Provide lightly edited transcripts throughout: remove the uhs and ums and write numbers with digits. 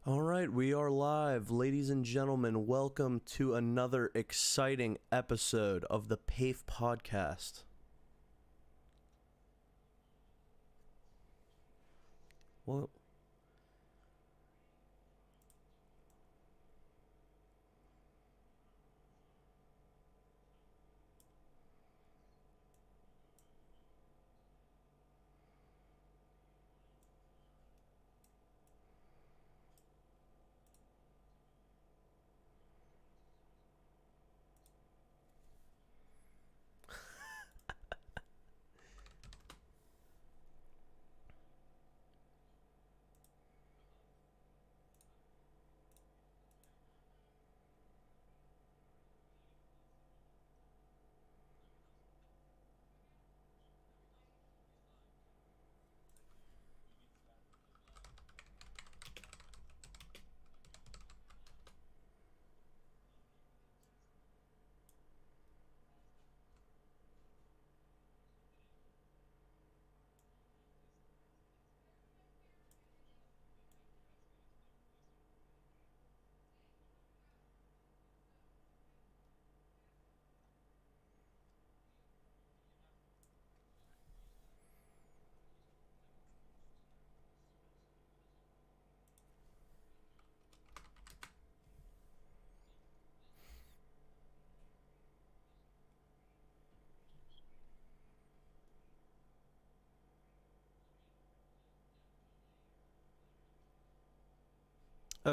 All right, we are live. Ladies and gentlemen, welcome to another exciting episode of the PAFE podcast. Well,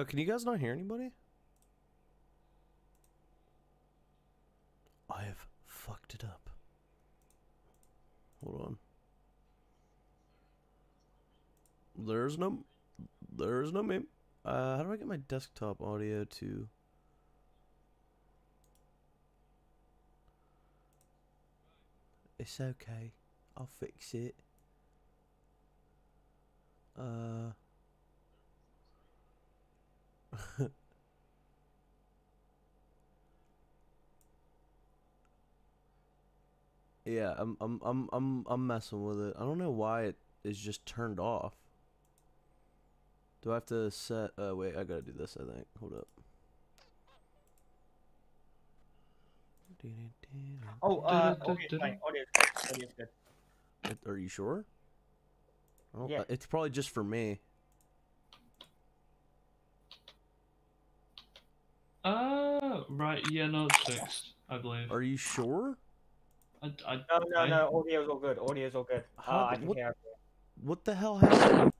can you guys not hear anybody? I have fucked it up. Hold on. There's no meme. How do I get my desktop audio to? It's okay. I'll fix it. Yeah, I'm messing with it. I don't know why it is just turned off. Do I have to set? Wait, I gotta do this. I think. Hold up. Audio's fine. Audio's good. Are you sure? Yeah. It's probably just for me. Right, yeah, no, it's fixed, I believe. Are you sure? No, audio's all good. Audio's all good. I can hear everything. What the hell happened?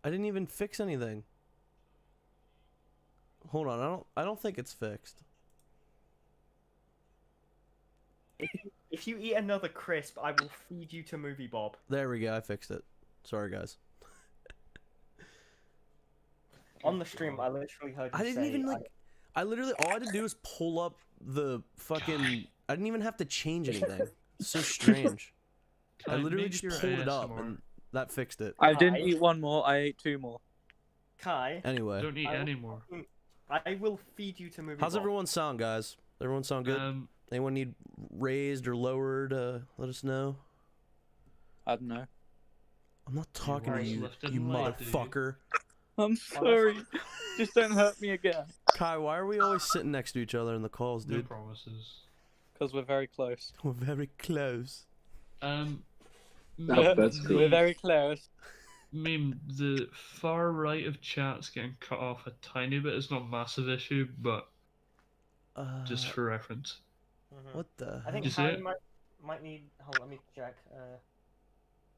I didn't even fix anything. Hold on, I don't think it's fixed. If you eat another crisp, I will feed you to Moviebob. There we go, I fixed it. Sorry, guys. On the stream, I literally heard you I didn't say, even like. I literally all I had to do was pull up the fucking. I didn't even have to change anything. It's so strange. I literally just pulled it up and that fixed it. I didn't eat one more. I ate two more. Kai. Anyway. Don't eat anymore. I will feed you to Moviebob. How's everyone sound, guys? Everyone sound good? Anyone need raised or lowered? Let us know. I don't know. I'm not talking to you, you motherfucker. I'm sorry. Just don't hurt me again. Kai, why are we always sitting next to each other in the calls, dude? No promises. Because we're very close. We're very close. That's cool. We're very close. Meme, the far right of chat's getting cut off a tiny bit. It's not a massive issue, but just for reference. What the? I think Is Harry it? might need. Hold on, let me check.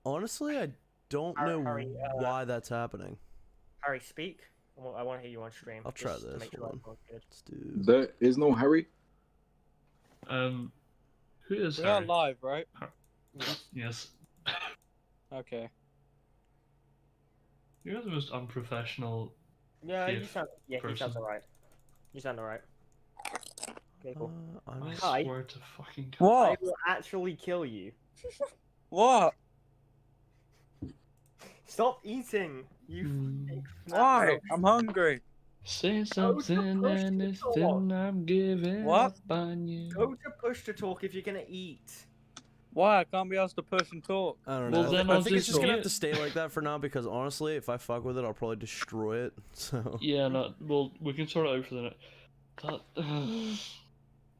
Honestly, I don't know why that's happening. Harry, speak. I want to hear you on stream. I'll try just to this. make sure Hold on. I'm good. Let's do. There is no Harry. Who is We are Harry? live, right? Yes. Okay. You're the most unprofessional. Yeah, you Fifth sound. Yeah, you sound person. alright. You sound alright. Okay, cool. I Hi. swear to fucking God. I What? will actually kill you. What? Stop eating. You. fake fat Why? little- I'm hungry. Say to something, push the anything, door. I'm giving What? up on you. Go to push to talk if you're gonna eat. Why? I can't be asked to push and talk. I don't Well, know. then I I'll think it's just just gonna mute. have to stay like that for now because honestly, if I fuck with it, I'll probably destroy it. So. Yeah, no, well, we can sort it out for the next.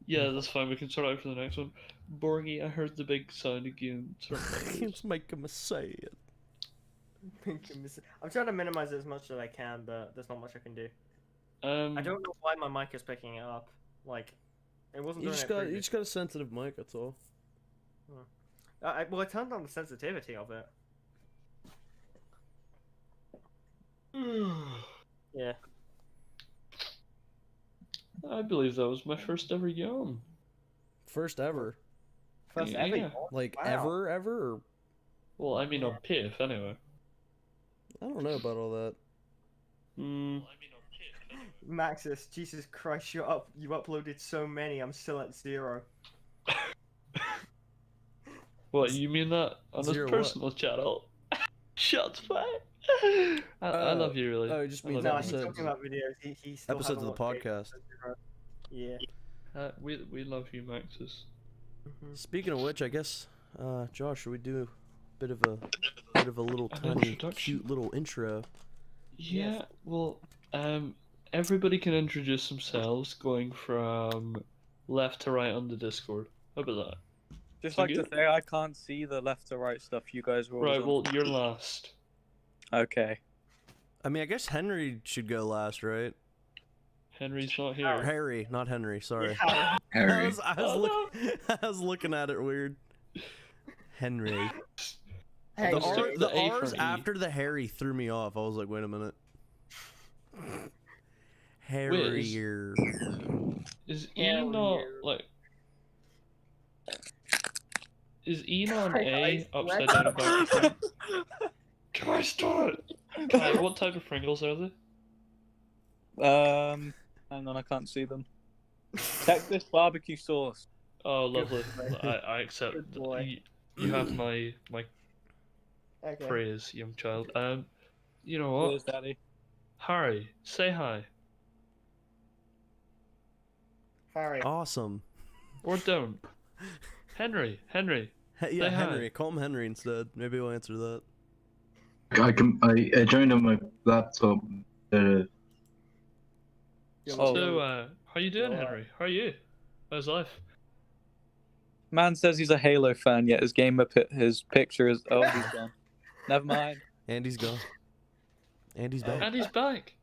Yeah, that's fine. We can sort it out for the next one. Borgie, I heard the big sound again. Sort of It's making me sad. I'm trying to minimize it as much as I can, but there's not much I can do. Um, I don't know why my mic is picking it up. Like, it wasn't You doing just it got previously. a sensitive mic. That's all. Well, I turned on the sensitivity of it. Yeah. I believe that was my first ever yawn. First ever. First Yeah. ever yawn? Like Wow. ever. Or... Well, I mean on PIAFE anyway. I don't know about all that. Maxis, Jesus Christ, you uploaded so many. I'm still at 0. What, you mean that on his Zero what? personal channel? Shots fired. I love you, really. Oh, it just I means love No, you. he's episodes. talking about videos. He still Episodes of the hasn't watched podcast. it. Yeah. We love you, Maxis. Speaking of which, I guess, Josh, should we do a bit of a little An tiny, introduction. cute little intro? Yeah, Yes. well, everybody can introduce themselves going from left to right on the Discord. How about that? Just So like to good. say, I can't see the left to right stuff you guys were always Right, on. well, you're last. Okay. I mean, I guess Henry should go last, right? Henry's not Or here. Harry, not Henry. Sorry. Yeah. Harry. Oh, I was looking at it weird. Henry. Hey, The, Skip R, the the A R's from E. after the Harry threw me off. I was like, wait a minute. Harry. Is E Hell not, yeah. like... Is E not an I A upside down and back to front? Guys, stop it! Kai, what type of Pringles are they? Hang on, I can't see them. Texas barbecue sauce. Oh, lovely. I accept. Good boy. You have my Okay. praise, young child. You know what? Cheers, Daddy. Harry, say hi. Harry. Awesome. Or don't. Henry. Yeah, Say hi. Henry. Call him Henry instead. Maybe he'll answer that. I joined on my laptop. Yo, Oh. So, how you doing, Alright. Henry? How are you? How's life? Man says he's a Halo fan, yet his picture is. Oh, he's gone. Never mind. Andy's gone. Andy's back. And he's back.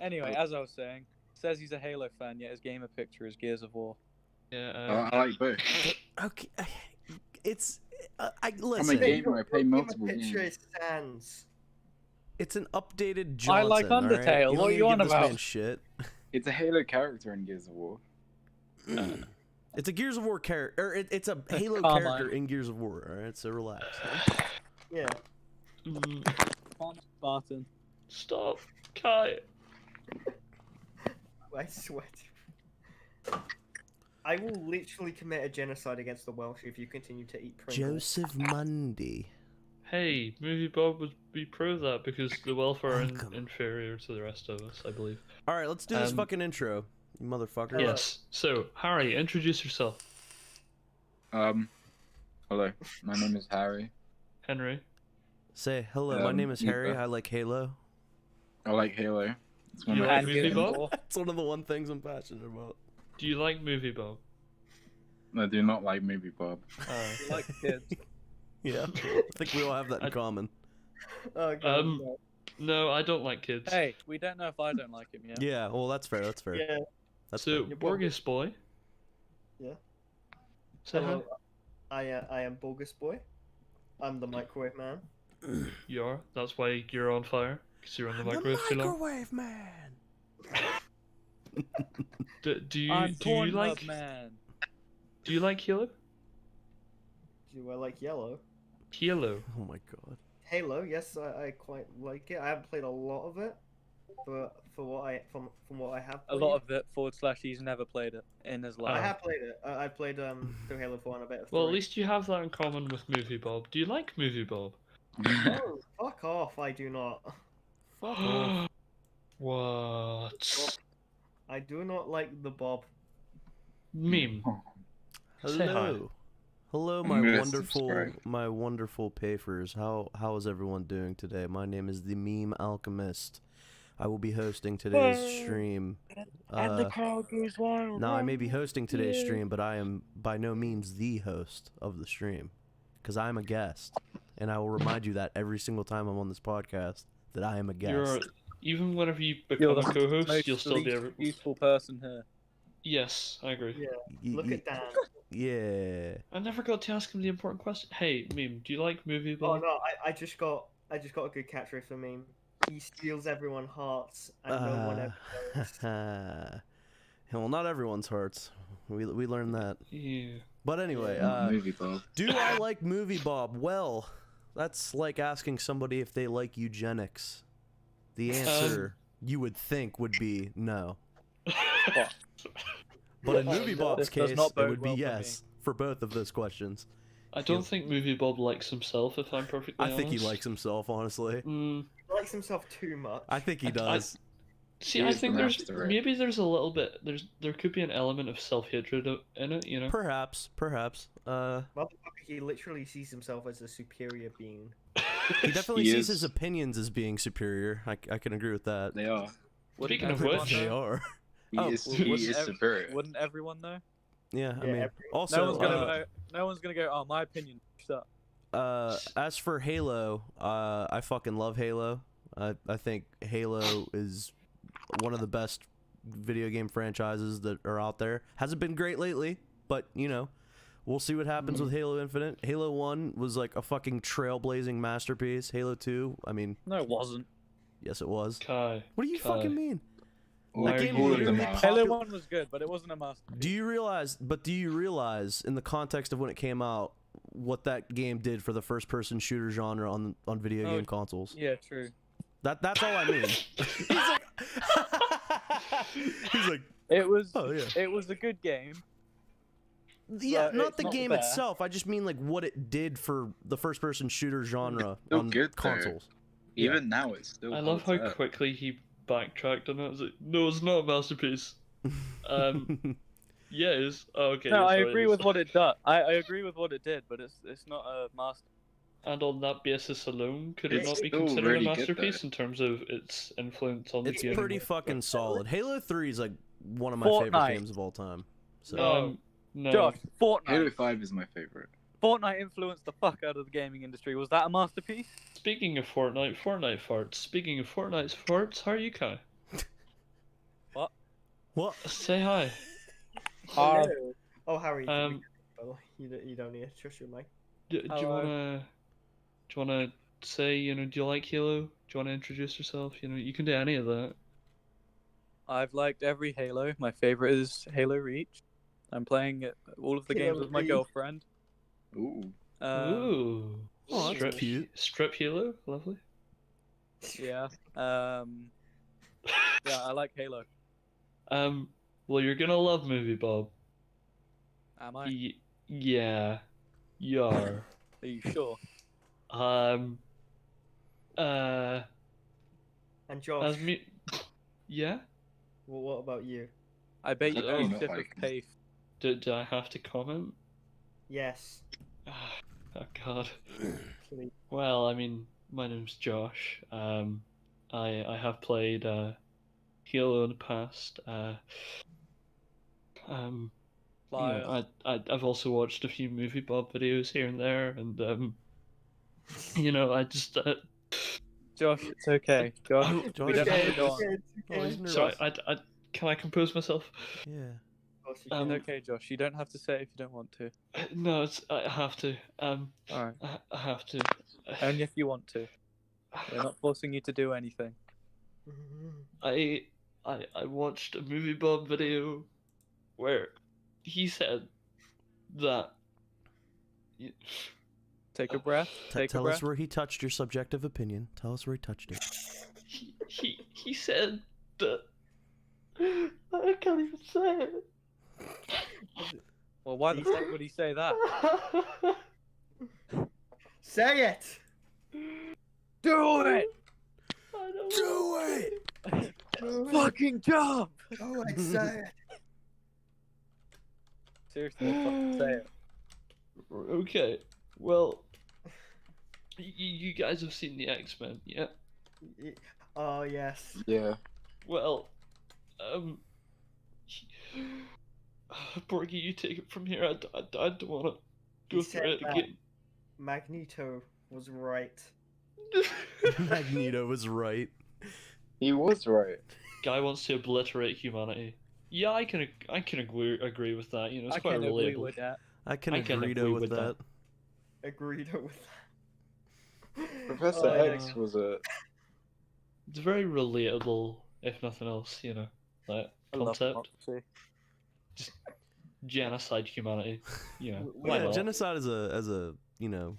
Anyway, as I was saying, says he's a Halo fan, yet his gamer picture is Gears of War. Yeah. I like both. Okay. It's. I I'm a listen. gamer. I play Your multiple picture games. is Sans. It's an updated I Johnson. like alright? Undertale, You what don't are need you to on give this about? man shit. It's a Halo character in Gears of War. It's a Gears of War character, or it's a Halo Carmine. character in Gears of War. All right, so relax. Yeah. Spartan. Stop, Kai. I swear to... I will literally commit a genocide against the Welsh if you continue to eat Pringles. Joseph Mundy. Hey, Moviebob would be pro of that because the Welsh are Welcome. inferior to the rest of us, I believe. All right, let's do this Um, fucking intro, you motherfucker. Hello. Yes. So, Harry, introduce yourself. Hello. My name is Harry. Henry. Say hello. My name is you Harry. go. I like Halo. I like Halo. It's one You of like my Moviebob? favorite. War. That's one of the one things I'm passionate about. Do you like Moviebob? I do not like Moviebob. You like kids. Yeah, I think we all have that in common. Oh, God. Um, no. No, I don't like kids. Hey, we don't know if I don't like him yet. Yeah, well, that's fair. That's fair. Yeah. That's So, fair. Borges boy. Yeah. Say hi. Hello. I am Bogus Boy. I'm the microwave man. You are. That's why you're on fire. Because you're on the microwave too long. microwave man. Do you I'm do you Pornhub like man. do you like Halo? Do I like yellow? Halo. Oh my god. Halo, yes, I quite like it. I haven't played a lot of it, but from what I have A played, lot of it, / he's never played it in his I life. have played it. I played through Halo 4 and a bit of Well, at 3. least you have that in common with Moviebob. Do you like Moviebob? No, fuck off, I do not. Fuck off. What? I do not like the Bob. Meme. Say hi. Hello. Hello, I'm my gonna wonderful, subscribe. my wonderful PAFers. How is everyone doing today? My name is the Meme Alchemist. I will be hosting today's stream. And the crowd goes wild. Now, I may be hosting today's stream, but I am by no means the host of the stream, because I'm a guest, and I will remind you that every single time I'm on this podcast that I am a guest. Even whenever you You're become the a co-host, most you'll still be least a... useful person here. Yes, I agree. Yeah. Look at Dan. Yeah. I never got to ask him the important question. Hey, Meme, do you like Moviebob? Oh no, I just got a good catchphrase for meme. He steals everyone's hearts and no one ever knows. Well, not everyone's hearts. We learned that. Yeah. But anyway, Moviebob. do I like Moviebob? Well, that's like asking somebody if they like eugenics. The answer you would think would be no. But in Moviebob's This does case, not it bode would be well for yes for both of those questions. I don't think Moviebob likes himself, if I'm perfectly I honest. think he likes himself, honestly. Mm, He likes himself too much. I think he I- does. see, He I is think the there's master, right? maybe there's a little bit there could be an element of self-hatred in it, you know. Perhaps. Motherfucker, he literally sees himself as a superior being. He definitely He sees is. his opinions as being superior. I can agree with that. They are. Speaking of everyone which- They know? are. He Oh, is. wouldn't He is ev- superior. Wouldn't everyone know? Yeah, I Yeah, mean, everyone. also, No one's gonna know. No one's gonna go. Oh, my opinion. Shut up. as for Halo, I fucking love Halo. I think Halo is one of the best video game franchises that are out there. Hasn't been great lately, but you know, we'll see what happens with Halo Infinite. Halo 1 was like a fucking trailblazing masterpiece. Halo 2, I mean, No, it wasn't. yes it was. Kai. What do you Kai. fucking mean? All, That game all of them literally are. popped- Halo 1 was good, but it wasn't a masterpiece. Do you realize in the context of when it came out what that game did for the first person shooter genre on video Oh, game consoles? Yeah, true. That's all I mean. He's like, It was. oh yeah. It was a good game. Yeah, But not it's the not game fair. itself. I just mean like what it did for the first person shooter genre Still on good, though. consoles. Even now, it's still. I love how holds up. quickly he backtracked on it. I was like, no, it's not a masterpiece. Yeah, it is. Oh, okay. No, yes, I right, it agree is. with what it does. I agree with what it did, but it's not a master. And on that basis alone, could it It's not be still considered a really good, masterpiece though. in terms of its influence on the It's game? pretty fucking solid. Halo 3 is like one of my favorite Fortnite. games of all time. So No. Josh, Fortnite. Halo 5 is my favorite. Fortnite influenced the fuck out of the gaming industry. Was that a masterpiece? Speaking of Fortnite farts. Speaking of Fortnite's farts, how are you, Kai? what? Say hi. Uh, Oh, Harry. Um, You don't need to trust your mic. Do you wanna say, you know, do you like Halo? Do you wanna introduce yourself? You know, you can do any of that. I've liked every Halo. My favorite is Halo Reach. I'm playing all of the games Halo with my Reach. girlfriend. Ooh. Ooh. Oh, that's strip, cute. Strip Halo, lovely. Yeah. Yeah, I like Halo. Well, you're gonna love Moviebob. Am I? Yeah, you are. Are you sure? And Josh, As me, yeah. well, what about you? I bet you I don't a know sip if I of can- PAFE. Do I have to comment? Yes. Oh God. Please. Well, I mean, my name's Josh. I have played Halo in the past. You Liar. know, I've also watched a few Moviebob videos here and there, and you know, I just Josh, it's okay. Josh, Josh, we don't have to Okay, go on. okay, Oh, he's okay. nervous. sorry. I can I compose myself? Yeah. Of course you Um, can. It's okay, Josh. You don't have to say it if you don't want to. No, I have to. Alright. I have to. Only if you want to. We're not forcing you to do anything. I watched a Moviebob video where he said that Take a breath. Take a Tell breath. us where he touched your subjective opinion. Tell us where he touched it. he said that I can't even say it. Well, why the fuck would he say that? Say it! Do it! I don't Do know. it! Fucking jump! Oh, I'd say it. Seriously, fucking say it. Okay, well, you guys have seen the X-Men, yeah? Oh yes. Yeah. Well, Borgie, you take it from here. I don't want to He go said through it that again. Magneto was right. Magneto was right. He was right. Guy wants to obliterate humanity. Yeah, I can agree with that. You know, it's I quite can agree relatable. with that. I can I can agree agree with with that. Agreed with that. Professor Oh, X was a. It's very relatable, if nothing else. You know, that I love concept. democracy. Just genocide humanity. You know, We why Yeah, not? genocide as a Yeah.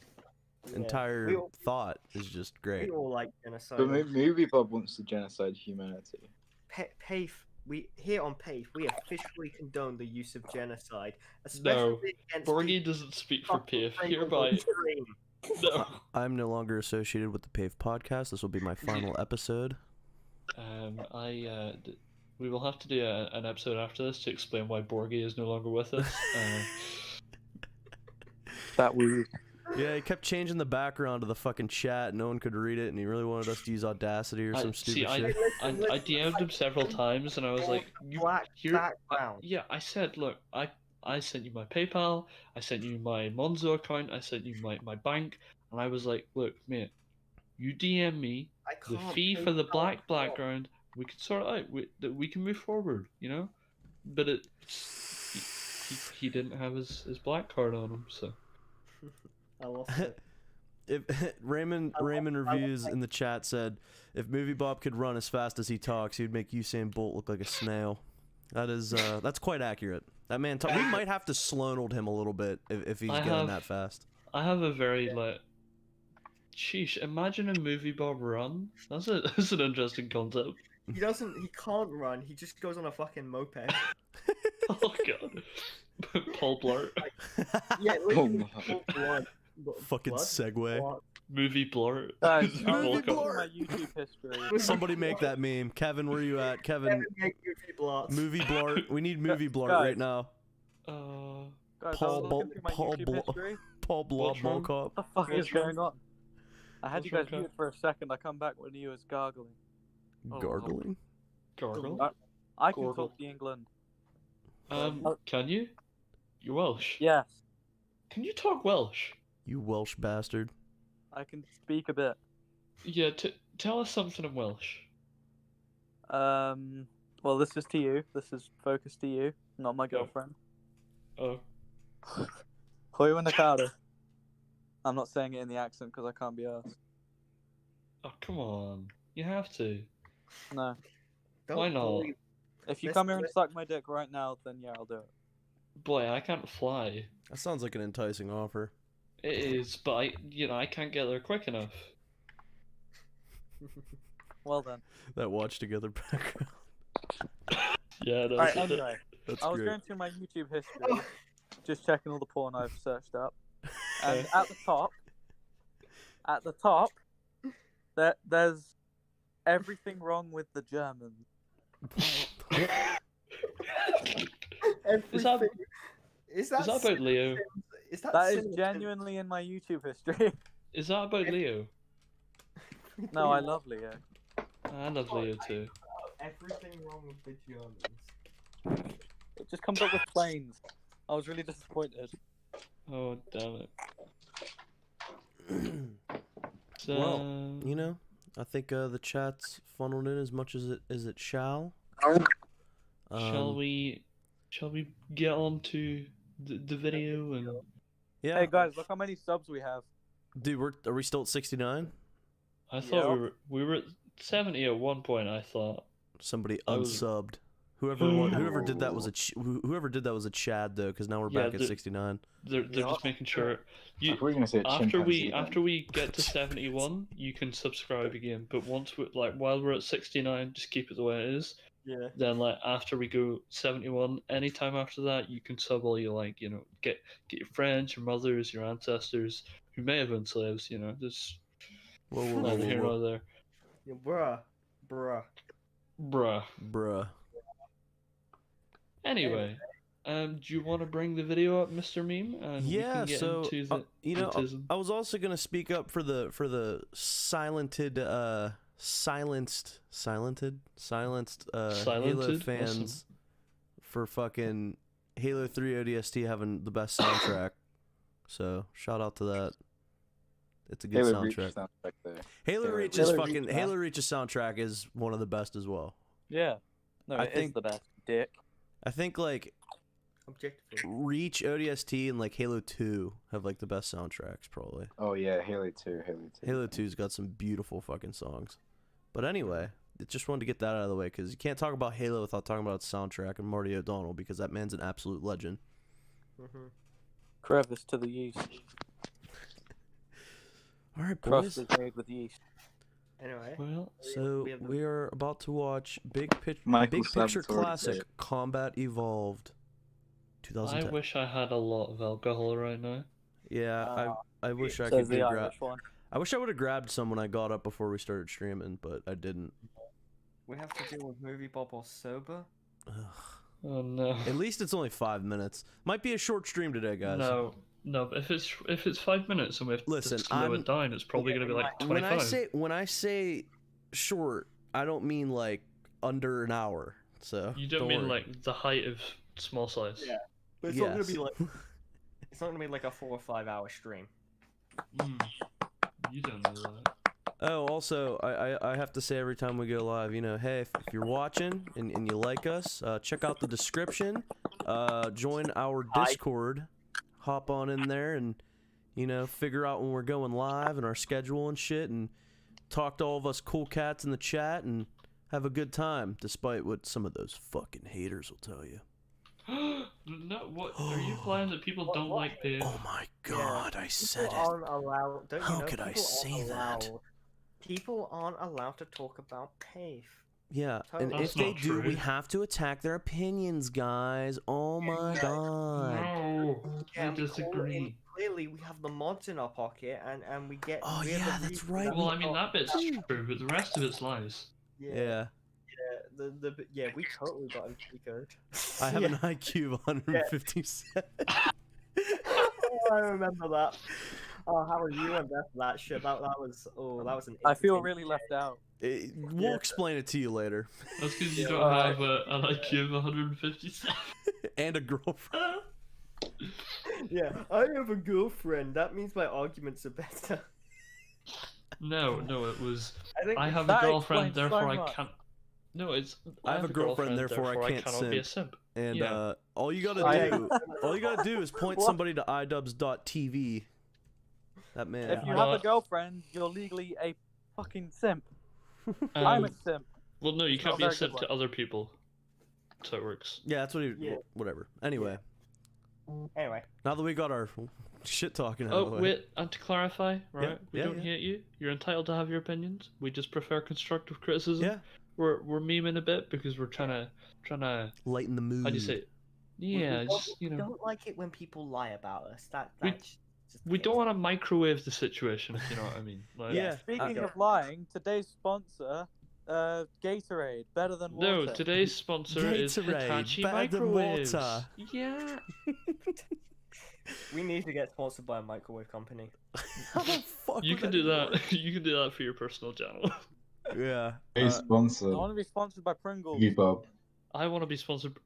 entire We all, thought is just great. we all like genocide. But Moviebob wants to genocide humanity. PAFE, we here on PAFE, we officially condone the use of genocide, No, especially against Borgie people doesn't speak for fucking PIAFE. friendly Hereby, extreme. no. I'm no longer associated with the PAFE podcast. This will be my final episode. We will have to do an episode after this to explain why Borgie is no longer with us. That weird. Yeah, he kept changing the background of the fucking chat. No one could read it, and he really wanted us to use Audacity or some stupid I shit. DM'd him several times, and I was like, Black background. yeah, I said, look, I sent you my PayPal, I sent you my Monzo account, I sent you my bank, and I was like, look, mate, you DM me I the can't fee pay for the for black it. background, we can sort it out, we can move forward, you know? But he didn't have his black card on him, so. I lost it. If Raymond reviews in the chat said, if Moviebob could run as fast as he talks, he'd make Usain Bolt look like a snail. That is that's quite accurate. That man, we might have to Sloanald him a little bit if he's going that fast. I have a very sheesh. Imagine a Moviebob run. That's an interesting concept. He can't run. He just goes on a fucking moped. Oh god. Paul Blart. Yeah, Oh literally, my. blood. Fucking Blood? segue. Blood. Movie Blart. Guys, I Movie was looking through blur. my YouTube history. Somebody make that meme. Kevin, where you at? Kevin, Kevin, make movie blots. movie blart. We need movie blart Guys. right now. Guys, Paul I was looking through my Paul YouTube Blo- history. Paul Blob What's wrong? Mocop. What the fuck is What's wrong? going on? I had you What's guys wrong, mute for a second. I come back when he was gargling. Oh, Gargling? Gargle. I can Gorgle. talk the England. Can you? You're Welsh. Yes, Can you talk Welsh? You Welsh bastard. I can speak a bit. Yeah, tell us something in Welsh. Well, this is to you. This is focused to you, not my Go. girlfriend. Oh. Hwyl yn y cara. I'm not saying it in the accent because I can't be asked. Oh, come on. You have to. No. Don't Why not? bully- If you Listen, come here and suck my dick right now, then yeah, I'll do it. Boy, I can't fly. That sounds like an enticing offer. It is, but I can't get there quick enough. Well then. That watch together background. Yeah, no, Alright, anyway. That's I was great. going through my YouTube history, just checking all the porn I've searched up. And at the top, there's everything wrong with the Germans. Everything. Is that about Leo? Is that That is Simpsons? genuinely in my YouTube history. Is that about Leo? No, I love Leo. I love Leo too. Everything wrong with the Germans. It just comes up with planes. I was really disappointed. Oh, damn it. So, Well, you know, I think the chat's funneled in as much as it shall. shall we get on to the video and Yeah. Hey guys, look how many subs we have. Dude, are we still at 69? I thought Yeah. we were at 70 at one point. I thought. Somebody I was- unsubbed. Whoever did that was whoever did that was a Chad though, because now we're Yeah, back at 69. They're just making sure I you thought you were gonna say after we get to 71, you can subscribe again. But once we while we're at 69, just keep it the way it is. Yeah. Then after we go 71, anytime after that, you can sub all you like. You know, get your friends, your mothers, your ancestors who may have been slaves. You know, just Whoa, neither here nor there. Yeah, bruh. Bruh. Bruh. Anyway, Do you want to bring the video up, Mr. Meme? And we Yeah, can get so into the you know, mutism. I was also gonna speak up for the silenced Halo Silented? fans Awesome. for fucking Halo 3 ODST having the best soundtrack. So shout out to that. It's a good Halo Reach soundtrack. soundtrack there. Halo Halo Reach's Reach, fucking man. Halo Reach's soundtrack is one of the best as well. Yeah. No, I it is think- the best. Dick. I think like Objectively. Reach, ODST, and like Halo 2 have like the best soundtracks probably. Oh yeah, Halo 2, Halo 2. Halo 2's got some beautiful fucking songs. But anyway, just wanted to get that out of the way because you can't talk about Halo without talking about its soundtrack and Marty O'Donnell because that man's an absolute legend. Mhm. Crevice to the yeast. All right, Crust boys. is made with yeast. Anyway. Well, So we have the- we are about to watch Big Picture Michael Classic Salvatore said it. Combat Evolved I 2010. wish I had a lot of alcohol right now. Yeah, I wish I Says could the grab. Irish one. I wish I would have grabbed some when I got up before we started streaming, but I didn't. We have to deal with Moviebob or sober. Ugh. Oh no. At least it's only 5 minutes. Might be a short stream today, guys. No, but if it's 5 minutes and we have Listen, to slow it down, it's probably Yeah, gonna be like When 25. I say short, I don't mean like under an hour. So You don't mean worry. like the height of small size. Yeah. But it's not gonna be Yes. like it's not gonna be like a 4 or 5 hour stream. You don't know that. Oh, also, I have to say every time we go live, you know, hey, if you're watching and you like us, check out the description. Join our Discord. Hop on in there and, you know, figure out when we're going live and our schedule and shit and talk to all of us cool cats in the chat and have a good time, despite what some of those fucking haters will tell you. No, what are you implying that people don't like PAFE? Oh my god, I said People it. aren't allowed. Don't you How know? could I people say aren't that? allowed- People aren't allowed to talk about PAFE. Yeah, and That's if they not do, true. we have to attack their opinions, guys. Oh my god. No, I and disagree. Clearly, we have the mods in our pocket, and we get. Oh, we have yeah, the that's reason right, that Well, we I mean got- that bit's true, but the rest of it's lies. Yeah. Yeah, we totally got him triggered. I have an IQ of 157. Oh, I remember that. Oh, how are you and that shit? That was an. I feel interesting- really left out. We'll explain it to you later. That's because you don't alright. have an IQ of 157. And a girlfriend. Yeah, I have a girlfriend. That means my arguments are better. No, it was. I think I have a That girlfriend, explains therefore so I much. can't. No, it's. I have a girlfriend, therefore I can't cannot be a simp. And Yeah. all you gotta I- do is point What? somebody to idubs.tv. That man. If you No, have a girlfriend, you're legally a fucking simp. I'm Um, a simp. well, no, you It's can't not be a a very simp good to other people. So it works. Yeah, that's what he. Yeah. Whatever. Anyway, Anyway, now that we got our shit talking out Oh of the way. wait, and to clarify, right? We yeah, don't yeah. hate you. You're entitled to have your opinions. We just prefer constructive criticism. Yeah. We're memeing a bit because we're trying to. Lighten the mood. How do you say it? we Yeah, don't- just we you know, don't like it when people lie about us. We- That's just we the don't case. want to microwave the situation, if you know what I mean. Like, Yeah. Speaking okay. of lying, today's sponsor, Gatorade, better than water. No, today's sponsor is Gatorade, Hitachi better than microwaves. water. Yeah. We need to get sponsored by a microwave company. How the fuck You would can do even that. You can do that for your personal channel. work? Yeah. Hey, sponsor. I want to be sponsored by Pringles. Moviebob. I want to be sponsored.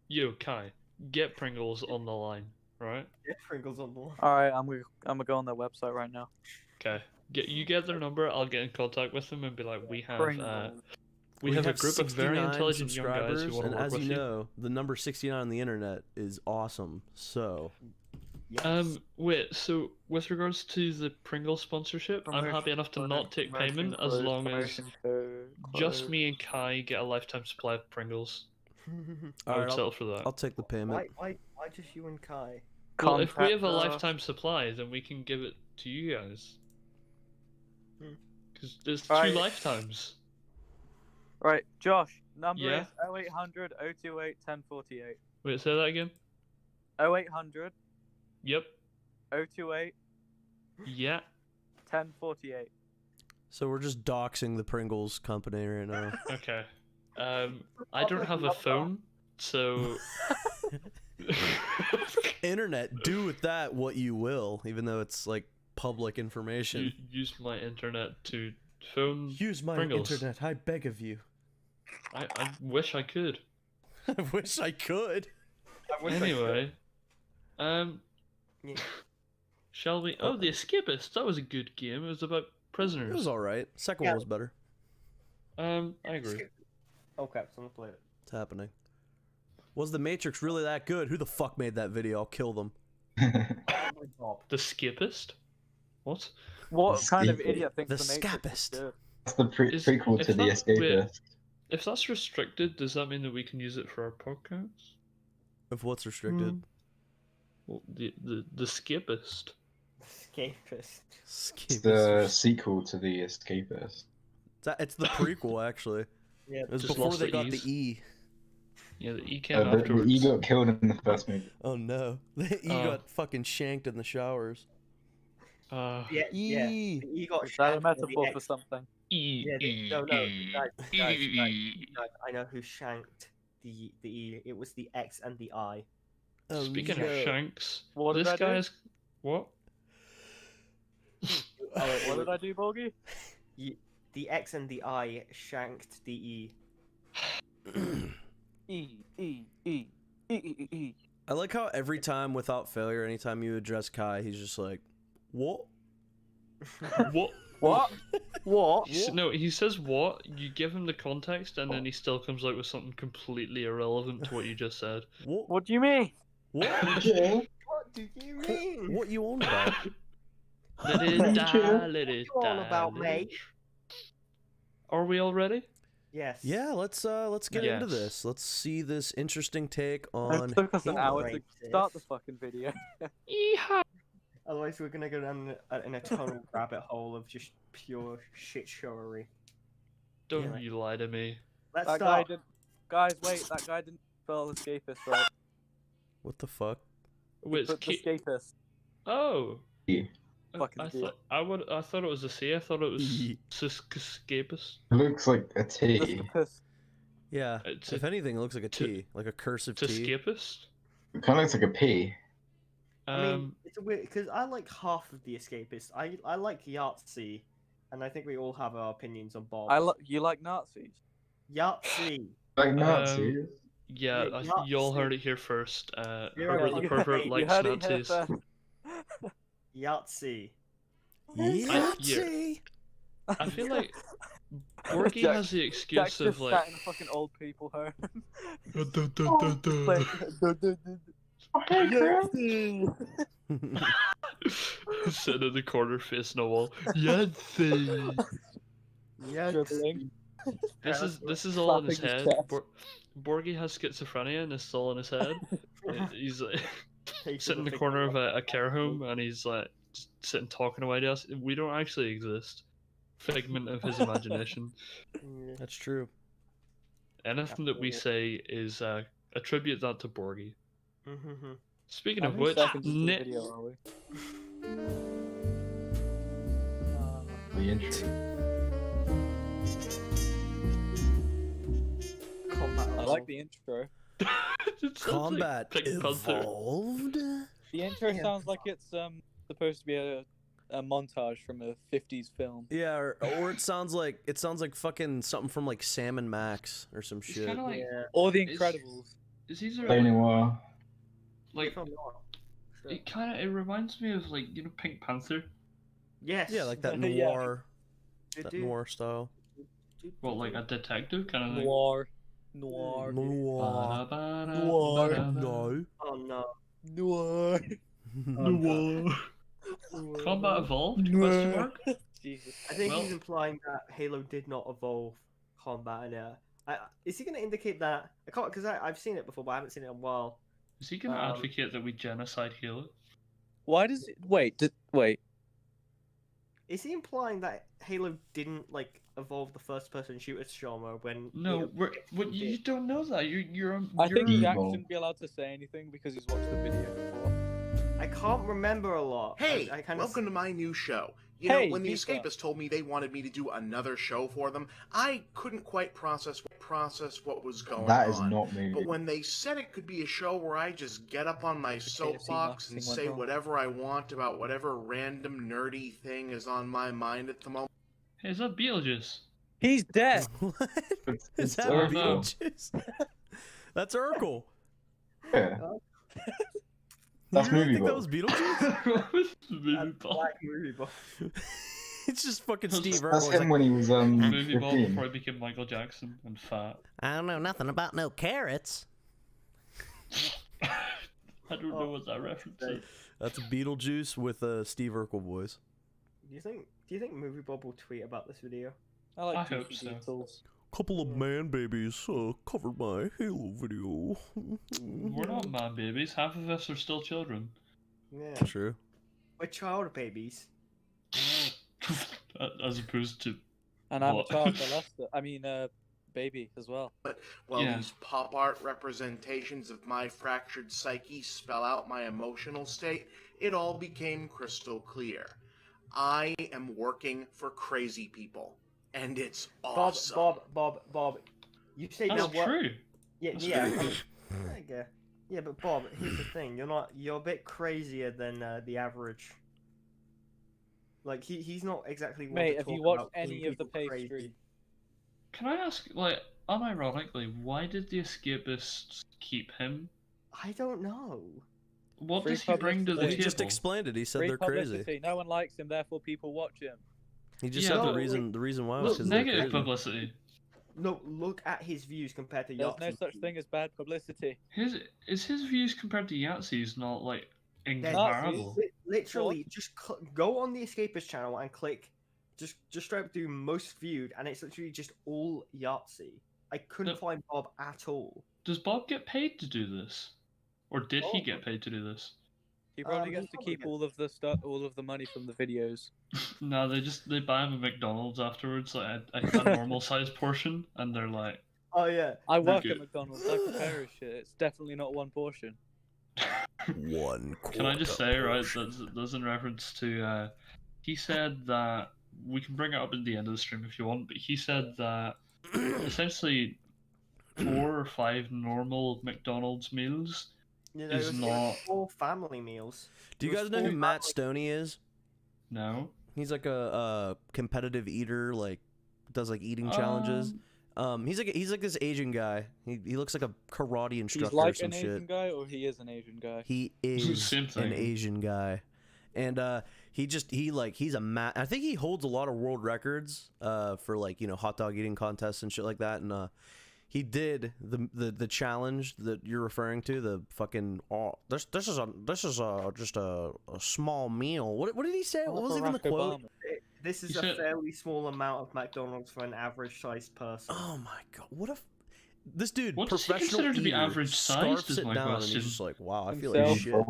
Yo, Kai, get Pringles on the line, right? Get Pringles on the line. All right, I'm gonna go on their website right now. Okay. Get their number. I'll get in contact with them and be like, we have Pringles. we have a group of very 69 intelligent young guys who subscribers, want and to work as with you know, the number 69 on the internet is awesome. So, Yes. Wait. So with regards to the Pringles sponsorship, I'm happy enough to not take payment as long as just me and Kai get a lifetime supply of Pringles. I all would right, settle for that. I'll take the payment. why just you and Kai? Well, if we have a Contact us. lifetime supply, then we can give it to you guys. Hmm. Because there's Right. 2 lifetimes. Right, Josh, number Yeah? is 0800 028 1048. Wait, say that again. 0800 Yep. 028 Yeah. 1048. So we're just doxing the Pringles company right now. Okay. I don't have a phone, so Internet, do with that what you will, even though it's like public information. You used my internet to phone Use my Pringles. internet, I beg of you. I wish I could. I wish I could. I wish I Anyway, Yeah. shall we? Oh, The Escapist. That was a good game. It was about It prisoners. was alright. Second Yeah. one was better. I agree. Okay, so I'm gonna play it. It's happening. Was The Matrix really that good? Who the fuck made that video? I'll kill them. Moviebob. The Scapist? What? What kind of Escapist. idiot thinks The the Matrix is scapist. good? That's the Is- prequel if to The that- wait. Escapist. If that's restricted, does that mean that we can use it for our podcast? If what's restricted? Well, the Scapist. Escapist. It's the sequel to The Escapist. It's the prequel, actually. Yeah. It was Just before lost they the got E's. the E. Yeah, the E came The afterwards. E got killed in the first movie. Oh no. The E Oh. got fucking shanked in the showers. Yeah. E. The E got Is that a shanked and the metaphor for X- something? E. Yeah, no, guys, E. I know who shanked the E. It was the X and the I. Oh, Speaking no. of shanks, What did this I guy do? is what? Oh, wait, what did I do, Bogey? The X and the I shanked the E. E. I like how every time without failure, anytime you address Kai, he's just like, what? What? What? What? No, he says what, you give him the context, and then he still comes out with something completely irrelevant to what you just said. What? What do you mean? What? What do you mean? What you on about? Let it die, let it What you on die, about, let mate? it- Are we all ready? Yes. Yeah, let's get into Yes. this. Let's see this interesting take It on. took us an hour to Racist. start the fucking video. Yeehaw! Otherwise, we're gonna go down an eternal rabbit hole of just pure shit showery. Don't Yeah. you lie to me. Let's That guy start. didn't. Guys, wait. That guy didn't spell escapist right. What the fuck? Wait, it's But the escapist. Oh. E. Fucking I idiot. thought it was a C. I thought it was E. Scapist. It looks like a The T. escapist. Yeah. It's If anything, it looks like a to- T, like a cursive to T. Scapist. It kind of looks like a P. I mean, it's a weird because I like half of the escapist. I like Yahtzee, and I think we all have our opinions on Bob. You like Nazis? Yahtzee. Like Nazis. Yeah, Yeah, you all Nazi. heard it here first. You're Herbert right. the pervert You likes heard it here Nazis. first. Yahtzee. Yahtzee! I feel like Borgie Jack- has the Jack's excuse of just like sat in a fucking old people home. sitting in the corner facing a wall. Yahtzee. Dribbling. This is all in his Slapping his head. chest. Borgie has schizophrenia and it's all in his head. He's like Takes sitting in the everything corner of off. a care home and he's like just sitting talking away to us. We don't actually exist. Figment of his imagination. Yeah. That's true. Anything that we say is attribute that to Borgie. Mhm. Speaking How of many which, seconds into the Nick, video are we? The intro. Combat I like the intro. it sounds Combat like Pink Panther. evolved? The intro Yeah. sounds like it's supposed to be a montage from a 50s film. Yeah, or it sounds like fucking something from like Sam and Max or some It's shit. kind of like Yeah. Or The It's- Incredibles. is either Play Noir. like If I'm not, sure. it reminds me of like Pink Panther. Yes. Yeah, like that Yeah. noir, They that do. noir style. Well, like a detective kind of thing. Noir. Noir. Ba-da-ba-da, Noir. ba-da-ba. No. Oh no. Noir. Noir. Combat evolved? Question mark? Jesus. I think Well- he's implying that Halo did not evolve combat in it. Is he going to indicate that? I can't because I've seen it before, but I haven't seen it in a while. Is he gonna advocate that we genocide Halo? Why does it... Wait. Is he implying that Halo didn't like evolve the first-person shooter genre when? No, you don't know that. You're I think you're- Jack evil. shouldn't be allowed to say anything because he's watched the video before. I can't remember a lot. Hey, I kind of welcome to my new show. You know, Hey, when the Mika. Escapists told me they wanted me to do another show for them, I couldn't quite process what was going That is on. not movie. But when they said it could be a show where I just get up on my soapbox and say whatever I want about whatever random nerdy thing is on my mind at the moment. Hey, is that Beetlejuice? He's dead. What? It's Is that Urkel. Beetlejuice? That's Urkel. Yeah. You That's really Movie think that Bob. was Beetlejuice? Moviebob. Black Moviebob. It's just fucking Steve That's Urkel. him when he was Moviebob 15. before he became Michael Jackson and fat. I don't know nothing about no carrots. I don't know what that reference is. That's Beetlejuice with a Steve Urkel voice. Do you think Moviebob will tweet about this video? I like I hope goofy so. details. Couple of man babies covered my Halo video. We're not man babies. Half of us are still children. Yeah. True. We're child babies. As opposed to. And I'm a What? child molester. I mean, baby as well. While Yeah. these pop art representations of my fractured psyche spell out my emotional state, it all became crystal clear. I am working for crazy people, and it's awesome. Bob. You say That's now what? true. Yeah, That's yeah. true. Okay. Yeah, but Bob, here's the thing. You're a bit crazier than the average. Like he's not exactly. One Mate, to have you talk watched about any being of the people PAFE crazy. stream? Can I ask, like, unironically, why did the escapists keep him? I don't know. What Free does he bring to the He table? just explained it. He said Free they're publicity. crazy. No one likes him, therefore people watch him. He just Yeah, said but- the reason why was Look, because they're negative crazy. publicity. No, look at his views compared to There's no Yahtzee's such views. thing as bad publicity. Is his views compared to Yahtzee's not, like, They're incomparable? Literally, just go on the Escapist channel and click, just straight up do most viewed, and it's literally just all Yahtzee. I couldn't No. find Bob at all. Does Bob get paid to do this? Or did he Oh. get paid to do this? He probably he gets to probably keep gets- all of the stuff, all of the money from the videos. No, they buy him a McDonald's afterwards, like a normal sized portion, and they're like, Oh yeah. I work good. at McDonald's. I prepare his shit. It's definitely not one portion. One. Can I just say, right, portion. that's in reference to, he said that, we can bring it up at the end of the stream if you want, but he said that essentially 4 or 5 normal McDonald's meals You know, is it's not. 4 family meals. Do you It was guys know who full Matt family- Stoney is? No. He's like a competitive eater, like does like eating challenges. He's like this Asian guy. He looks like a karate instructor He's like or some an shit. Asian guy, or he is an Asian guy. He is Same thing. an Asian guy, and he's a I think he holds a lot of world records for like hot dog eating contests and shit like that, and he did the challenge that you're referring to, the fucking this is just a small meal. What did he say? What was even the Barack quote? Obama. This is He a said- fairly small amount of McDonald's for an average-sized person. Oh my god, what if this dude, What does he professional consider to be eater, average sized scarfs is it my down and question. he's just like, wow, I feel like Himself.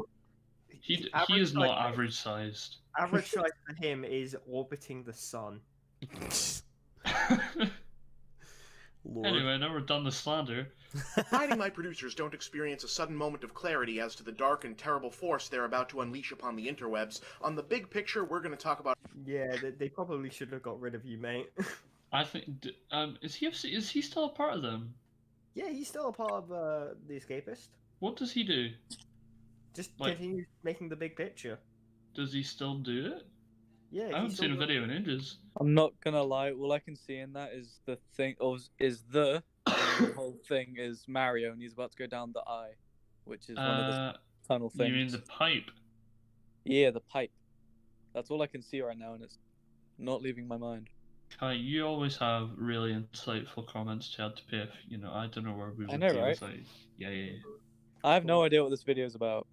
shit. He Average is not size- average sized. Average size for him is orbiting the sun. Lord. Anyway, now we're done the slander. Providing my producers don't experience a sudden moment of clarity as to the dark and terrible force they're about to unleash upon the interwebs, on the big picture, we're going to talk about. Yeah, they probably should have got rid of you, mate. I think, is he still a part of them? Yeah, he's still a part of the Escapist. What does he do? Just Like- continue making the big picture. Does he still do it? Yeah, I haven't he's seen a still- video in ages. I'm not gonna lie. All I can see in that is the thing, or is the whole thing is Mario, and he's about to go down the eye, which is one of the tunnel things. You mean the pipe? Yeah, the pipe. That's all I can see right now, and it's not leaving my mind. Kai, you always have really insightful comments to add to PIF. I don't know where we would I know, deal right? with that. Yeah. I have no idea what this video is about.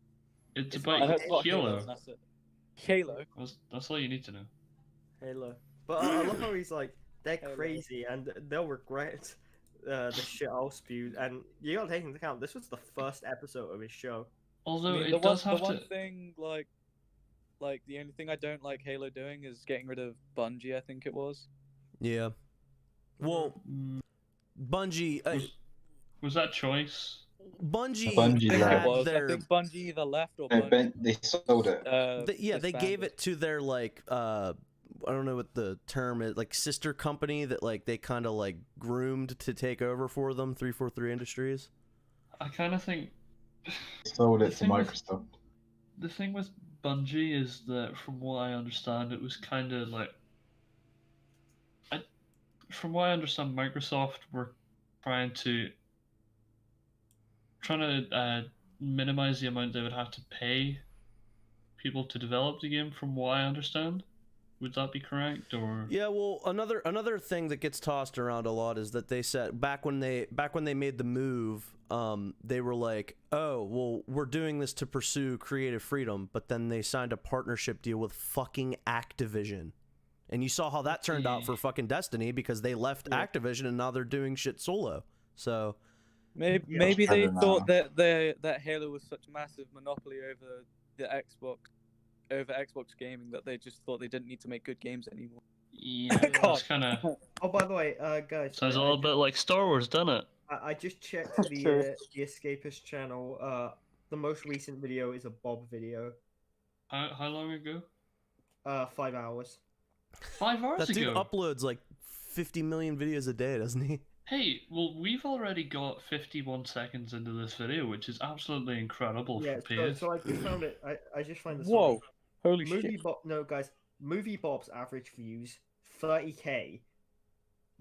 It's It's I about know it's about Halo. and that's it. Halo. That's all you need to know. Halo. But I love how he's like, they're Halo. crazy and they'll regret the shit I'll spew. And you gotta take into account, this was the first episode of his show. Although I mean, it does the have one to. thing, like the only thing I don't like Halo doing is getting rid of Bungie. I think it was. Yeah. Well, Mm, Bungie, Was that choice? Bungie, Bungie I think had it was. their I think Bungie either left or No, Bungie. they sold it. they gave disbanded. it to their like I don't know what the term is, like sister company that like they kind of like groomed to take over for them, 343 Industries. I kind of think Sold The it to thing with- Microsoft. the thing with Bungie is that, from what I understand, it was kind of like, from what I understand, Microsoft were trying to minimize the amount they would have to pay people to develop the game. From what I understand, would that be correct? Or Yeah, well, another thing that gets tossed around a lot is that they said back when they made the move, they were like, oh, well, we're doing this to pursue creative freedom, but then they signed a partnership deal with fucking Activision. And you saw how that turned out for fucking Destiny, because they left Activision and now they're doing shit solo. So Maybe they Trevor thought now. that Halo was such a massive monopoly over the Xbox gaming that they just thought they didn't need to make good games anymore. yeah, God. that's kind of Oh, by the way, guys, sounds a I little bit like Star Wars, doesn't it? I just checked True. the Escapist channel. The most recent video is a Bob video. How long ago? 5 hours. 5 hours that dude ago. uploads like 50 million videos a day, doesn't he? Hey, well, we've already got 51 seconds into this video, which is absolutely incredible Yeah, for PAFE. so I just found it. I just find this. Whoa! Holy Movie shit! Bob, no guys. Moviebob's average views 30K.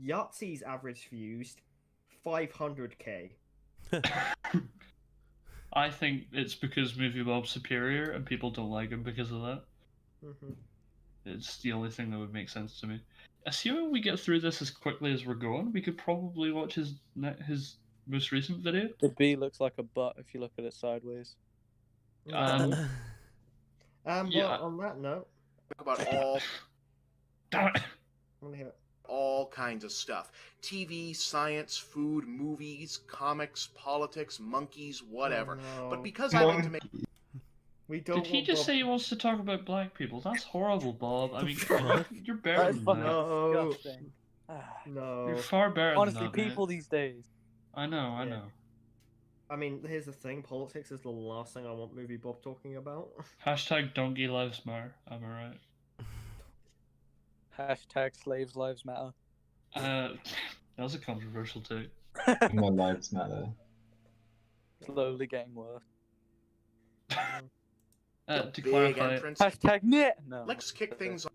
Yahtzee's average views 500K. I think it's because Moviebob's superior and people don't like him because of that. Mm-hmm. It's the only thing that would make sense to me. Assuming we get through this as quickly as we're going, we could probably watch his most recent video. The bee looks like a butt if you look at it sideways. Um, But yeah. on that note, Talk about all Damn it. I want to hear it. all kinds of stuff. TV, science, food, movies, comics, politics, monkeys, whatever. Oh, no. But because I like to make We don't. Did he want just Bob- say he wants to talk about black people? That's horrible, Bob. I mean, you're That better is than fucking that. No. disgusting. No. You're far better Honestly, than that, people man. these days. I know, I Yeah. know. I mean, here's the thing. Politics is the last thing I want Movie Bob talking about. Hashtag donkey lives matter. Am I right? Hashtag slaves lives matter. That was a controversial take. My lives matter. Slowly getting worse. To big clarify, entrance. Hashtag knit. No. Let's kick things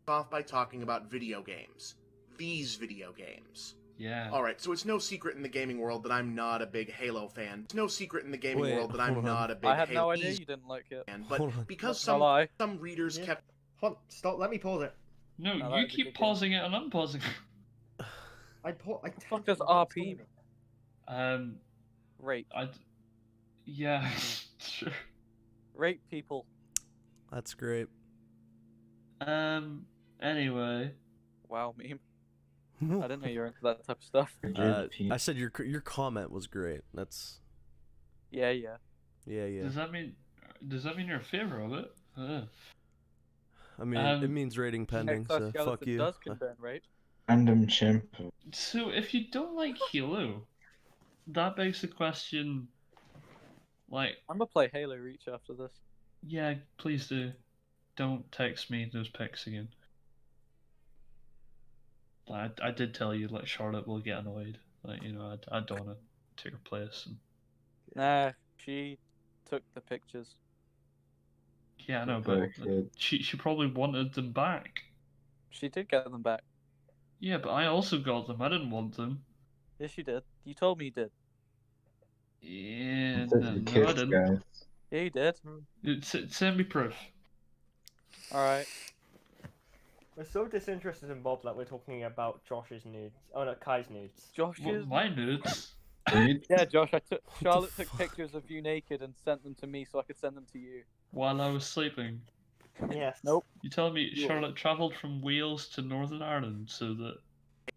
off by talking about video games. These video games. yeah. Alright, so it's no secret in the gaming world that I'm not a big Halo fan. It's no secret in the gaming Wait, world that I'm hold on. not a big I had Halo no idea you didn't like it. fan. Hold on. But because Not gonna lie. some readers Yeah. kept Hold, stop. Let me pause it. No, No, that you was a keep good game. pausing it and unpausing it. I What the fuck does RP mean? Rape. Yeah, sure. Rape people. That's great. Anyway, Wow, meme. I didn't know you were into that type of stuff. I said your comment was great. That's Yeah, yeah. yeah. does that mean you're in favor of it? I mean, it means rating pending, so fuck Exoskeleton you. does condone rape. Random chimp. So if you don't like Halo, that begs the question. Like, I'm gonna play Halo Reach after this. yeah, please do. Don't text me those pics again. I did tell you, like, Charlotte will get annoyed. Like, you know, I don't want to take her place. And... Nah, she took the pictures. Yeah, I know, but Okay. she probably wanted them back. She did get them back. Yeah, but I also got them. I didn't want them. Yes, you did. You told me you did. Yeah, Those are no, I kids, didn't. guys. Yeah, you did. Send me proof. Alright. We're so disinterested in Bob that we're talking about Josh's nudes. Oh no, Kai's nudes. Josh's. What, my nudes? Dude, Yeah, Josh. Charlotte the took fuck? pictures of you naked and sent them to me so I could send them to you. While I was sleeping. Yes. Nope. You telling me Yeah. Charlotte travelled from Wales to Northern Ireland so that...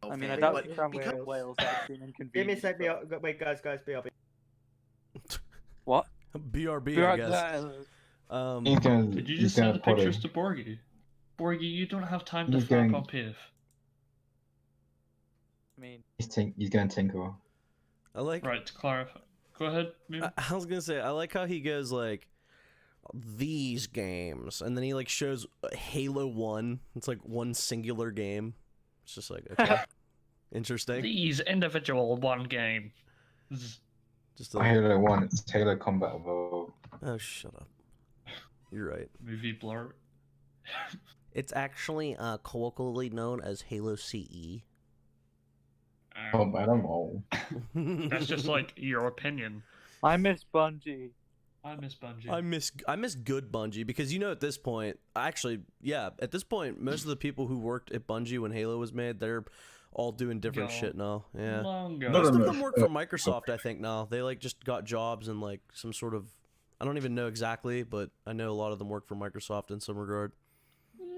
I mean, I fan, doubt but you traveling because- in Wales. That would be an Give me a inconvenience. sec. Wait, guys, BRB. What? BRB, I guess. he's going. Did you he's just send going the pictures to Borgie? Borgie, you don't have time to He's flap going- on PIAFE. I mean, He's going tinker. I like. Right, to clarify. Go ahead, Moon. I was gonna say I like how he goes like, these games, and then he like shows Halo 1. It's like one singular game. It's just like, okay, interesting. These individual one game. Just Not Halo 1, it's Halo Combat Evolved. Oh, shut up. You're right. Movie blur. It's actually colloquially known as Halo CE. Oh man, I'm old. That's just like your opinion. I miss Bungie. I miss Bungie. I miss good Bungie, because you know at this point, actually, yeah, at this point, most of the people who worked at Bungie when Halo was made, they're all doing different Gone. shit now. Yeah. Long No, Most gone. of no, them work for Microsoft, I think, now. They like just got jobs in like some sort of, I don't even know exactly, but I know a lot of them work for Microsoft in some regard.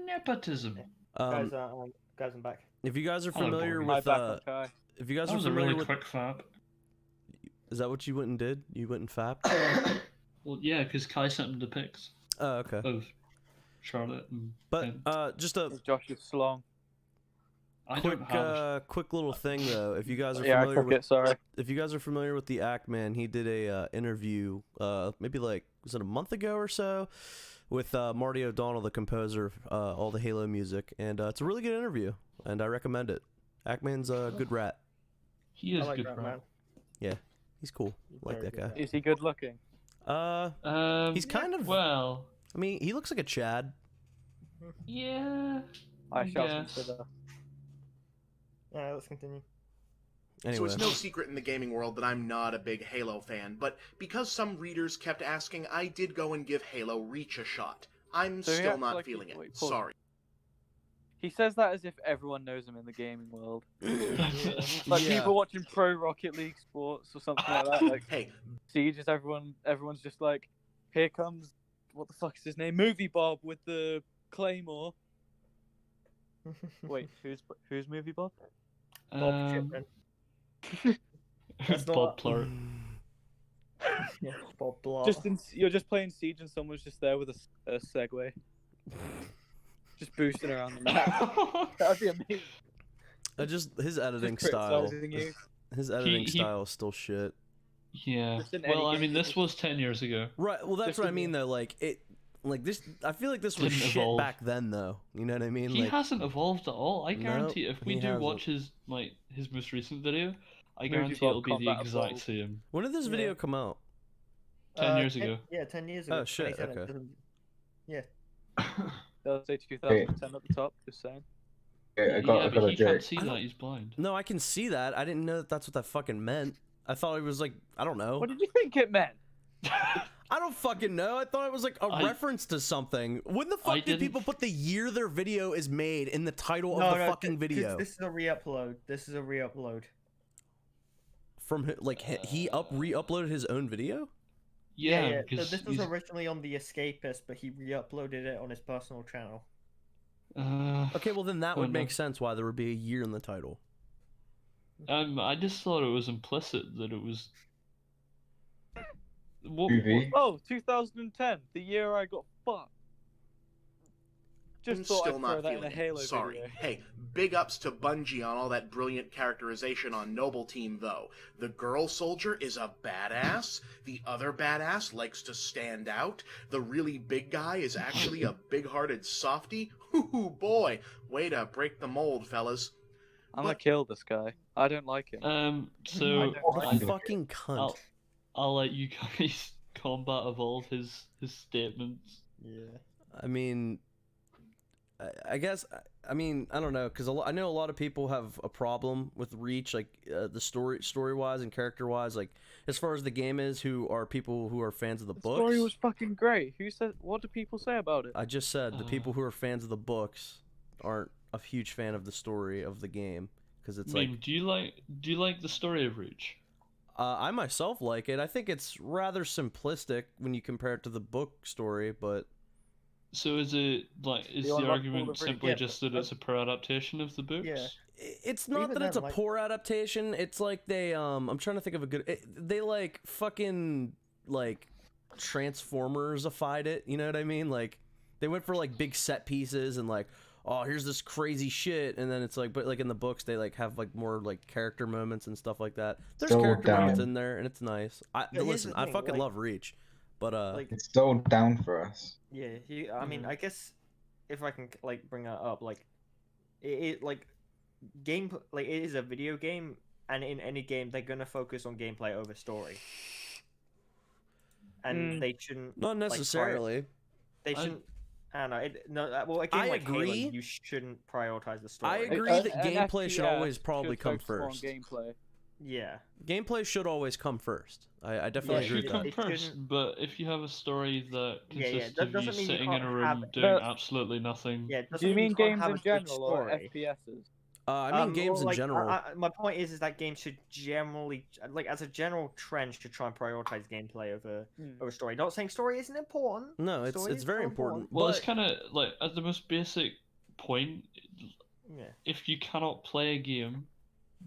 Nepotism. Guys, I'm back. If you guys are Hello, familiar Bobby. My with backup guy. if you guys That are was a familiar really with, quick fap. is that what you went and did? You went and fapped? Well, yeah, because Kai sent him the pics Oh, okay. of Charlotte and. But and just a Josh's slong. I quick don't have. quick little thing though. If you guys are Yeah, I familiar took with it. Sorry. if you guys are familiar with the Act Man, he did a interview maybe like, was it a month ago or so, with Marty O'Donnell, the composer of all the Halo music, and it's a really good interview, and I recommend it. Act Man's a good rat. He is I like good that, for man. Yeah, he's cool. Like Very that good guy. Is he good looking? He's kind of. Well, I mean, he looks like a Chad. yeah. I shall Yes. consider. Yeah, let's continue. So Anyway, it's no secret in the gaming world that I'm not a big Halo fan, but because some readers kept asking, I did go and give Halo Reach a shot. I'm So he still acts not like feeling wait, it. pause. Sorry. He says that as if everyone knows him in the gaming world. Like Yeah. people watching Pro Rocket League Sports or something like that. Like Hey, Siege is everyone's just like, here comes, what the fuck is his name? Moviebob with the Claymore. Wait, who's Moviebob? Bob Chipman. That's Bob not- Plurt. Yeah, Bob Blah. You're just playing Siege and someone's just there with a Segway. Just boosting around the map. That'd be amazing. just his editing Just style. criticizing you. His editing he- style is still shit. Yeah. Just in any Well, I game, mean, this just- was 10 years ago. Right. Well, that's Just what I to mean be- though. Like it. Like this, I feel like this was Didn't shit evolve. back then, though. You know what I mean? He Like, hasn't evolved at all. I No, guarantee if we he do hasn't. watch his most recent video, I Movie guarantee Bob it'll be the Combat exact Evolved. same. when did this Yeah. video come out? 10 years ago. Yeah, 10 years ago. Oh, shit, 2010. okay. Yeah. They'll say 2010 at the top. Just saying. Yeah, I got but a he joke. can't see that. He's blind. No, I can see that. I didn't know that that's what that fucking meant. I thought it was like, I don't know. What did you think it meant? I don't fucking know. I thought it was like a I- reference to something. When the I fuck did didn't- people put the year their video is made in the title No, of the no, fucking 'cause video? This is a re-upload. This is a re-upload. From like he re-uploaded his own video? Yeah, So because this was originally on the Escapist, but he re-uploaded it on his personal channel. Okay, well then that Oh, would no. make sense why there would be a year in the title. I just thought it was implicit that it was. What, UV. Oh, 2010, the year I got fucked. Just I'm thought still I'd not throw that in feeling a Halo it. Sorry. video. Hey, big ups to Bungie on all that brilliant characterization on Noble Team, though. The girl soldier is a badass. The other badass likes to stand out. The really big guy is actually a big-hearted softie. Hoo boy, way to break the mold, fellas. I'm gonna What? kill this guy. I don't like him. So What a I, fucking cunt. I'll let you guys combat evolve his statements. Yeah. I mean, I guess, I mean, I don't know, because I know a lot of people have a problem with Reach, like the story-wise and character-wise, like as far as the game is, who are people who are fans of the The books. story was fucking great. Who said? What do people say about it? I just said the Uh. people who are fans of the books aren't a huge fan of the story of the game, because it's I mean, like, do you like the story of Reach? I myself like it. I think it's rather simplistic when you compare it to the book story, but So is it like is You the unlock all argument the Reach? simply Yeah, just but- that it's a pro adaptation of the books? Yeah. it's not Even that it's a then, like- poor adaptation. It's like they I'm trying to think of a good they like fucking like Transformers-ified it, you know what I mean? Like they went for like big set pieces and like, oh, here's this crazy shit, and then it's like, but like in the books they like have like more like character moments and stuff like that. There's So character moments down. in there and it's nice. But here's Listen, the I thing, fucking like- love Reach, But Like, It's still down for us. yeah, I mean, I guess if I can like bring that up, like, it like it is a video game, and in any game they're gonna focus on gameplay over story, and they shouldn't. not necessarily. They shouldn't. I don't know. Well, a game I like Halo, agree. you shouldn't prioritize the story. I agree that gameplay should always probably come first. Gameplay. Yeah. Gameplay should always come first. I definitely It agree should with that. come first, but if you have a story that Yeah, consists that of you doesn't mean you sitting in can't a room have- doing But- absolutely nothing, Yeah. It doesn't Do you mean can't games have in a good general or story. FPSs? I mean games Well, in like, general. my point is that games should generally, like, as a general trend, should try and prioritize gameplay over story. Not saying story isn't important. No, it's Story is very still important. well, but it's kind of like at the most basic point. Yeah. If you cannot play a game,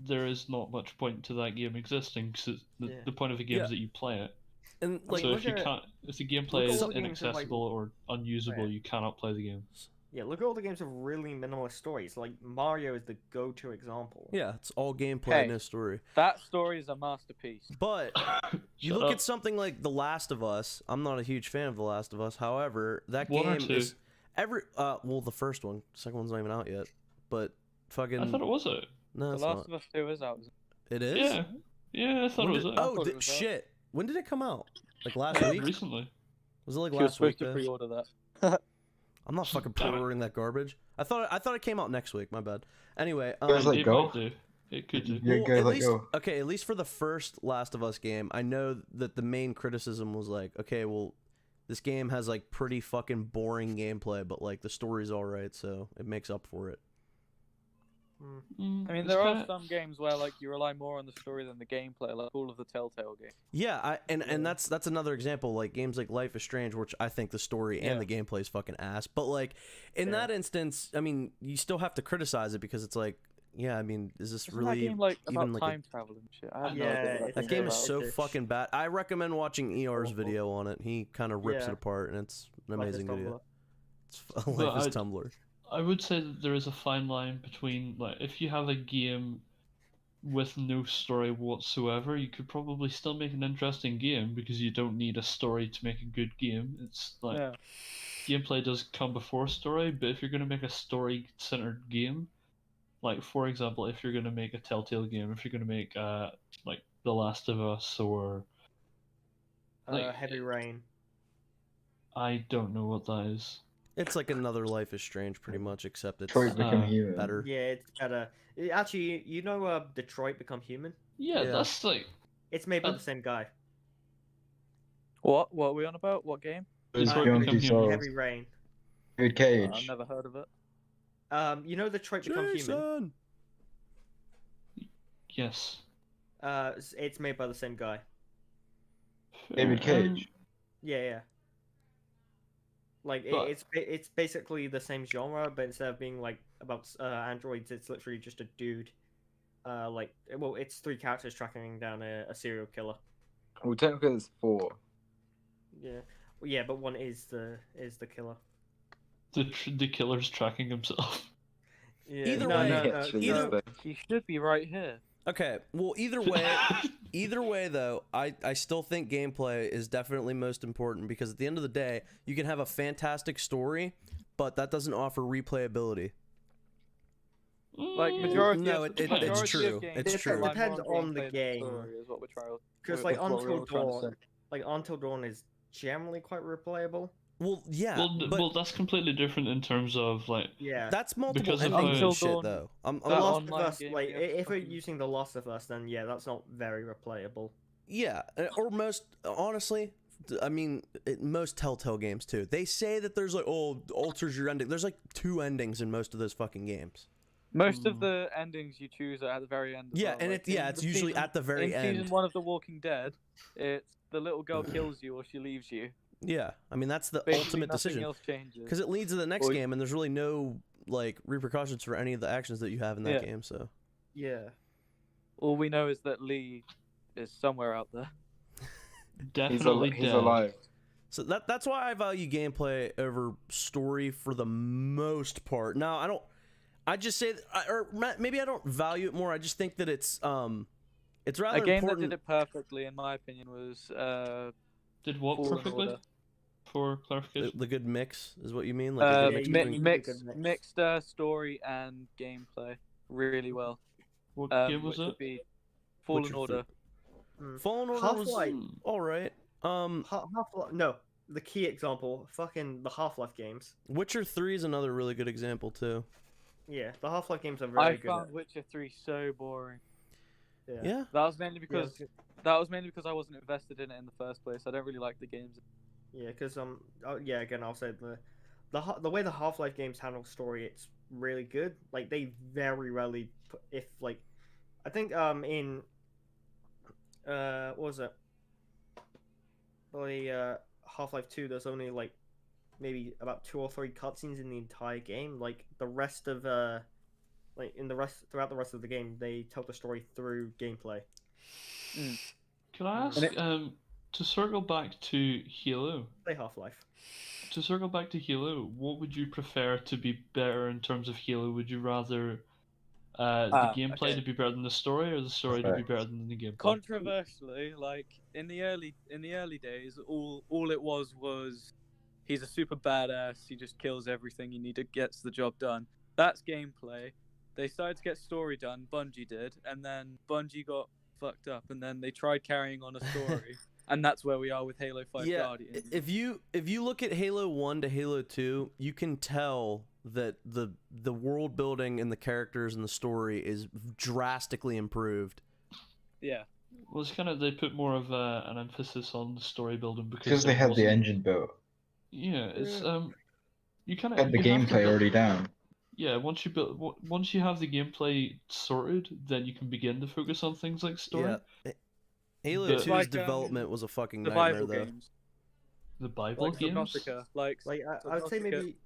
there is not much point to that game existing. Because the point of a game Yeah. is that you play it. and like So look if you at- can't, if the look gameplay at is all the games that, like- inaccessible or unusable, Yeah. you cannot play the game. Yeah, look at all the games with really minimalist stories. Like Mario is the go-to example. yeah, it's all gameplay, Hey. no story. That story is a masterpiece. But you Shut look up. at something like The Last of Us. I'm not a huge fan of The Last of Us. However, that One or game two? is well, the first one, second one's not even out yet. But fucking I thought it was it. no, The it's Last not. of Us 2 is out. It is. Yeah, yeah, I thought When it was did- it. oh, thought it was out. shit! When did it come out? Like last week? Recently. Was it like She was last week? supposed to though? pre-order that. I'm not fucking Damn it. pre-ordering that garbage. I thought it came out next week. My bad. Anyway, Guys, like, it go. might do. It could do. Yeah, go, at let least go. okay, at least for the first Last of Us game, I know that the main criticism was like, okay, well, this game has like pretty fucking boring gameplay, but like the story's all right, so it makes up for it. I mean, there are some games where like you rely more on the story than the gameplay, like all of the Telltale games. Yeah, and that's another example, like games like Life is Strange, which I think the story and the gameplay is fucking ass. But like in that instance, I mean, you still have to criticize it because it's like, yeah, I mean, is this Isn't really that game like even about like time travel and shit? I have no Yeah, idea what it's that game is about so it. fucking bad. I recommend watching ER's Awful. video on it. He kind of rips Yeah. it apart, and it's an Life is amazing video. Tumblr. It's But Life is I- Tumblr. I would say that there is a fine line between, like, if you have a game with no story whatsoever, you could probably still make an interesting game because you don't need a story to make a good game. It's like Yeah. gameplay does come before story, but if you're going to make a story-centered game, like for example, if you're going to make a Telltale game, if you're going to make like The Last of Us or like Heavy Rain. I don't know what that is. It's like another Life is Strange, pretty much, except it's Detroit Become Uh, Human. better. Yeah, it's better. Actually, you know, Detroit Become Human. Yeah, Yeah. that's like It's made by Uh, the same guy. What are we on about? What game? Detroit Beyond Become Two Human. Souls. Heavy Rain. David I've Cage. never heard of it. You know Detroit Become Human. Jason! Yes. It's made by the same guy. David Cage. Yeah. Like But- it's basically the same genre, but instead of being like about androids, it's literally just a dude. It's three characters tracking down a serial killer. Well, technically there's 4. Yeah, well, yeah, but one is the killer. The killer's tracking himself. Yeah, Either no, way- no, no, Actually, either- but He should be right here. Okay, well, either way though, I still think gameplay is definitely most important because at the end of the day, you can have a fantastic story, but that doesn't offer replayability. Like Mm, majority. No, of, it- it's majority of true. games It's true. rely Depends more on the gameplay than game. story, is what we're trying. because That's what we're Until all trying to Dawn, say. Until Dawn is generally quite replayable. Well, yeah, well, but that's completely different in terms of like Yeah. that's multiple because of endings how- and shit Until Dawn- though. I'm The that Last online of Us, game, like you have to if we're fucking- using The Last of Us, then yeah, that's not very replayable. yeah, or most honestly, I mean, most Telltale games too. They say that there's like, oh, alters your ending. There's like 2 endings in most of those fucking games. Most of the endings you choose are at the very end. as Yeah, well. and Like, it's in usually season- at the very in end. season 1 of The Walking Dead, it's the little girl kills you or she leaves you. Yeah, I mean that's the Basically, ultimate nothing decision else changes. because it leads to the next Or- game, and there's really no like repercussions for any of the actions that you have in that Yeah. game. So Yeah. All we know is that Lee is somewhere out there. definitely he's dead. alive. So that's why I value gameplay over story for the most part. Now I just say or maybe I don't value it more. I just think that it's rather A game that important. did it perfectly, in my opinion, was Did what Fallen perfectly? Order. For clarification. The good mix is what you mean, like a good mix you between. mean- Mixed story and gameplay really well. What game was which it? would be Fallen Witcher Order. Fallen Order was Half-Life. all right. Half-Life. No, the key example. Fucking the Half-Life games. Witcher 3 is another really good example too. Yeah, the Half-Life games are I very good. found Witcher 3 so boring. Yeah. That was mainly Yeah, because I wasn't invested in it in the first place. I don't really like the games. yeah, because again, I'll say the way the Half-Life games handle story, it's really good. Like they very rarely, I think in what was it? Half-Life 2, there's only like maybe about 2 or 3 cutscenes in the entire game. Like the rest of throughout the rest of the game, they tell the story through gameplay. Can I ask, to circle back to Halo? Play Half-Life. To circle back to Halo, what would you prefer to be better in terms of Halo? Would you rather the gameplay to be better than the story, or the story to be better than the gameplay? Controversially, like in the early days, all it was he's a super badass. He just kills everything. Gets the job done. That's gameplay. They started to get story done. Bungie did, and then Bungie got fucked up, and then they tried carrying on a story, and that's where we are with Halo 5 Guardians. If you look at Halo 1 to Halo 2, you can tell that the world building and the characters and the story is drastically improved. Yeah. Well, it's kind of, they put more of an emphasis on the story building Because they had the engine built. Yeah, it's you kind of Had the gameplay already down. Yeah, once you have the gameplay sorted, then you can begin to focus on things like story. Yeah. Halo 2's development was a fucking the nightmare, Bible though. games. The Bible Like games? Subnautica. I would say maybe.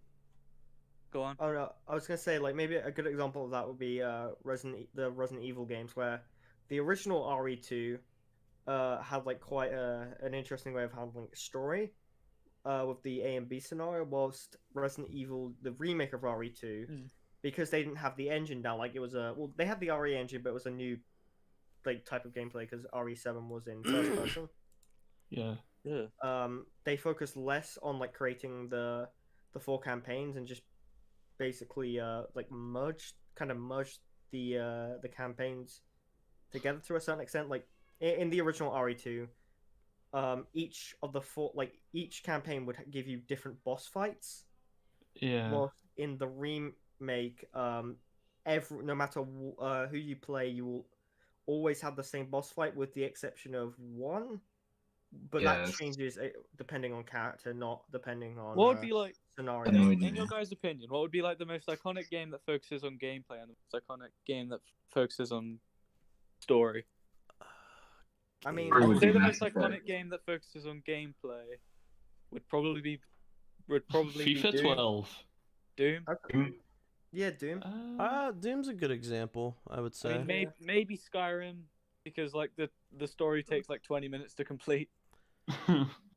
Go on. Oh no, I was gonna say like maybe a good example of that would be the Resident Evil games, where the original RE2 had like quite an interesting way of handling story with the A and B scenario, whilst Resident Evil, the remake of RE2, because they didn't have the engine down, like it was they had the RE engine, but it was a new like type of gameplay because RE7 was in first person. Yeah. They focused less on like creating the 4 campaigns and just basically like merged the campaigns together to a certain extent. Like in the original RE2, each of the 4, like each campaign would give you different boss fights. Yeah. While in the remake, no matter who you play, you will always have the same boss fight with the exception of one. But that changes depending on character, not depending on what would be like scenario. In your guys' opinion, what would be like the most iconic game that focuses on gameplay and the most iconic game that focuses on story? I mean, I would say the most iconic game that focuses on gameplay would probably be FIFA be 12. Doom. Yeah, Doom. Doom's a good example, I would say. I mean, maybe Skyrim, because like the story takes like 20 minutes to complete.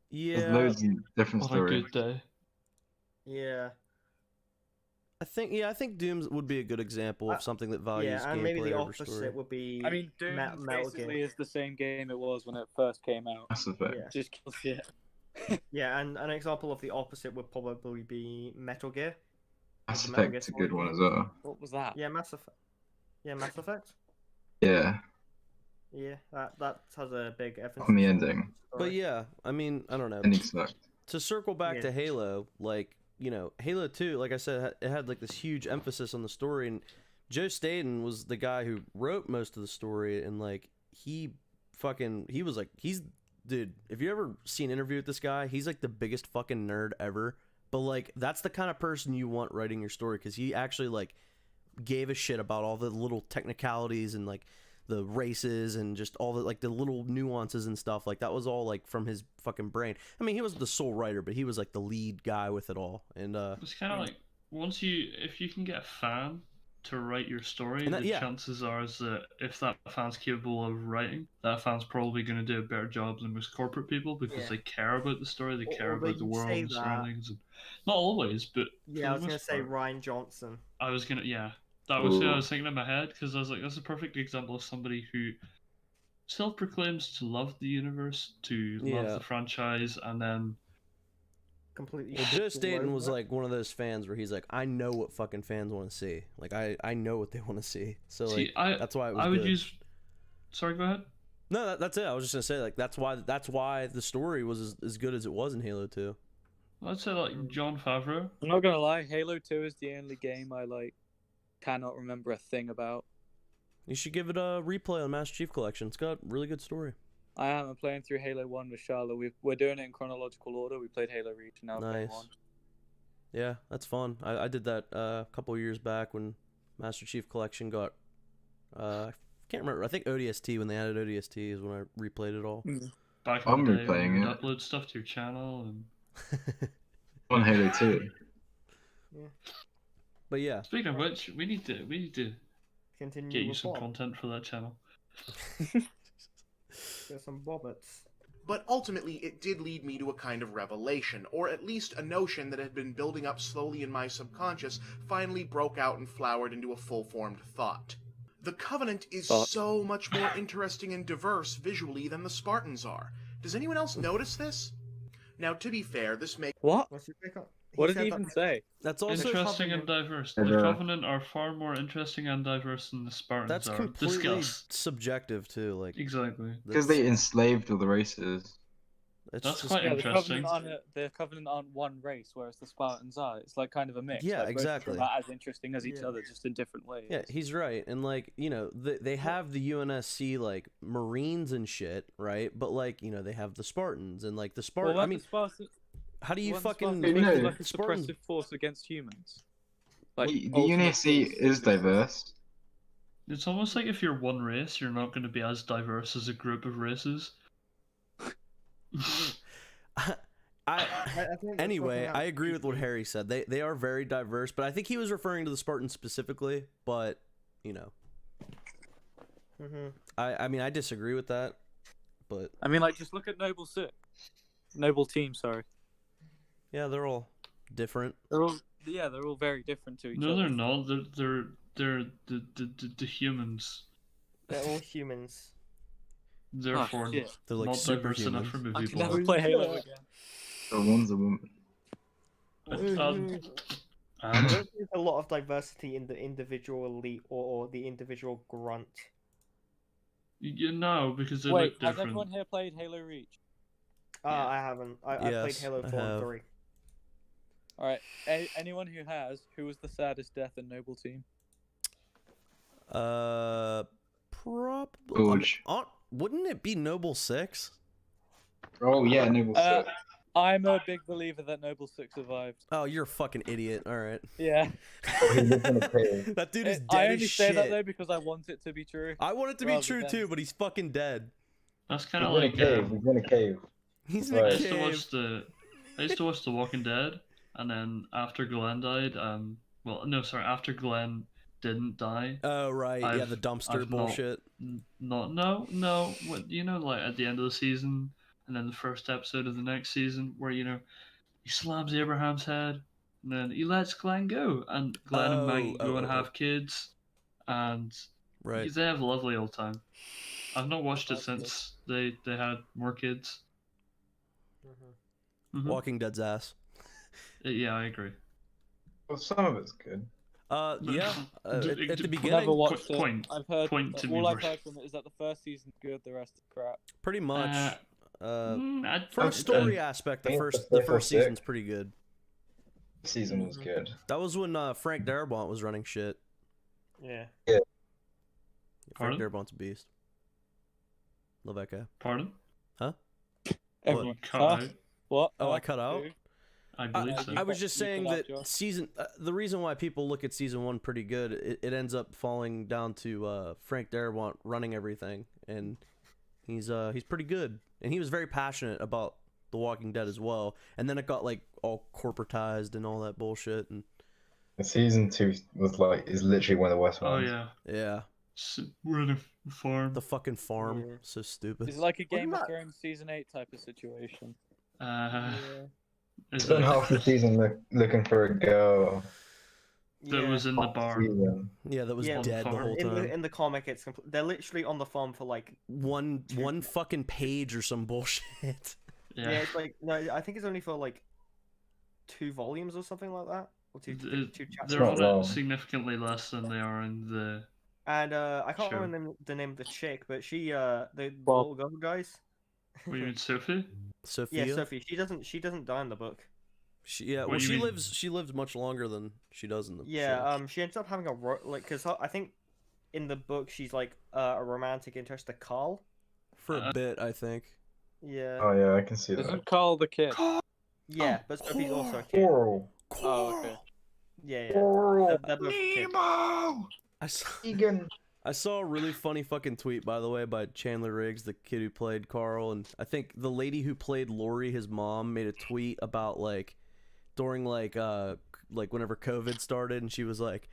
Yeah. There's loads of different What stories. a good day. Yeah. I think Doom would be a good example of something that values and gameplay maybe the over opposite story. would be. I mean, Doom basically is the same game it was when it first came out. Mass Effect. Yeah. Just kills shit. Yeah, and an example of the opposite would probably be Metal Gear. Mass Metal Gear Effect's a Solid good one game. as well. What was that? Yeah, Mass Effect. Yeah, Mass Effect. Yeah. Yeah, that has a big emphasis On the on ending. But story. yeah, I mean, I don't know. Ending sucked. To circle back Yeah. to Halo, like, you know, Halo 2, like I said, it had like this huge emphasis on the story, and Joe Staten was the guy who wrote most of the story, and like he was like, dude, if you ever see an interview with this guy, he's like the biggest fucking nerd ever. But like that's the kind of person you want writing your story, because he actually like gave a shit about all the little technicalities and like the races and just all the like the little nuances and stuff. Like that was all like from his fucking brain. I mean, he was the sole writer, but he was like the lead guy with it all. And It's kind of like if you can get a fan to write your story, And that- the yeah. chances are is that if that fan's capable of writing, that fan's probably going to do a better job than most corporate people, because Yeah. they care about the story, they care Although about the you world say and that- surroundings. And not always, but Yeah, I was gonna say Ryan Johnson. I was gonna, yeah, that was who I Ooh. was thinking in my head, because I was like, that's a perfect example of somebody who self-proclaims to love the universe, to love Yeah. the franchise, and then Completely. Well, Joe shits all Staten over was it. like one of those fans where he's like, I know what fucking fans want to see. Like I know what they want to see. So see, like that's why it was I would good. use. Sorry, go ahead. No, that's it. I was just gonna say like that's why the story was as good as it was in Halo 2. I'd say like John Favreau. I'm not gonna lie, Halo 2 is the only game I like cannot remember a thing about. You should give it a replay on Master Chief Collection. It's got a really good story. I am playing through Halo 1 with Charlotte. We're doing it in chronological order. We played Halo Reach and now we're playing Nice. 1. Yeah, that's fun. I did that a couple of years back when Master Chief Collection got. I can't remember. I think ODST, when they added ODST, is when I replayed it all. Back in I'm the day, replaying when it. you'd upload stuff to your channel, and On Halo 2. But yeah, speaking of which, we need to Continue get you with some Bob. content for that channel. Get some bobbits. But ultimately, it did lead me to a kind of revelation, or at least a notion that had been building up slowly in my subconscious finally broke out and flowered into a full-formed thought. The Covenant is so much more interesting and diverse visually than the Spartans are. Does anyone else notice this? Now, to be fair, this makes... What? What's your pick on? What did said he that even the- say? that's also Interesting and diverse. The Yeah. Covenant are far more interesting and diverse than the Spartans that's are. completely Discuss. subjective too. Like Exactly. Because they enslaved all the races. it's That's just quite Yeah, interesting. the Covenant aren't one race, whereas the Spartans are. It's like kind of a mix. Yeah, like, both of them exactly. are as interesting as each Yeah. other, just in different ways. Yeah, he's right. And like, you know, they have the UNSC like Marines and shit, right? But like, you know, they have the Spartans and like the Spartans. Well, I mean, how do you fucking You know, like a Spartans? suppressive force against humans? Like The ultimate UNSC force. is diverse. It's almost like if you're one race, you're not going to be as diverse as a group of races. I think it's anyway, looking at I agree with what PC. Harry said. They are very diverse, but I think he was referring to the Spartans specifically. But you know, Mhm. I mean, I disagree with that. But I mean, like, just look at Noble Six. Noble Team, sorry. yeah, they're all different. They're all very different to each No, other. they're not. They're the humans. They're all humans. Therefore, shit. They're like not diverse enough for superhumans. I movie can never plot. play Halo again. So one's a woman. And There's a lot of diversity in the individual elite or the individual grunt. you know, because they Wait, look has different. everyone here played Halo Reach? I haven't. I played Yes, Halo I 4 and have. 3. Alright, anyone who has, who was the saddest death in Noble Team? Probably. Gorge. Wouldn't it be Noble 6? Oh yeah, Noble Six. I'm a big believer that Noble Six survived. Oh, you're a fucking idiot. All right. Yeah. He lived in a cave. That dude is I dead only as say that shit. though because I want it to be true. I want it to be rather true than- too, but he's fucking dead. That's He's kind in of a like cave. He's in a cave. He's Right. in a cave. I used to watch The Walking Dead, and then after Glenn died, after Glenn didn't die, Oh right, yeah, I've- the dumpster I've not- bullshit. no, what like at the end of the season, and then the first episode of the next season, where he slams Abraham's head, and then he lets Glenn go, and Glenn and Maggie go and have kids, and Right. they have a lovely old time. I've not watched it since they had more kids. Mhm. Walking Dead's ass. Yeah, I agree. Well, some of it's good. Yeah. At the Never beginning, watched it. point- I've heard point to me, all I've Bruce. heard from it is that the first season's good, the rest is crap. pretty much. From a I'd story aspect, the think first the the fifth first or sixth. season's pretty good. Season was good. That was when Frank Darabont was running shit. Yeah. Frank Pardon? Darabont's a beast. Love that guy. Pardon? Everyone. Cut Huh? out. What? Oh, I Huh? cut out? Who? I believe so. I was just You saying cut out, that Josh. season. The reason why people look at season 1 pretty good, it ends up falling down to Frank Darabont running everything, and he's pretty good, and he was very passionate about The Walking Dead as well. And then it got like all corporatized and all that bullshit, and Season 2 is literally one of the worst Oh ones. yeah. yeah, We're in a farm. the fucking farm, Yeah. so stupid. It's like a Wasn't Game of that- Thrones season 8 type of situation. Is Spent it- half the season looking for a girl. that Yeah. was in the bar. Yeah, that was Yeah, dead the farm. whole time. In the comic, they're literally on the farm for like One fucking page or some bullshit. yeah. It's like no, I think it's only for like 2 volumes or something like that, or two chapters. They're not on long. it significantly less than they are in the. And I can't Sure. remember the name of the chick, but she the Bob. little girl who dies. What do you mean, Sophie? Sophia. Yeah, Sophie. She doesn't die in the book. Well, do you she mean? lives much longer than she does in the Yeah, show. she ends up having because I think in the book she's like a romantic interest to Carl. For a bit, I think. Yeah. Oh yeah, I can see that. Isn't Carl the kid? Yeah, but Sophie's also a kid. Coral. Oh, okay. Yeah. Coral. They're both kids. I saw a really funny fucking tweet, by the way, by Chandler Riggs, the kid who played Carl, and I think the lady who played Lori, his mom, made a tweet about like during like whenever COVID started, and she's like,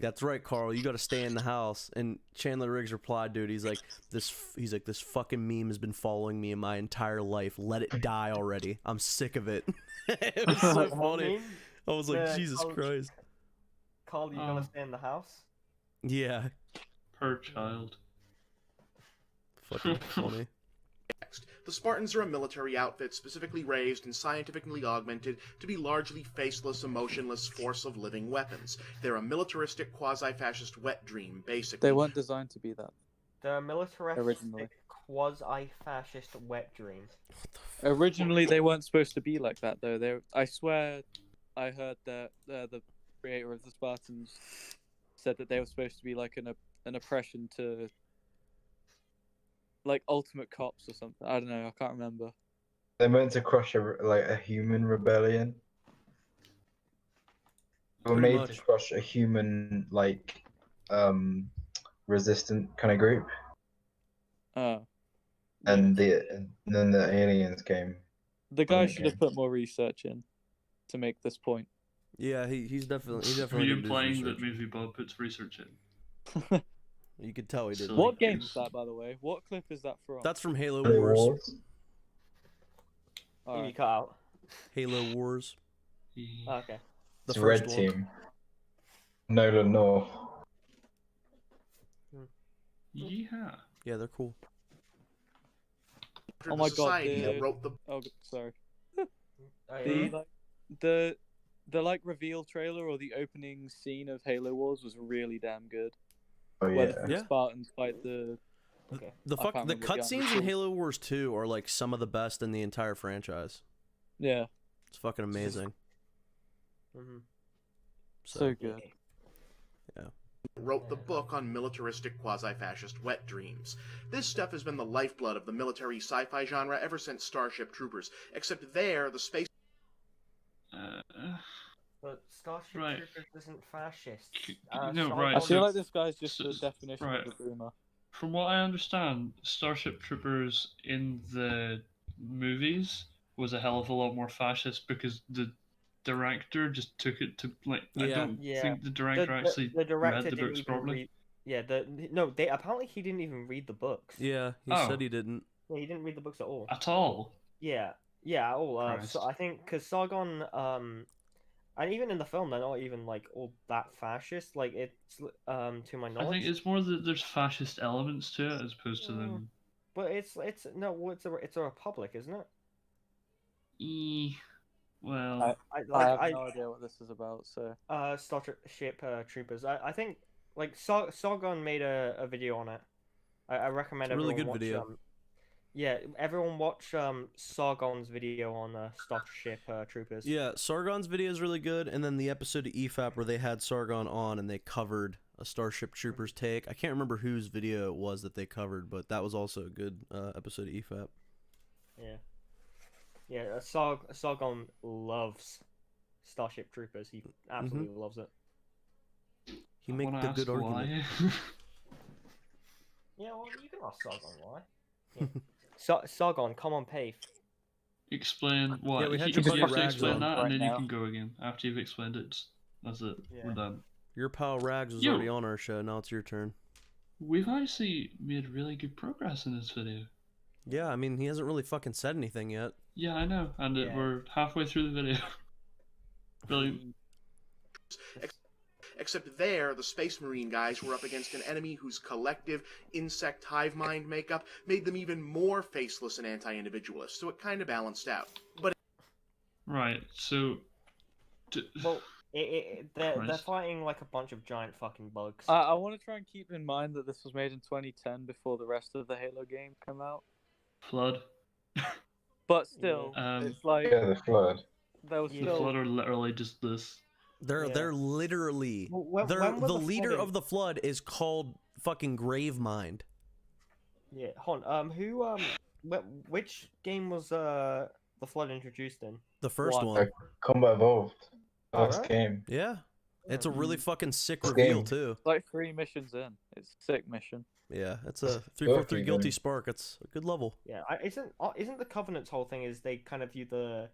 "That's right, Carl, you got to stay in the house." And Chandler Riggs replied, "Dude, he's like this fucking meme has been following me in my entire life. Let it die already. I'm sick of it." It was so funny. I was like, Jesus Christ. Carl, you gonna stay in the house? Yeah. Per child. Fucking funny. The Spartans are a military outfit specifically raised and scientifically augmented to be largely faceless, emotionless force of living weapons. They're a militaristic, quasi-fascist wet dream, basically. They weren't designed to be that. They're a militaristic, Originally. quasi-fascist wet dream. Originally, they weren't supposed to be like that, though. I swear, I heard that the creator of the Spartans said that they were supposed to be like an oppression to, like, ultimate cops or something. I don't know. I can't remember. They're meant to crush a human rebellion. They were Pretty made much. to crush a human resistant kind of group, Oh. and then the aliens came. The guy Okay. should have put more research in to make this point. Yeah, he's definitely. Are you did his implying that research. Moviebob puts research in? You could tell he did. So- What Like, game is that, by the way? What clip is that from? That's from Halo Halo Wars. Wars. Alright. You cut out. Halo Wars. Oh, okay. The It's first Red one. Team. Nolan North. Yeah. Yeah, they're cool. Oh my God, Society that dude. wrote the Oh, sorry. Oh, The yeah. like the like reveal trailer or the opening scene of Halo Wars was really damn good. Oh Where yeah. the Yeah. Spartans fight the. Okay. The I can't the remember the gun. cutscenes in Halo Wars 2 are like some of the best in the entire franchise. Yeah, It's fucking amazing. Mhm. so good. wrote the book on militaristic quasi-fascist wet dreams. This stuff has been the lifeblood of the military sci-fi genre ever since Starship Troopers, except there, the space But Starship Right. Troopers isn't fascist. No, Star right, I Wars- feel so- like this guy's just the so- definition right. of a boomer. From what I understand, Starship Troopers in the movies was a hell of a lot more fascist because the director just took it to like. I Yeah. don't Yeah. think the director actually the director read the didn't books even properly. read. Yeah, no, they apparently he didn't even read the books. Yeah, he Oh. said he didn't. Yeah, he didn't read the books at all. At all. Yeah, at all. Christ. So I think because Sargon, and even in the film, they're not even like all that fascist. Like it's to my I knowledge. think it's more that there's fascist elements to it as opposed to them. But it's no, well, it's a republic, isn't it? Well, I have no idea what this is about. So Starship Troopers. I think like Sargon made a video on it. I recommend It's a really everyone good watch, video. Yeah, everyone watch Sargon's video on Starship Troopers. Yeah, Sargon's video is really good, and then the episode of EFAP where they had Sargon on and they covered a Starship Troopers take. I can't remember whose video it was that they covered, but that was also a good episode of EFAP. Yeah, Sargon loves Starship Troopers. He absolutely loves it. He I made wanna the ask good argument. why. Yeah, well, you can ask Sargon why. Yeah. Sargon, come on, PAFE. Explain what. Yeah, we had you your have buddy to Rags explain on that, right and then you now. can go again after you've explained it. That's it. Yeah. We're done. Your pal Rags was Yo. already on our show. Now it's your turn. We've actually made really good progress in this video. Yeah, I mean, he hasn't really fucking said anything yet. Yeah, I know, and Yeah. we're halfway through the video. Brilliant. except there, the Space Marine guys were up against an enemy whose collective insect hive mind makeup made them even more faceless and anti-individualist, so it kind of balanced out. But Right, so... Well, they're Christ. fighting like a bunch of giant fucking bugs. I want to try and keep in mind that this was made in 2010 before the rest of the Halo games come out. Flood. But still, it's like Yeah, the flood. there was Yeah. The still Flood are literally just this. They're literally Well, they're when were the the leader flooding- of the flood is called fucking Gravemind. Yeah, hold on. Which game was the flood introduced in? The first One. one. Combat Evolved. Oh, Last right? game. Yeah. It's a really fucking sick This reveal game. too. like 3 missions in. It's a sick mission. Yeah, it's a Fuck 343 you, Guilty man. Spark. It's a good level. Yeah, isn't the Covenant's whole thing is they kind of view the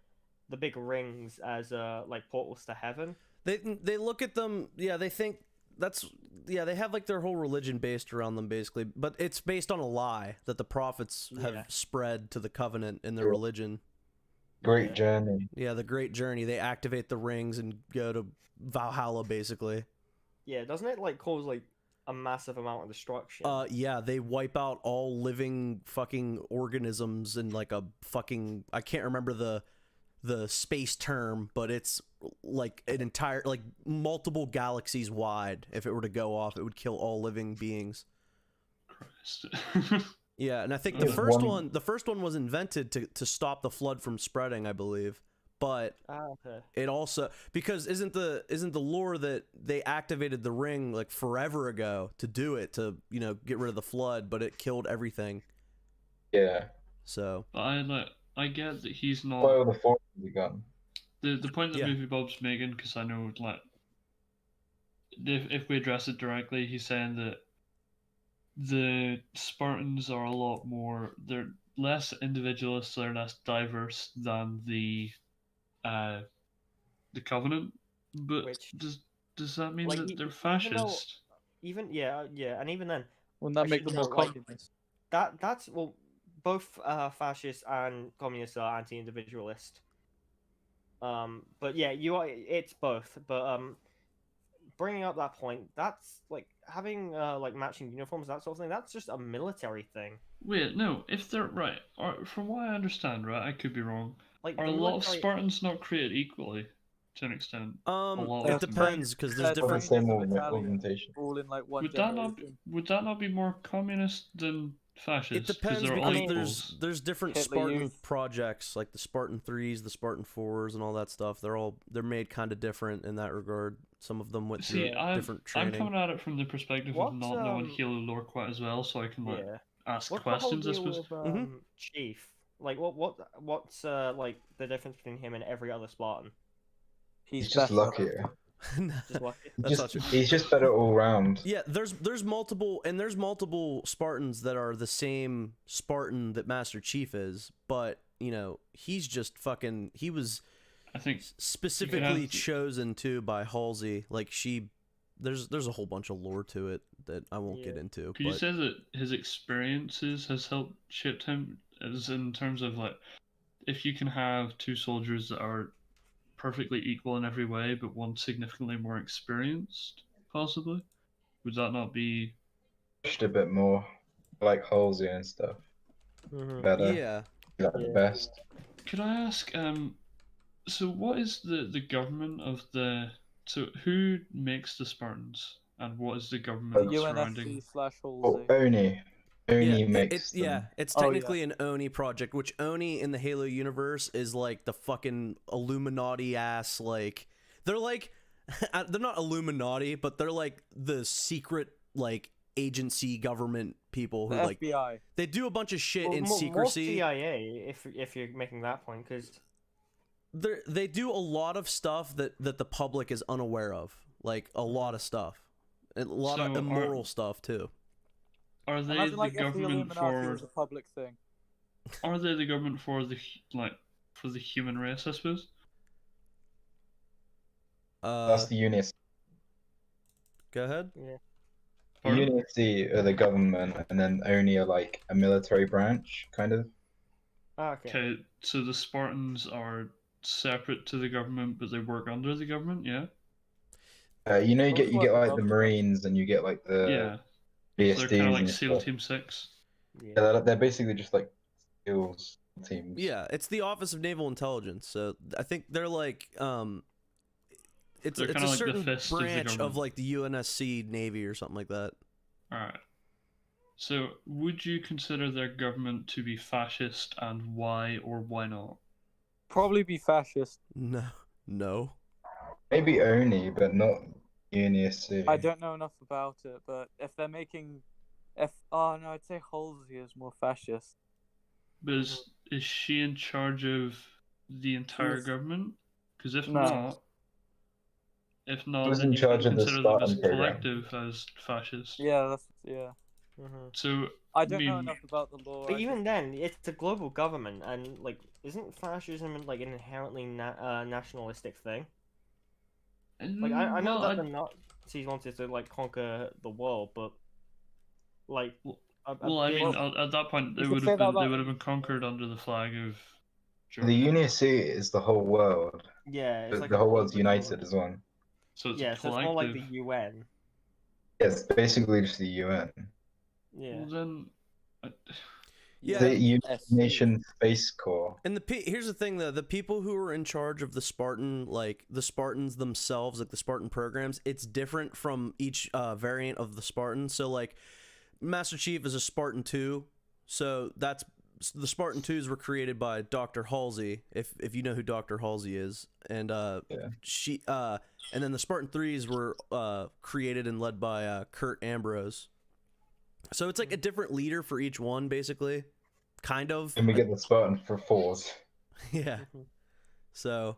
big rings as like portals to heaven? They look at them, yeah, they think they have like their whole religion based around them basically, but it's based on a lie that the prophets Yeah. have spread to the Covenant in their Yeah. religion. Great Yeah. journey. Yeah, the Great Journey. They activate the rings and go to Valhalla basically. Yeah, doesn't it like cause like a massive amount of destruction? Yeah, they wipe out all living fucking organisms in like a fucking, I can't remember the space term, but it's like an entire, like multiple galaxies wide. If it were to go off, it would kill all living beings. Christ. Yeah, and I think Yeah, the first one was invented to stop the flood from spreading, I believe. But Okay. it also, because isn't the lore that they activated the ring like forever ago to do it, to, you know, get rid of the flood, but it killed everything. Yeah. So But I get that he's not... Spoil the forces again. The point that Yeah. Moviebob's making, because I know, like, if we address it directly, he's saying that the Spartans are a lot more, they're less individualist, they're less diverse than the Covenant. But Which- does that mean like, that they're even though- fascist? Even and even then, Wouldn't that make Actually, them more no, like- communist? that's well, both fascists and communists are anti-individualist. But yeah, it's both. But bringing up that point, that's like having like matching uniforms, that sort of thing. That's just a military thing. Wait, no, if they're right, or from what I understand, right, I could be wrong. Like Are a the lot of military- Spartans not created equally, to an extent? lot it of them. depends, because there's They're All the different. same Battalion. augmentation. All in like one Would that not generation. would that not be more communist than fascist? It depends, they're because all equals. there's different Hitler Spartan Youth. projects, like the Spartan 3s, the Spartan 4s, and all that stuff. They're made kind of different in that regard. Some of them went through See, different I'm training. coming at it from the perspective What, of not knowing um, Halo lore quite as well, so I can like Yeah. ask What's the whole questions. I deal suppose. with Chief? Like what's like the difference between him and every other Spartan? He's just better. luckier. Just lucky. That's not true. He's just better all round. Yeah, there's multiple Spartans that are the same Spartan that Master Chief is, but you know, he's just fucking, he was I think specifically have to- chosen to by Halsey. Like there's a whole bunch of lore to it that I won't get Yeah. into. could you But say that his experiences has helped shape him, as in terms of like, if you can have two soldiers that are perfectly equal in every way, but one significantly more experienced, possibly, would that not be? Pushed a bit more. Like Halsey and stuff. Better. yeah, Like the best. Could I ask, so what is the government of the, so who makes the Spartans, and what is the government surrounding? Oh, UNSC/Halsey. Oni. Oni yeah, makes them. yeah, it's Oh, yeah. technically an Oni project, which Oni in the Halo universe is like the fucking Illuminati ass, like they're like they're not Illuminati, but they're like the secret like agency government people who The like FBI. they do a bunch of shit in More secrecy. CIA, if you're making that point, because They do a lot of stuff that the public is unaware of, like a lot of stuff, and a lot of So immoral stuff too. Are they Imagine the like if the government Illuminati for? was a public thing. Are they the government for the for the human race? I suppose. That's the Unity. Go ahead. Pardon? Unity are the government, and then Oni are like a military branch, kind of. okay. Okay, so the Spartans are separate to the government, but they work under the government. Yeah. You know, you Those get were like rough the ones. Marines and you get like Yeah. the So they're kind of BSDs like and SEAL stuff. Team 6. Yeah. Yeah, they're basically just like SEALs teams. Yeah, it's the Office of Naval Intelligence. So I think they're like it's They're a kinda like the certain fist of the branch of government. like the UNSC Navy or something like that. Alright. So, would you consider their government to be fascist, and why or why not? Probably be fascist. No, no. Maybe Oni, but not UNSC. I don't know enough about it, but if they're making, oh no, I'd say Halsey is more fascist. But is she in charge of the entire She's- government? Because if No. not, was then in you charge can of the consider them as Spartan program. collective as fascist. Yeah, yeah. So I don't know mean- enough about the law. But even then, it's a global government, and like, isn't fascism like an inherently nationalistic thing? Like, I know well, that the Nazis wanted to like conquer the world, but like, well, I mean, at that point, you they could would say have that been about they would have been conquered under the flag of The Germany. UNSC is the whole world. yeah, it's like The a whole world's global united government. as one. So it's Yeah, a so it's collective. more like the UN. Yeah, it's basically just the UN. Yeah. Well, then, Yeah, The United SC. Nations Space Corps. And here's the thing though, the people who are in charge of the Spartans themselves, like the Spartan programs, it's different from each variant of the Spartan. So like Master Chief is a Spartan 2, so that's the Spartan 2s were created by Dr. Halsey, if you know who Dr. Halsey is, and she and then the Spartan 3s were created and led by Kurt Ambrose. So it's like a different leader for each one, basically. Kind of. And we get the Spartan for 4s. Yeah. So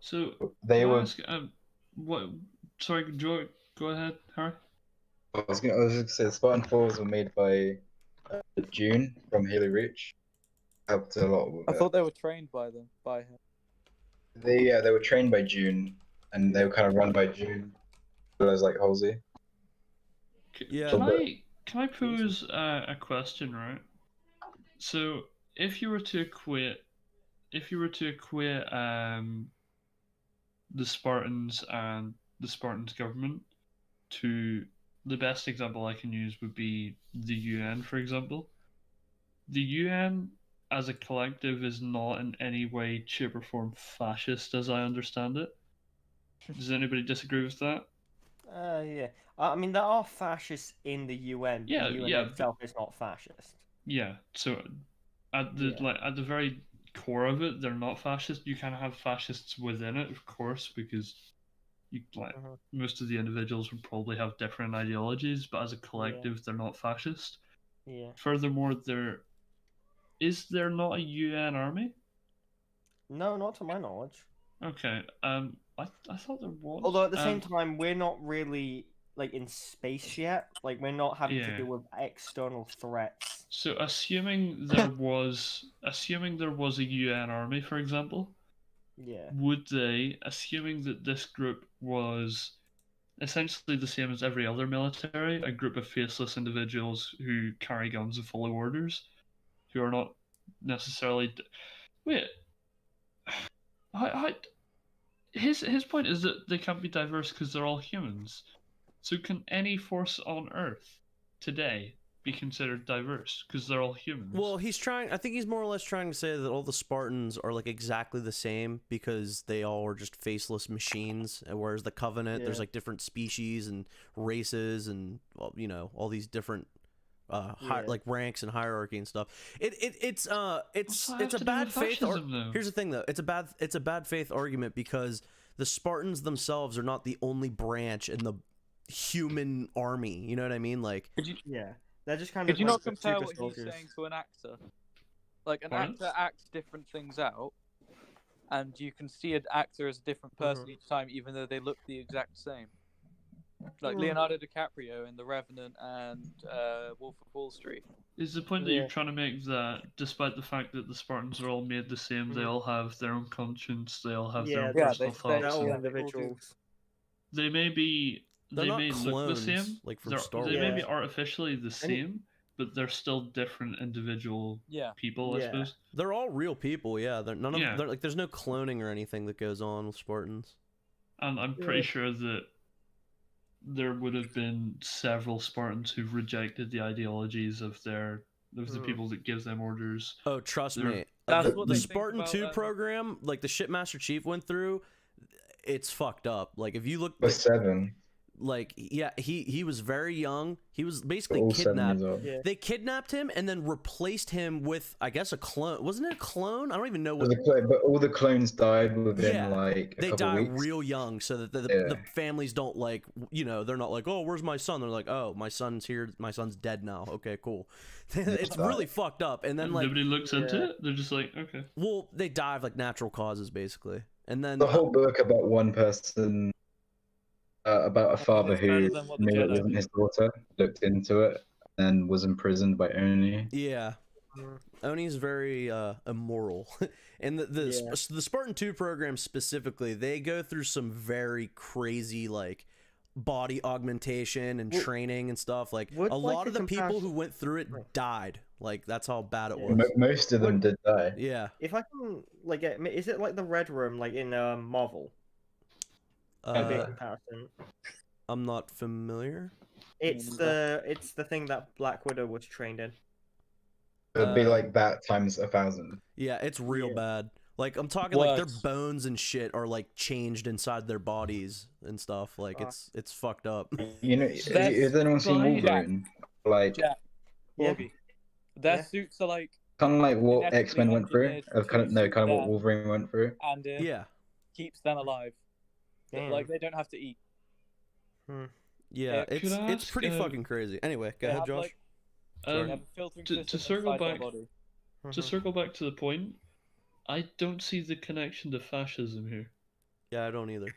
They can I were. ask, what? Sorry, Joe, go ahead, Harry. I was gonna say the Spartan 4s were made by June from Haley Reach. Helped a lot with I it. thought they were trained by him. They were trained by June, and they were kind of run by June. As well as like Halsey. Yeah. Can I pose a question, right? So if you were to equate the Spartans and the Spartans government to, the best example I can use would be the UN, for example. The UN as a collective is not in any way, shape, or form fascist, as I understand it. Does anybody disagree with that? Yeah. I mean, there are fascists in the UN. But Yeah, the UN yeah, itself is not fascist. Yeah. So at the at the very core of it, they're not fascist. You can have fascists within it, of course, because you most of the individuals would probably have different ideologies, but as a collective, they're not fascist. Yeah. Furthermore, is there not a UN army? No, not to my knowledge. Okay. I thought there was. Although at the same time, we're not really like in space yet. Like we're not having to deal with external threats. So assuming there was a UN army, for example, would they, assuming that this group was essentially the same as every other military, a group of faceless individuals who carry guns and follow orders, who are not necessarily wait. His point is that they can't be diverse because they're all humans. So can any force on Earth today be considered diverse because they're all humans? Well, I think he's more or less trying to say that all the Spartans are like exactly the same because they all are just faceless machines, and whereas the Covenant, there's like different species and races and, well, you know, all these different like ranks and hierarchy and stuff. It's a bad faith. Here's the thing though, it's a bad faith argument because the Spartans themselves are not the only branch in the human army. You know what I mean? Like, they're just kind Could of. you like not compare super what soldiers. he's saying to an actor? Like an actor acts different things out, and you can see an actor as a different person each time, even though they look the exact same. Like Leonardo DiCaprio in The Revenant and Wolf of Wall Street. Is the point that you're trying to make that despite the fact that the Spartans are all made the same, they all have their own conscience, they all have their own personal thoughts? They're all individuals. They may be, they may look the same, like from Star Wars. They may be artificially the same, but they're still different individual people, I suppose. They're all real people, They're none of they're, like, there's no cloning or anything that goes on with Spartans. And I'm pretty sure that there would have been several Spartans who rejected the ideologies of the people that give them orders. Oh, trust They're- me. That's The, what the they think Spartan about, 2 program, like the shit Master Chief went through, it's fucked up. Like if you look, For 7. like yeah, he was very young. He was basically All 7 kidnapped. years old. Yeah. They kidnapped him and then replaced him with, I guess, a clone. Wasn't it a clone? I don't even know what. But all the clones died within Yeah, like a they couple die weeks. real young, so that the Yeah. families don't like, they're not like, oh, where's my son? They're like, oh, my son's here. My son's dead now. Okay, cool. It's really fucked up. And then like, nobody looks into Yeah. it. They're just like, okay. well, they die of like natural causes basically, and then The whole book about one person, about a father it's better who than what the knew it Jedi wasn't did. his daughter, looked into it, and was imprisoned by Oni. yeah. Oni's very immoral, and Yeah. the Spartan 2 program specifically, they go through some very crazy like body augmentation and Would- training and stuff. Like would, a like, lot a of the people who comparison- went through it Right. died. Like that's how bad it Yeah. was. Most of them did die. Yeah. If I can like get, is it like the Red Room like in Marvel? Maybe a Uh, comparison. I'm not familiar. It's the thing that Black Widow was trained in. It would be Uh, like that times 1,000. Yeah, it's real Yeah. bad. Like I'm talking like their Worse. bones and shit are like changed inside their bodies and stuff. Like Fuck. it's fucked up. You know, That's has anyone seen fine. Wolverine? Like, Jack, Yeah. Borgie. Their Yeah. suits are like, kind of like what Genetically X-Men went through. engineered Kind of no, kind of what to- Wolverine went through. and Yeah. keeps them alive. Damn. Like they don't have to eat. Yeah, could it's I it's ask, pretty fucking crazy. Anyway, go They ahead, have, Josh. like, they Um, have a filtering to system circle inside their back- body. to circle back to the point, I don't see the connection to fascism here. Yeah, I don't either.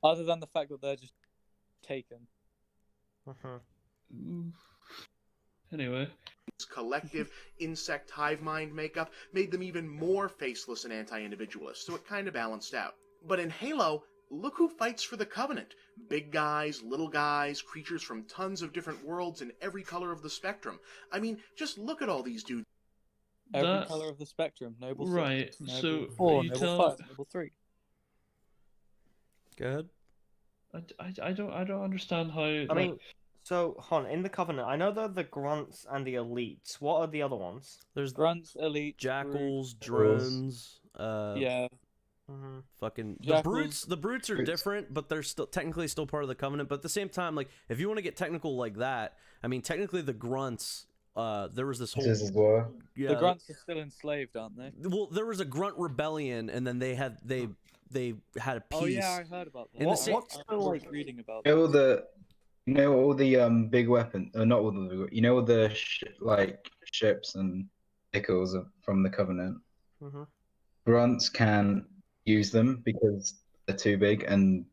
Other than the fact that they're just taken. Mm. Anyway, collective insect hive mind makeup made them even more faceless and anti-individualist, so it kind of balanced out. But in Halo, look who fights for the Covenant. Big guys, little guys, creatures from tons of different worlds in every color of the spectrum. I mean, just look at all these dudes. Every That- color of the spectrum. Noble Right, 6, so Noble 4, you Noble tell- 5, Noble 3. Go ahead. I don't understand how. I mean, so Hon, in the Covenant, I know they're the Grunts and the Elites. What are the other ones? There's Grunts, Elite, jackals, Brutes. drones, Yeah. fucking the Jackals. brutes. The brutes are Brutes. different, but they're still technically still part of the Covenant. But at the same time, like if you want to get technical like that, I mean, technically the grunts. There was this whole This as well. yeah. The Grunts are still enslaved, aren't they? Well, there was a grunt rebellion, and then they had a peace. Oh yeah, I heard about that. In the same- what's I the, was like- reading about You know that. all the big weapons, or not all the, you know all the like ships and vehicles from the Covenant. Grunts can use them because they're too big, and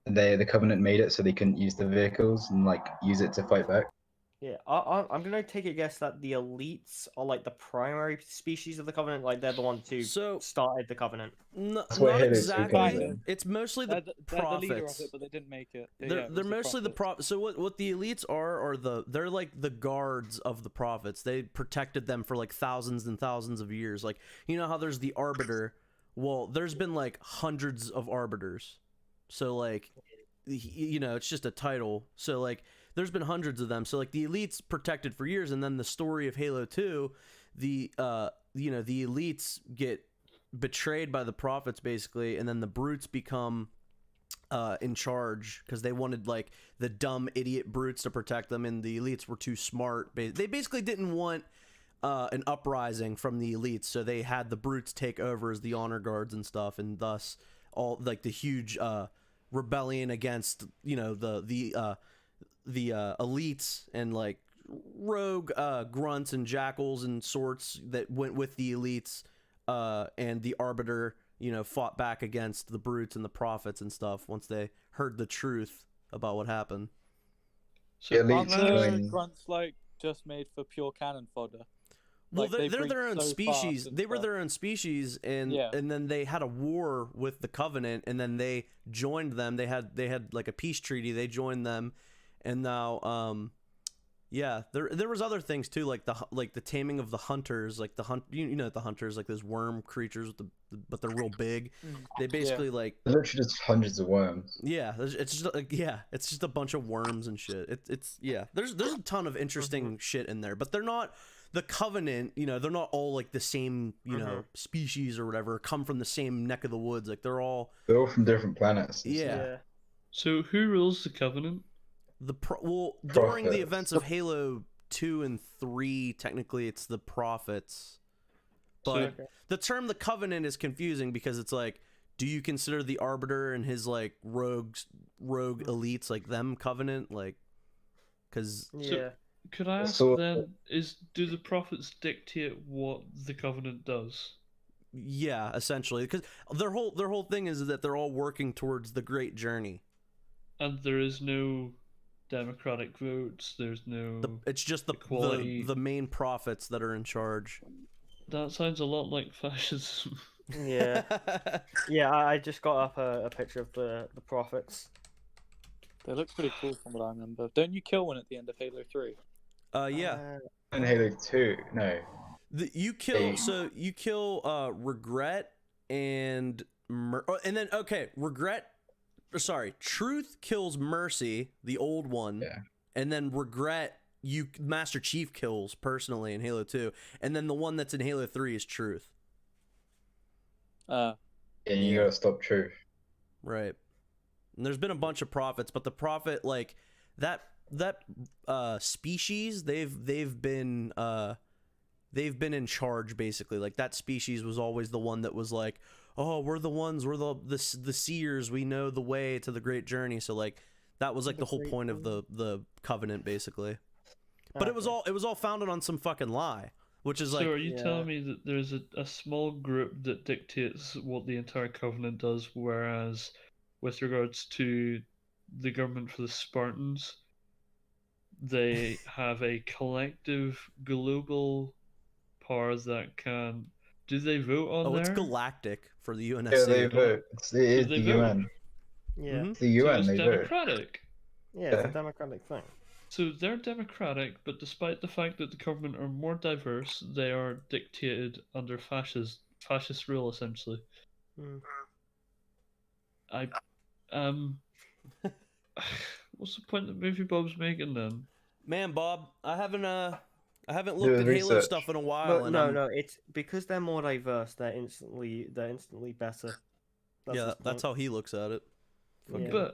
the Covenant made it so they couldn't use the vehicles and like use it to fight back. Yeah, I'm gonna take a guess that the Elites are like the primary species of the Covenant. Like they're the ones who So started the Covenant. That's where not Halo 2 exactly. comes in. It's mostly the They're the leader of prophets. it, but they didn't make it. Yeah, They're, it was they're mostly the prophets. So what the elites are they're like the guards of the prophets. They protected them for like thousands and thousands of years. Like you know how there's the arbiter. Well, there's been like hundreds of arbiters. So like it's just a title. So like there's been hundreds of them. So like the elites protected for years, and then the story of Halo 2, the the elites get betrayed by the prophets basically, and then the brutes become in charge because they wanted like the dumb idiot brutes to protect them, and the elites were too smart. They basically didn't want an uprising from the elites, so they had the brutes take over as the honor guards and stuff, and thus all like the huge rebellion against the elites and like rogue grunts and jackals and sorts that went with the elites, and the arbiter fought back against the brutes and the prophets and stuff once they heard the truth about what happened. so Yeah, Aren't Elites that- the join- Grunts like just made for pure cannon fodder? Well, Like, they they're breed their own so fast species. and They were stuff. their own species, and Yeah. and then they had a war with the Covenant, and then they joined them. They had like a peace treaty. They joined them, and now Yeah, there was other things too, like the taming of the hunters, like you know the hunters, like those worm creatures with but they're real big. They basically like They're literally just hundreds of worms. yeah, it's just like it's just a bunch of worms and shit. It's yeah, there's a ton of interesting shit in there, but they're not the Covenant. You know, they're not all like the same know species or whatever, come from the same neck of the woods. Like they're all from different planets. yeah. So who rules the Covenant? During the events of Halo 2 and 3, technically it's the Prophets. But the term the Covenant is confusing because it's like, do you consider the Arbiter and his like rogue elites like them Covenant? Like, because So, could I ask then, do the Prophets dictate what the Covenant does? Yeah, essentially, because their whole thing is that they're all working towards the Great Journey. And there is no democratic votes. There's no. It's just the main prophets that are in charge. That sounds a lot like fascism. Yeah, yeah. I just got up a picture of the prophets. They look pretty cool from what I remember. Don't you kill one at the end of Halo 3? Yeah. In Halo 2, no. You kill Regret and then Regret. Sorry, Truth kills Mercy, the old one, and then Regret Master Chief kills personally in Halo 2, and then the one that's in Halo 3 is Truth. And you gotta stop Truth. Right. And there's been a bunch of prophets, but the prophet like that species they've been in charge basically. Like that species was always the one that was like, oh, we're the seers, we know the way to the Great Journey. So like that was like the whole point of the Covenant basically. But it was all founded on some fucking lie, which is like. So are you telling me that there's a small group that dictates what the entire Covenant does, whereas with regards to the government for the Spartans, they have a collective global power that can. Do they vote on there? It's galactic for the UNSC. Yeah, they vote. It is the UN. Yeah. It's the UN, so they democratic. Yeah, it's a democratic thing. So they're democratic, but despite the fact that the government are more diverse, they are dictated under fascist rule, essentially. What's the point that Moviebob's making then? Man, Bob, I haven't looked at Halo stuff in a while. No, it's because they're more diverse. They're instantly better. That's how he looks at it. Yeah.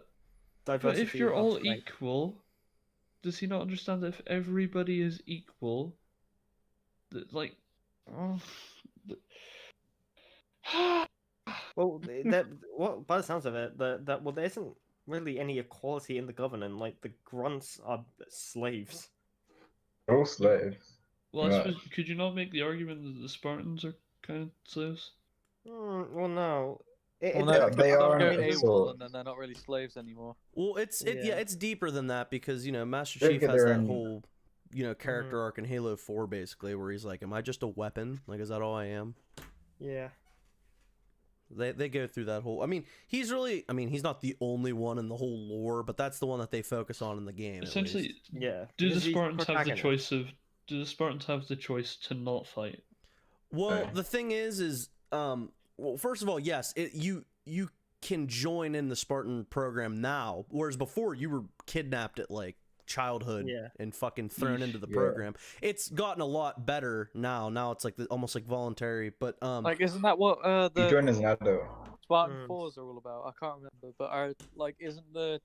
But if you're all equal, does he not understand that if everybody is equal, that like, well, by the sounds of it, there isn't really any equality in the Covenant. Like the grunts are slaves. They're all slaves. Well, I suppose, could you not make the argument that the Spartans are kind of slaves? Well, no. They are able, and then they're not really slaves anymore. Well, it's deeper than that because Master Chief has that whole character arc in Halo 4 basically where he's like, am I just a weapon? Like, is that all I am? Yeah. They go through that whole. I mean, he's not the only one in the whole lore, but that's the one that they focus on in the game. Essentially, yeah. Do the Spartans have the choice to not fight? Well, the thing is well, first of all, yes, you can join in the Spartan program now, whereas before you were kidnapped at like childhood and fucking thrown into the program. It's gotten a lot better now. Now it's like almost like voluntary, but like isn't that what you join as an adult. Spartan 4s are all about? I can't remember, but isn't the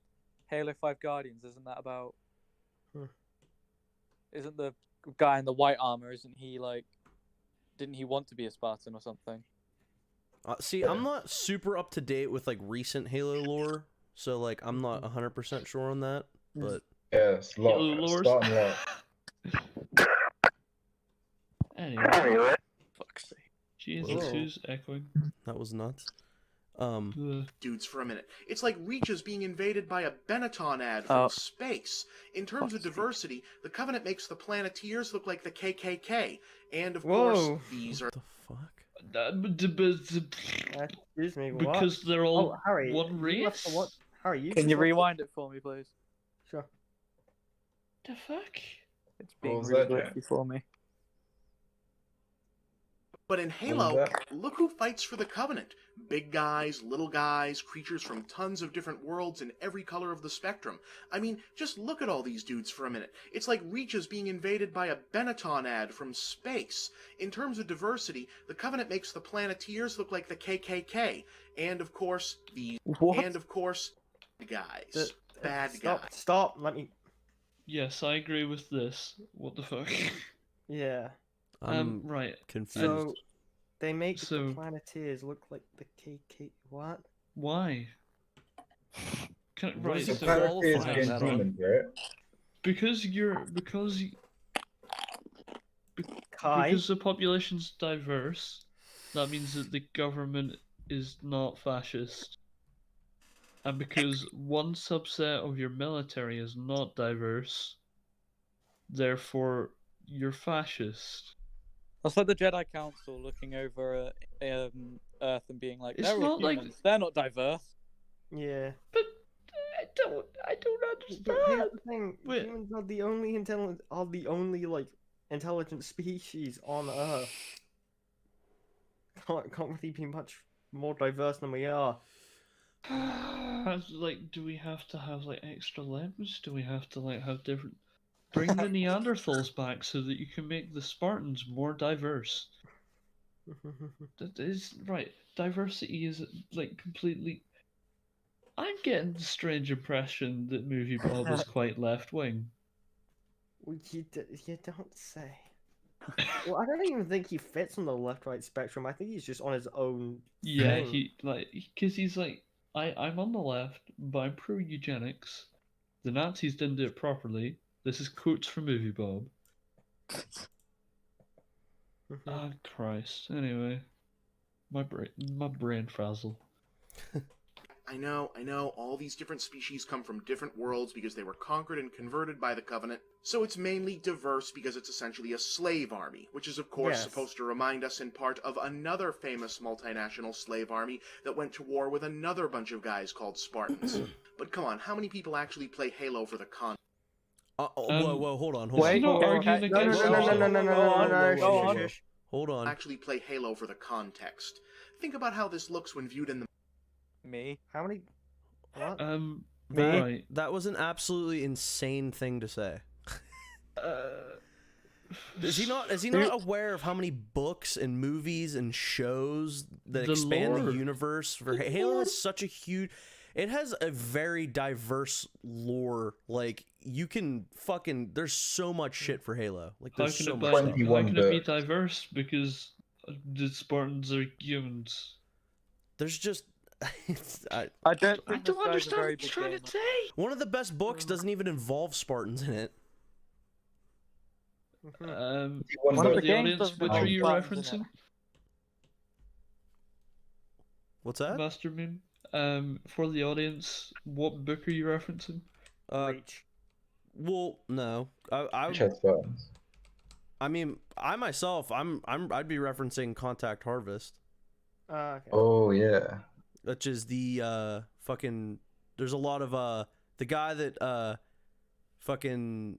Halo 5 Guardians? Isn't that about? Isn't the guy in the white armor? Isn't he like? Didn't he want to be a Spartan or something? See, I'm not super up to date with like recent Halo lore, so like I'm not 100% sure on that. But yeah, it's a lot. Anyway, fuck's sake. Jesus, who's echoing? That was nuts. Dudes, for a minute. It's like Reach is being invaded by a Benetton ad from space. In terms of diversity, the Covenant makes the Planeteers look like the KKK. And of course, these are... What the fuck? Excuse me, what? Because they're all Harry, one race? Harry, Can you rewind it for me, please? Sure. The fuck? It's being was really that, Jack? glitchy for me. But in What was Halo, that? look who fights for the Covenant. Big guys, little guys, creatures from tons of different worlds in every color of the spectrum. I mean, just look at all these dudes for a minute. It's like Reach is being invaded by a Benetton ad from space. In terms of diversity, the Covenant makes the Planeteers look like the KKK. And of course, What? guys. Bad Stop, guys. stop, let me... Yes, I agree with this. What the fuck? Yeah. I'm Right. confused. So, they make So- the Planeteers look like the KK... What? Why? What Right. is So it So, qualifying Planeteers that against on? humans, right? because Kai? because the population's diverse, that means that the government is not fascist. And because one subset of your military is not diverse, therefore you're fascist. That's like the Jedi Council looking over Earth and being like, It's they're all not like- humans. They're not diverse. Yeah. But I don't But here's understand. the thing, Wait. humans are the only like intelligent species on Earth. Can't really be much more diverse than we are. Do we have to have like extra limbs? Do we have to like have different? Bring the Neanderthals back so that you can make the Spartans more diverse. That is right. Diversity is like completely. I'm getting the strange impression that Moviebob is quite left wing. Well, you don't say. Well, I don't even think he fits on the left-right spectrum. I think he's just on his own. Yeah, thing. because he's like, I'm on the left, but I'm pro eugenics. The Nazis didn't do it properly. This is quotes from Moviebob. Ah, Christ. Anyway, my brain frazzle. I know, all these different species come from different worlds because they were conquered and converted by the Covenant, so it's mainly diverse because it's essentially a slave army, which is of course Yes. supposed to remind us in part of another famous multinational slave army that went to war with another bunch of guys called Spartans. But come on, how many people actually play Halo for the con? Whoa, hold on, This is not okay, arguing No, against Go on. shush. hold on. Actually play Halo for the context. Think about how this looks when viewed in the Me. How many? What? Right. That was an absolutely insane thing to say. Is he not aware of how many books and movies and shows that The expand lore. the universe? For Halo is such a huge. It has a very diverse lore. Like you can fucking. There's so much shit for Halo. Like How there's can so it much be? stuff. 21 How can it be books. diverse? Because the Spartans are humans. There's just. I don't I think this don't guy's a understand very what big you're trying gamer. to say. One of the best books doesn't even involve Spartans in it. Um, One for of the the games audience, doesn't which are involve you Spartans in referencing, it. What's that? Master Moon? For the audience, what book are you referencing? Reach. Well, no. Which has Spartans. I mean, I myself, I'd be referencing Contact Harvest, Okay. Oh yeah. which is the fucking. There's a lot of the guy that fucking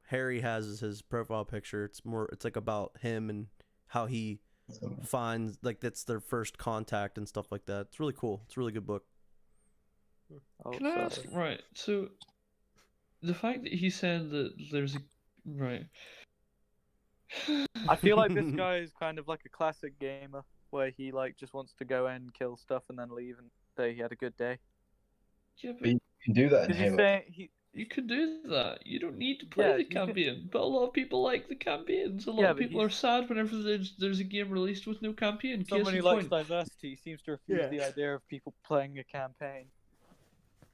Harry has as his profile picture. It's like about him and how he finds like that's their first contact and stuff like that. It's really cool. It's a really good book. Oh, Can I sorry. ask? Right. So, the fact that he said that there's a right. I feel like this guy is kind of like a classic gamer, where he like just wants to go in, kill stuff, and then leave and say he had a good day. Yeah, But you can do that in Because he's Halo. saying you can do that. You don't need to play Yeah, the you can- campaign, but a lot of people like the campaigns. A lot Yeah, of but people are sad whenever there's a game released with no campaign. someone Case who in likes point. diversity seems to refuse Yeah. the idea of people playing a campaign.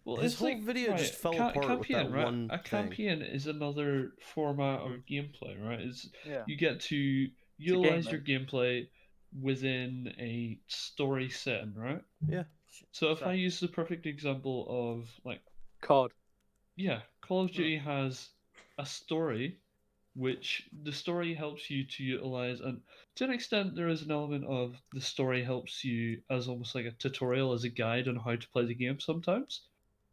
Well, His it's whole like, video right, just fell apart with campaign, that right? one A thing. campaign is another format of gameplay, right? It's Yeah. you get to a utilize game your gameplay within a story setting, right? Yeah. So if I use the perfect example of like, COD. yeah, Call of Duty has a story, which the story helps you to utilize, and to an extent, there is an element of the story helps you as almost like a tutorial, as a guide on how to play the game sometimes.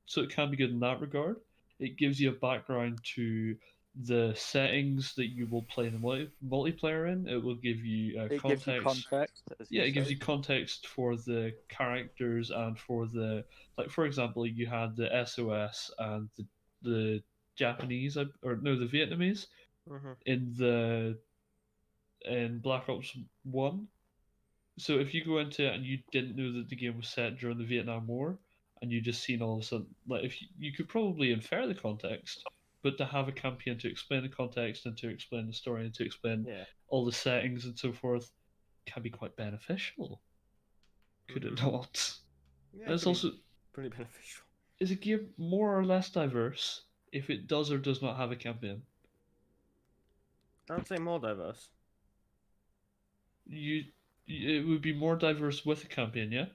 So it can be good in that regard. It gives you a background to the settings that you will play the multiplayer in. It will give you It context. gives you context. Yeah, it gives you context for the characters and for the, like, for example, you had the SOS and the Japanese, or no, the Vietnamese in Black Ops 1. So if you go into it and you didn't know that the game was set during the Vietnam War, and you just seen all of a sudden, like, if you could probably infer the context, but to have a campaign to explain the context and to explain the story and to explain all the settings and so forth can be quite beneficial. Could it not? Yeah, And it's also pretty beneficial. Is a game more or less diverse if it does or does not have a campaign? I would say more diverse. It would be more diverse with a campaign, yeah?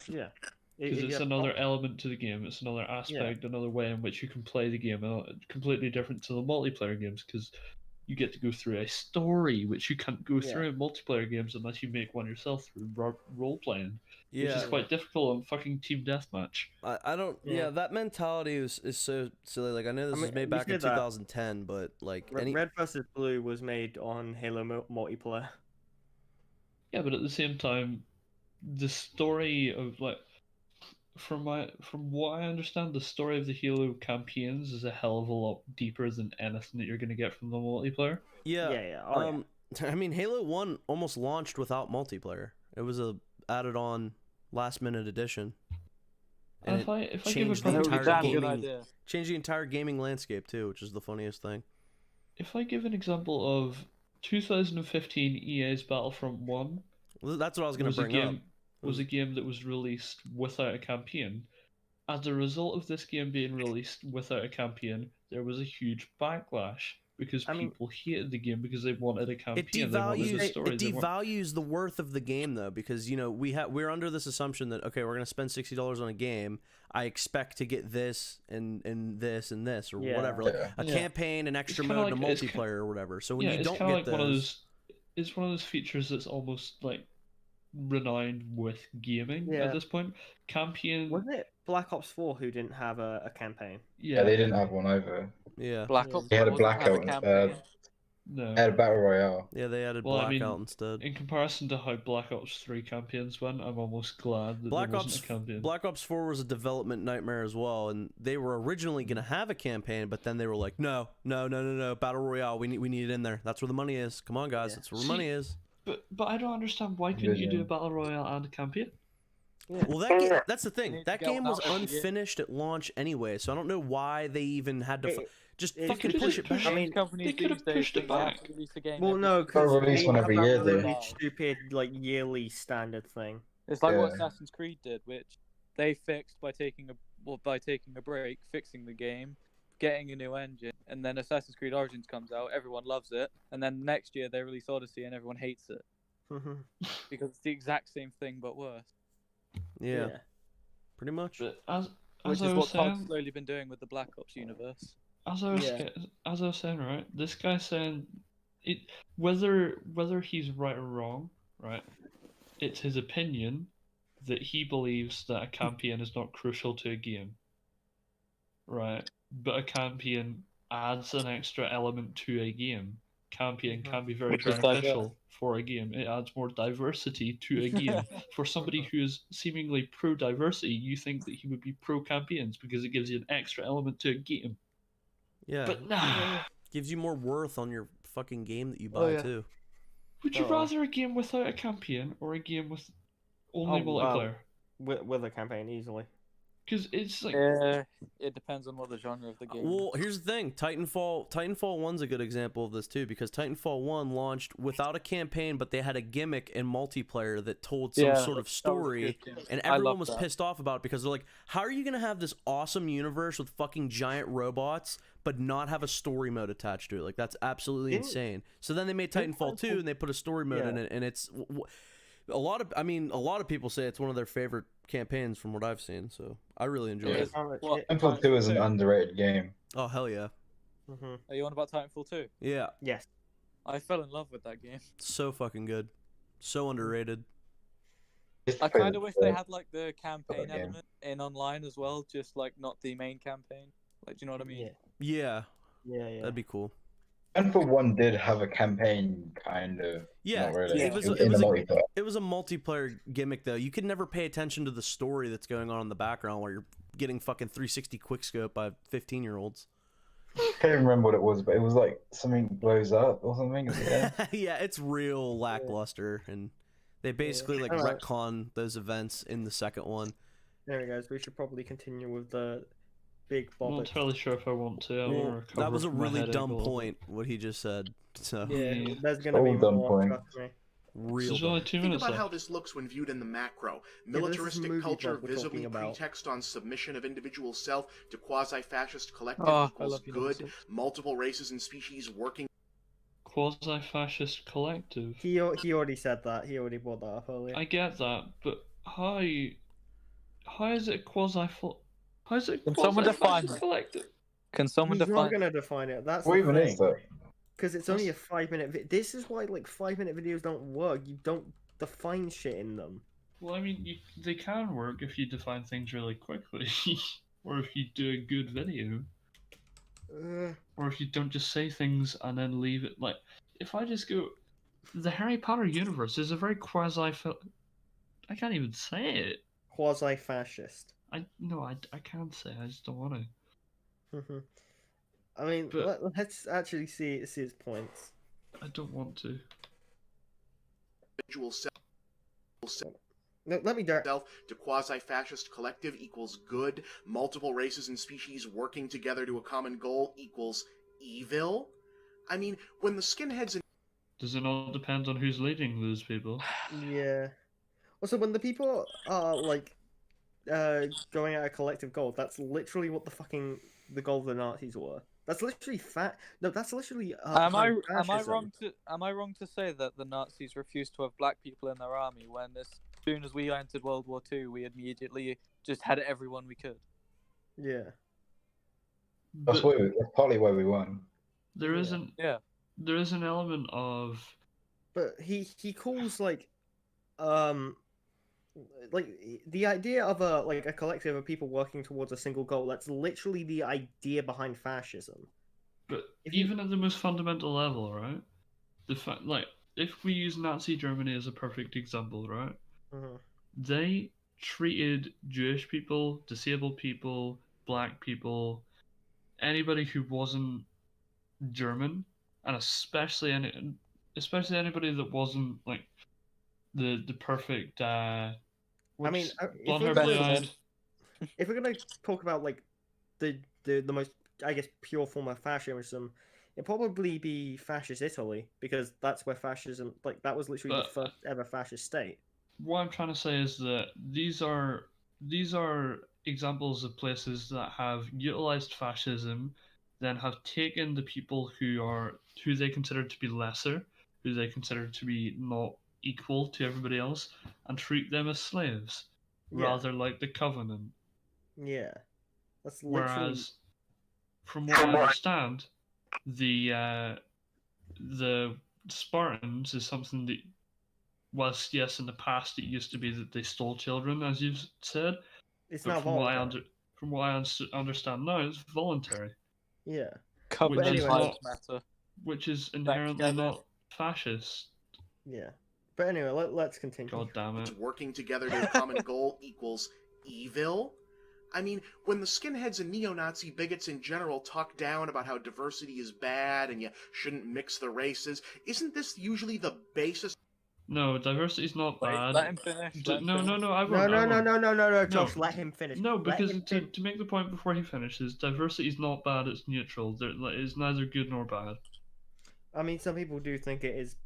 Yeah. Because it's another element to the game. It's another aspect, another way in which you can play the game. Completely different to the multiplayer games, because you get to go through a story, which you can't go through in multiplayer games unless you make one yourself through role playing, which is quite difficult on fucking team deathmatch. I don't. Yeah, that mentality is so silly. Like, I know this was made back in 2010, but like Red vs. Blue was made on Halo multiplayer. Yeah, but at the same time, the story of, like, from what I understand, the story of the Halo campaigns is a hell of a lot deeper than anything that you're going to get from the multiplayer. Yeah. I mean, Halo 1 almost launched without multiplayer. It was a added on last minute addition. And if I changed the entire gaming landscape too, which is the funniest thing. If I give an example of 2015 EA's Battlefront 1, well, that's what I was going to bring up. Was a game that was released without a campaign. As a result of this game being released without a campaign, there was a huge backlash because people hated the game because they wanted a campaign. It devalues the worth of the game, though, because, you know, we're under this assumption that, okay, we're going to spend $60 on a game. I expect to get this and this and this or whatever, like a campaign, an extra mode, a multiplayer or whatever. So when you don't get those, it's one of those features that's almost like renowned with gaming at this point. Campaign. Wasn't it Black Ops 4 who didn't have a campaign? Yeah, they didn't have one either. Yeah. Black Ops. They had a blackout. No. They had a battle royale. Yeah, they added blackout instead. In comparison to how Black Ops 3 campaigns went, I'm almost glad that there wasn't a campaign. Black Ops 4 was a development nightmare as well, and they were originally going to have a campaign, but then they were like, no, battle royale, we need it in there. That's where the money is. Come on, guys, that's where the money is. But I don't understand, why couldn't you do a battle royale and a campaign? Yeah. Well, that's the thing. That game was unfinished at launch anyway, so I don't know why they even had to just fucking push it back. I mean, they could have pushed it back. Well, no, because they release one every year, really stupid, like, yearly standard thing. It's like what Assassin's Creed did, which they fixed by taking a break, fixing the game, getting a new engine, and then Assassin's Creed Origins comes out, everyone loves it, and then next year they release Odyssey and everyone hates it. Because it's the exact same thing but worse. Yeah. Pretty much. But which is what Todd's slowly been doing with the Black Ops universe. As I was saying, right, this guy saying it, whether he's right or wrong, right, it's his opinion that he believes that a campaign is not crucial to a game, right? But a campaign adds an extra element to a game. Campaign can be very beneficial for a game. It adds more diversity to a game. For somebody who is seemingly pro-diversity, you think that he would be pro-campaigns because it gives you an extra element to a game. Yeah. But nah. Gives you more worth on your fucking game that you buy, too. Would you rather a game without a campaign or a game with only multiplayer? With a campaign, easily. Because it's like... it depends on what the genre of the game Well, here's the thing. Titanfall 1's a good example of this, too, because Titanfall 1 launched without a campaign, but they had a gimmick in multiplayer that told some sort of story, and everyone was pissed off about it because they're like, how are you going to have this awesome universe with fucking giant robots, but not have a story mode attached to it? Like, that's absolutely insane. So then they made Titanfall 2, and they put a story mode in it, and it's... a lot of people say it's one of their favorite campaigns from what I've seen, so I really enjoy it. Titanfall 2 is an underrated game. Oh, hell yeah. Are you on about Titanfall 2? Yeah. Yes. I fell in love with that game. So fucking good. So underrated. I kind of wish they had like the campaign element in online as well, just like not the main campaign. Like, do you know what I mean? Yeah. That'd be cool. And for one, did have a campaign, kind of. Yeah, Not really. it was in the multiplayer. it was a multiplayer gimmick though. You could never pay attention to the story that's going on in the background while you're getting fucking 360 quickscope by 15-year-olds. I can't even remember what it was, but it was like something blows up or something. Yeah. Yeah, it's real lackluster, and they basically like Alright. retcon those events in the second one. Anyway, guys, we should probably continue with the big I'm not Bob. entirely sure if I want to. I Well, wanna recover that was a from my really headache dumb a little point what he just said. So Yeah, there's gonna be All done more. point. Trust me. real There's dumb. only 2 Think minutes about left. how this looks when viewed in the macro. this is Militaristic Moviebob culture we're visibly talking about. pretext on submission of individual self to quasi-fascist collective Oh, I equals love you, good, nonsense. multiple races and species working Quasi-fascist collective. He already said that. He already brought that up earlier. I get that, but how is it how is it Can someone define quasi-fascist it? collective? Can someone He's not define? gonna define it. That's What the even thing. is that? Because it's only a 5-minute. This is why like 5-minute videos don't work. You don't define shit in them. Well, I mean, they can work if you define things really quickly, or if you do a good video, or if you don't just say things and then leave it. Like, if I just go, the Harry Potter universe is a very I can't even say it. Quasi-fascist. I can't say it, I just don't want to. I mean, But- let's actually see his points. I don't want to. individual self No, let me direct. to quasi-fascist collective equals good, multiple races and species working together to a common goal equals evil. I mean, when the skinheads and Does it not depend on who's leading those people? Yeah. Also, when the people are like going at a collective goal, that's literally what the goal of the Nazis were. That's literally No, that's literally. Am I fascism. wrong to say that the Nazis refused to have black people in their army when as soon as we entered World War II, we immediately just had everyone we could? Yeah. That's partly why we won. There is an Yeah. there is an element of But he calls like the idea of a collective of people working towards a single goal. That's literally the idea behind fascism. but If you- even at the most fundamental level, right? The fact, like, if we use Nazi Germany as a perfect example, right? Mhm. They treated Jewish people, disabled people, black people, anybody who wasn't German, and especially anybody that wasn't like the perfect I mean, blonde hair, blue eyed. if we're gonna talk about like the most, I guess, pure form of fascism, it'd probably be fascist Italy, because that's where fascism, like, that was literally the But- first ever fascist state. What I'm trying to say is that these are examples of places that have utilized fascism, then have taken the people who they consider to be lesser, who they consider to be not equal to everybody else, and treat them as slaves, Yeah. rather like the Covenant. Yeah, that's literally. Whereas, from what I understand, the Spartans is something that, whilst yes, in the past it used to be that they stole children, as you've said, It's but not from what I voluntary. understand now, it's voluntary, Yeah. Covenant anyway- lives matter. which is inherently together. not fascist. Yeah. But anyway, let's continue. God damn it! working together to a common goal equals evil. I mean, when the skinheads and neo-Nazi bigots in general talk down about how diversity is bad and you shouldn't mix the races, isn't this usually the basis? No, diversity is not Wait, bad. let him finish. let him No, finish. I won't. No, I no, no, won't. no, no, no, no, Josh, No. let him finish. No, Let because him to make the point before he finishes, diversity is not bad. It's neutral. It's neither good nor bad. I mean, some people do think it is,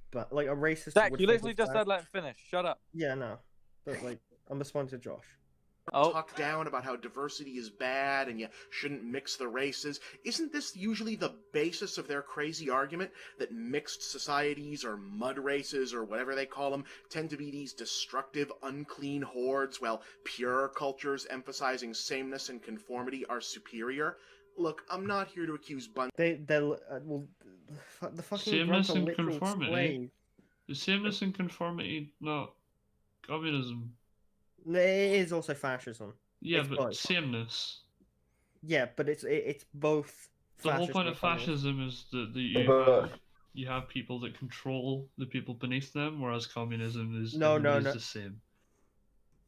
but like a racist. Zach, would you think literally it's just bad. said let him finish. Shut up. Yeah, no, but like I'm responding to Josh. Oh, Talk down about how diversity is bad and you shouldn't mix the races. Isn't this usually the basis of their crazy argument that mixed societies or mud races or whatever they call them tend to be these destructive, unclean hordes, while pure cultures emphasizing sameness and conformity are superior? Look, I'm not here to accuse They'll well, the fucking Sameness grunts are and literal conformity. slaves. Is sameness and conformity not communism? It is also fascism. Yeah, It's but both. sameness. Yeah, but it's both The whole fascist point and of communist. fascism is that you have people that control the people beneath them, whereas communism is No, no, everybody's no. the same.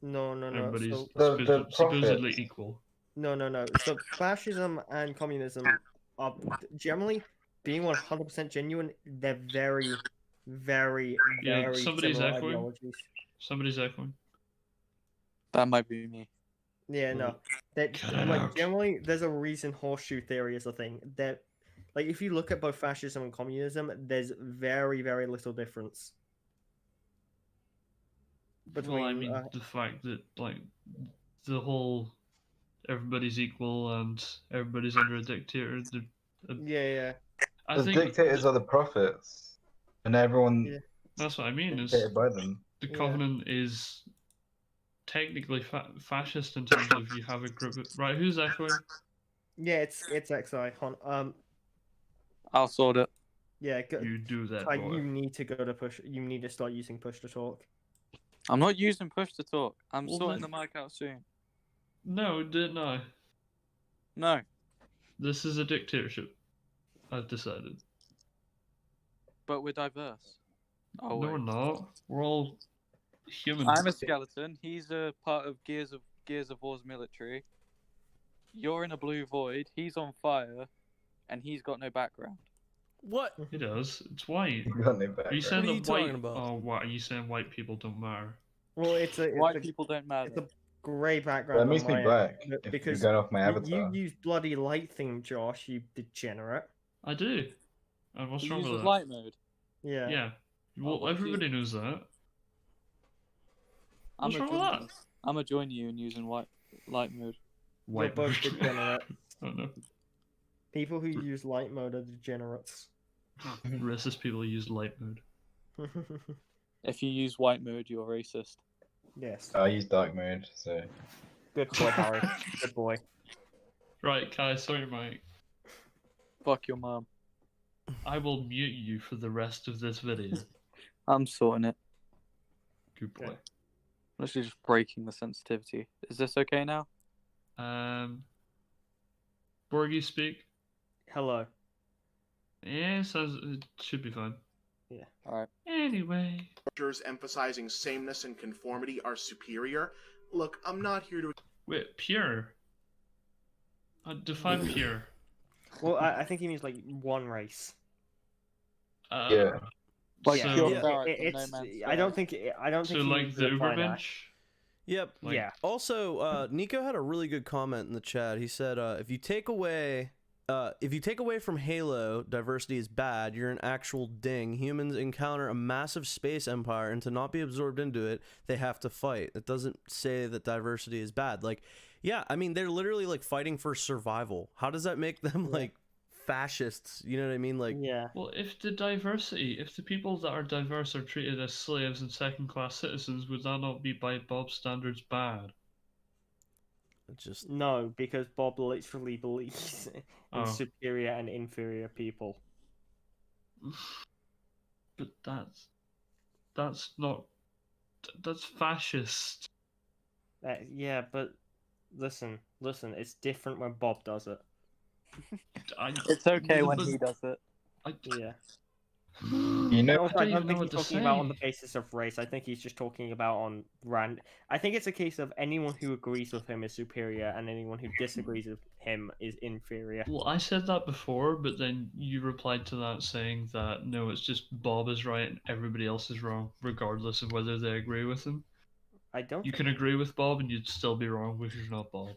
No, no, no. Everybody's So The supposedly profits. equal. no, no, no. So fascism and communism are generally being 100% genuine. They're very, very, Yeah, very somebody's similar echoing. ideologies. Somebody's echoing. That might be me. Yeah, no. That Cut it like out. generally, there's a reason horseshoe theory is a thing. That like if you look at both fascism and communism, there's very, very little difference between. Well, I mean, the fact that like the whole everybody's equal and everybody's under a dictator. Yeah. I The think dictators are the prophets, and everyone Yeah. that's what I mean. Is dictated by them. the Yeah. Covenant is technically fascist in terms of you have a group of right. Who's echoing? Yeah, it's XI. I'll sort it. Yeah, go, You do that, like boy. you need to go to push. You need to start using push to talk. I'm not using push to talk. I'm Well, sorting then- the mic out soon. No, didn't I? No, This is a dictatorship. I've decided. but we're diverse. Oh, No, wait. we're not. We're all human. I'm a skeleton. He's a part of Gears of War's military. You're in a blue void. He's on fire, and he's got no background. What? He does. It's white. You got no Are you background. saying What are that you white? talking about? Oh, what are you saying? White people don't matter. Well, it's White a people don't matter. it's a grey background. That on makes me my end, black. but- If because you're going off my you avatar. use bloody light thing, Josh. You degenerate. I do. And what's He wrong with uses that? light mode. Yeah. Yeah. Well, well, everybody knows that. I'm What's gonna wrong with join that? you. I'm gonna join you in using light mode. You're White both mode. degenerate. Oh no. People who use light mode are degenerates. Racist people use light mode. If you use white mode, you're racist. Yes. I use dark mode, so Good boy, Harry. Good boy. Right, Kai, sorry, Mike. Fuck your mom. I will mute you for the rest of this video. I'm sorting it. Good boy. Okay. I'm actually just breaking the sensitivity. Is this okay now? Borgie speak. Hello. Yeah, sounds it should be fine. Yeah. Alright. Anyway. Cultures emphasizing sameness and conformity are superior. Look, I'm not here to Wait, pure. Define pure. Well, I think he means like one race. yeah. Like Yeah, pure yeah, ferret from it's. No Man's I don't Sky. think. I don't So think. he like means the to apply that. Uberbench. Yep. Like- Yeah. Also, Nico had a really good comment in the chat. He said, if you take away from Halo, diversity is bad, you're an actual ding. Humans encounter a massive space empire, and to not be absorbed into it, they have to fight. It doesn't say that diversity is bad. Like, yeah, I mean, they're literally like fighting for survival. How does that make them like fascists? You know what I mean? Like, Yeah. Well, if the people that are diverse are treated as slaves and second-class citizens, would that not be by Bob's standards bad? it just No, because Bob literally believes in Oh. superior and inferior people. But that's not that's fascist. Yeah, but listen. It's different when Bob does it. It's okay when but- he does it. Yeah. You know, Also, I I don't don't even know think what he's to talking about on say. the basis of race. I think he's just talking about on rand. I think it's a case of anyone who agrees with him is superior, and anyone who disagrees with him is inferior. Well, I said that before, but then you replied to that saying that no, it's just Bob is right and everybody else is wrong, regardless of whether they agree with him. I don't. You can agree with Bob and you'd still be wrong because you're not Bob.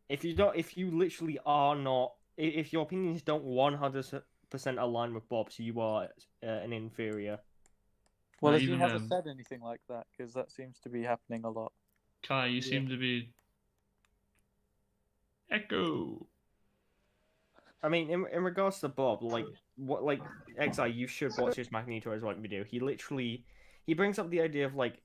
If you literally are not, if your opinions don't 100% align with Bob's, you are an inferior. Well, Not has he even never them. said anything like that? Because that seems to be happening a lot. Kai, you seem to be Echo. I mean, in regards to Bob, like XI, you should watch his Magneto as like video. He brings up the idea of like,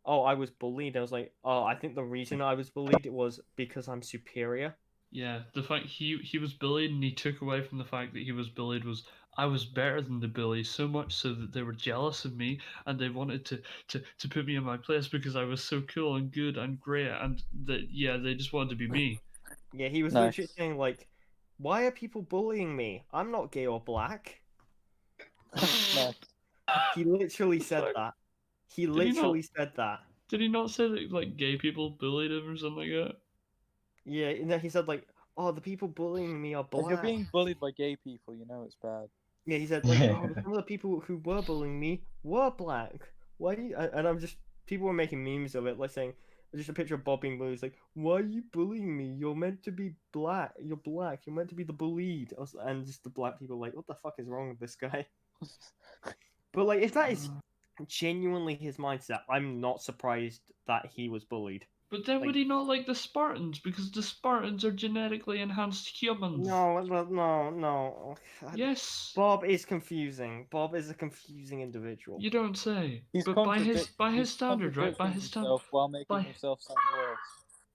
oh, I was bullied. I was like, oh, I think the reason I was bullied was because I'm superior. Yeah, the fact he was bullied and he took away from the fact that he was bullied was I was better than the bully, so much so that they were jealous of me and they wanted to put me in my place because I was so cool and good and great and that they just wanted to be me. Yeah, he was Nice. literally saying like, why are people bullying me? I'm not gay or black. No. He literally said fuck? that. He he not? literally said that. Did he not say that like gay people bullied him or something like that? Yeah, and then he said like, "Oh, the people bullying me are If you're black." being bullied by gay people, you know it's bad. Yeah, he said like, "Oh, some of the people who were bullying me were black. Why?" And I'm just people were making memes of it, like saying just a picture of Bob being bullied. It's like, "Why are you bullying me? You're meant to be black. You're black. You're meant to be the bullied." And just the black people like, "What the fuck is wrong with this guy?" But like, if that is genuinely his mindset, I'm not surprised that he was bullied. But then Like- would he not like the Spartans? Because the Spartans are genetically enhanced humans. No. Yes. Bob is confusing. Bob is a confusing individual. You don't say. He's But by his he's standard, right? By contradicting his standard, himself while making by- himself sound worse.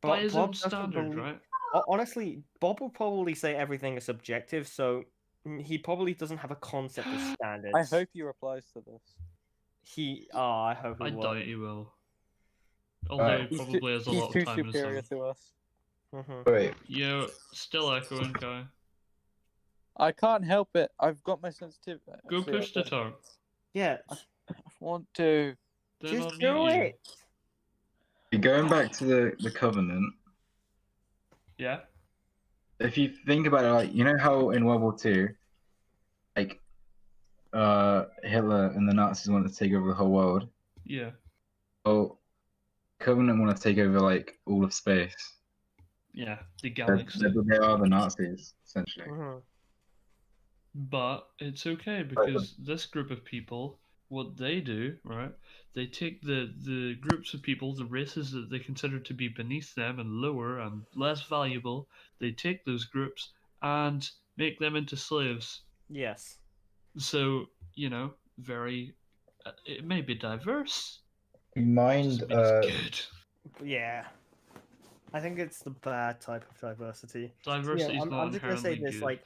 by his own doesn't standard, believe- right? Honestly, Bob will probably say everything is subjective, so he probably doesn't have a concept of standards. I hope he replies to this. I hope he I will. doubt he will. Although Alright. he probably has a He's lot too of time in his superior hands. to us. Wait, Yo, still echoing, guy. I can't help it. I've got my sensitivity. Go push the talk. Yeah, I want to. Then just unmute do you. it. going back to the Covenant, Yeah. if you think about it, like you know how in World War II, like Hitler and the Nazis wanted to take over the whole world. Yeah. Well, Covenant want to take over like all of space. Yeah. The They galaxy. they are the Nazis essentially. But it's okay because this group of people, what they do, right? They take the groups of people, the races that they consider to be beneath them and lower and less valuable, they take those groups and make them into slaves. Yes. So, you know, very. It may be diverse. Mind Doesn't mean it's good. Yeah. I think it's the bad type of diversity. Diversity is not I'm just gonna say inherently this, good. like,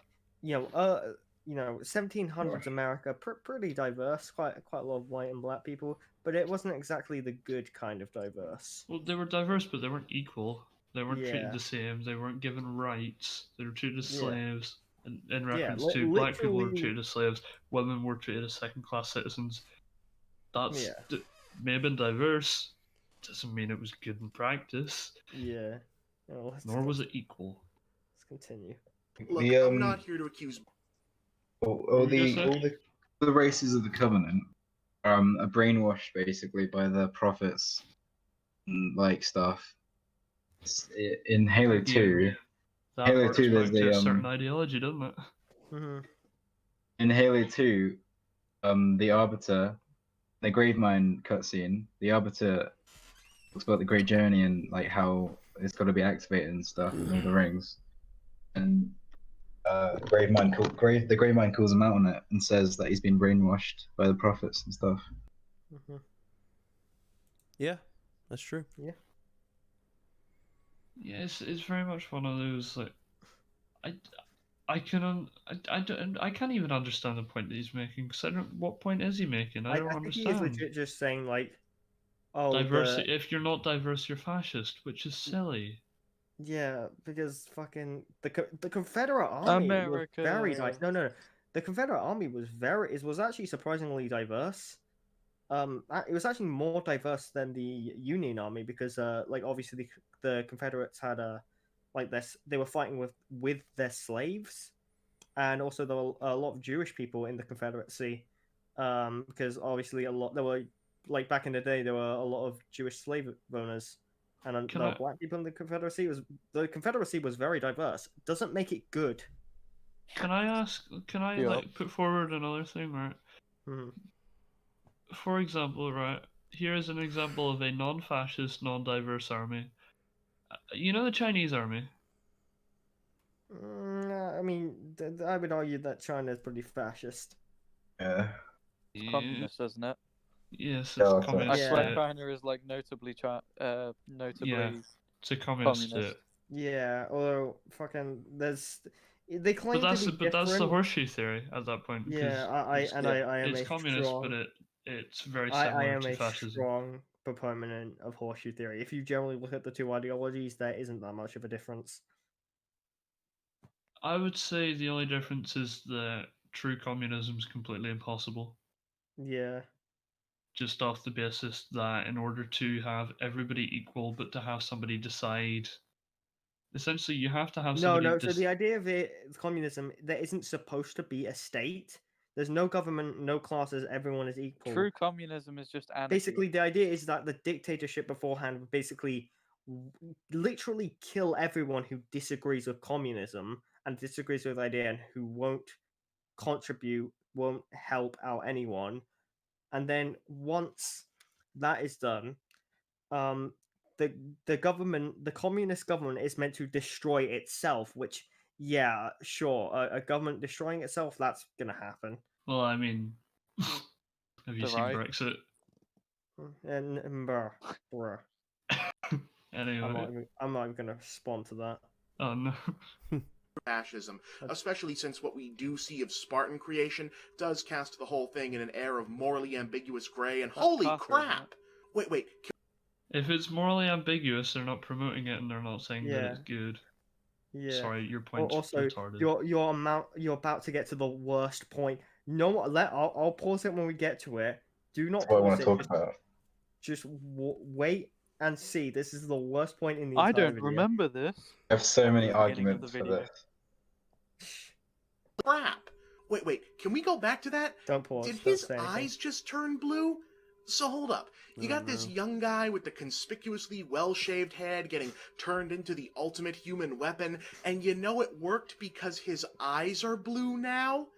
1700s America, pretty diverse, quite a lot of white and black people, but it wasn't exactly the good kind of diverse. Well, they were diverse, but they weren't equal. They weren't Yeah. treated the same. They weren't given rights. They were treated as Yeah. slaves. In Yeah, reference to black people were literally- treated as slaves, women were treated as second-class citizens. That's Yeah. may have been diverse. Doesn't mean it was good in practice. Yeah. Nor was it equal. Let's continue. Look, The, I'm not here to accuse. all What were you gonna say? all the races of the Covenant are brainwashed basically by the prophets, and, like stuff. In Halo 2, That Halo harks 2, back there's to a the certain ideology, doesn't it? in Halo 2, the Arbiter, the Gravemind cutscene, the Arbiter talks about the Great Journey and like how it's got to be activated and stuff in all the rings. And the Gravemind calls him out on it and says that he's been brainwashed by the prophets and stuff. Yeah, that's true. Yeah, it's very much one of those like I can't even understand the point that he's making. Because I don't. What point is he making? I don't think understand. he is legit just saying like, oh, Diversity. If you're not diverse, you're fascist, which is silly. Yeah, because fucking the Confederate Army was very no. The Confederate Army was actually surprisingly diverse. It was actually more diverse than the Union Army because like obviously the Confederates had like this, they were fighting with their slaves, and also there were a lot of Jewish people in the Confederacy, because obviously there were, like, back in the day there were a lot of Jewish slave owners. And black people in the Confederacy was very diverse. Doesn't make it good. Can I like put forward another thing, right? For example, right, here is an example of a non-fascist, non-diverse army. You know the Chinese army? I mean, I would argue that China is pretty fascist. Yeah. It's communist, isn't it? Yes, Yeah, it's communist. I swear state. China is like notably Yeah, it's a communist state. Yeah, although fucking they claim But to be different. that's the horseshoe theory at that point. Yeah, I am it's a communist, strong, but it's very I similar am to a fascism. strong proponent of horseshoe theory. If you generally look at the two ideologies, there isn't that much of a difference. I would say the only difference is that true communism is completely impossible. Yeah. Just off the basis that in order to have everybody equal, but to have somebody decide, essentially, you have to have No, somebody. no. So the idea of communism, there isn't supposed to be a state. There's no government, no classes. Everyone is equal. True communism is just anarchy. Basically, the idea is that the dictatorship beforehand would basically literally kill everyone who disagrees with communism and disagrees with the idea and who won't contribute, won't help out anyone. And then once that is done, the government, the communist government, is meant to destroy itself. Which, yeah, sure, a government destroying itself, that's gonna happen. Well, I mean, have you seen Right. Brexit? And bruh. Anyway. I'm not even gonna respond to that. Oh no. Fascism, especially since what we do see of Spartan creation does cast the whole thing in an air of morally ambiguous gray, and holy crap! Wait. If it's morally ambiguous, they're not promoting it and they're not saying that it's good. Yeah. Sorry, your point's Also, retarded. you're about to get to the worst point. No, I'll pause it when we get to it. Do not That's what I pause want it. to talk about. Just wait and see. This is the worst point in the I entire don't video. remember this. I have so many At the beginning of arguments the for video. this. Crap! Wait, can we go back to that? Don't pause. Did don't his say anything. eyes just turn blue? So hold up. You got this young guy with the conspicuously well-shaved head getting turned into the ultimate human weapon, and you know it worked because his eyes are blue now?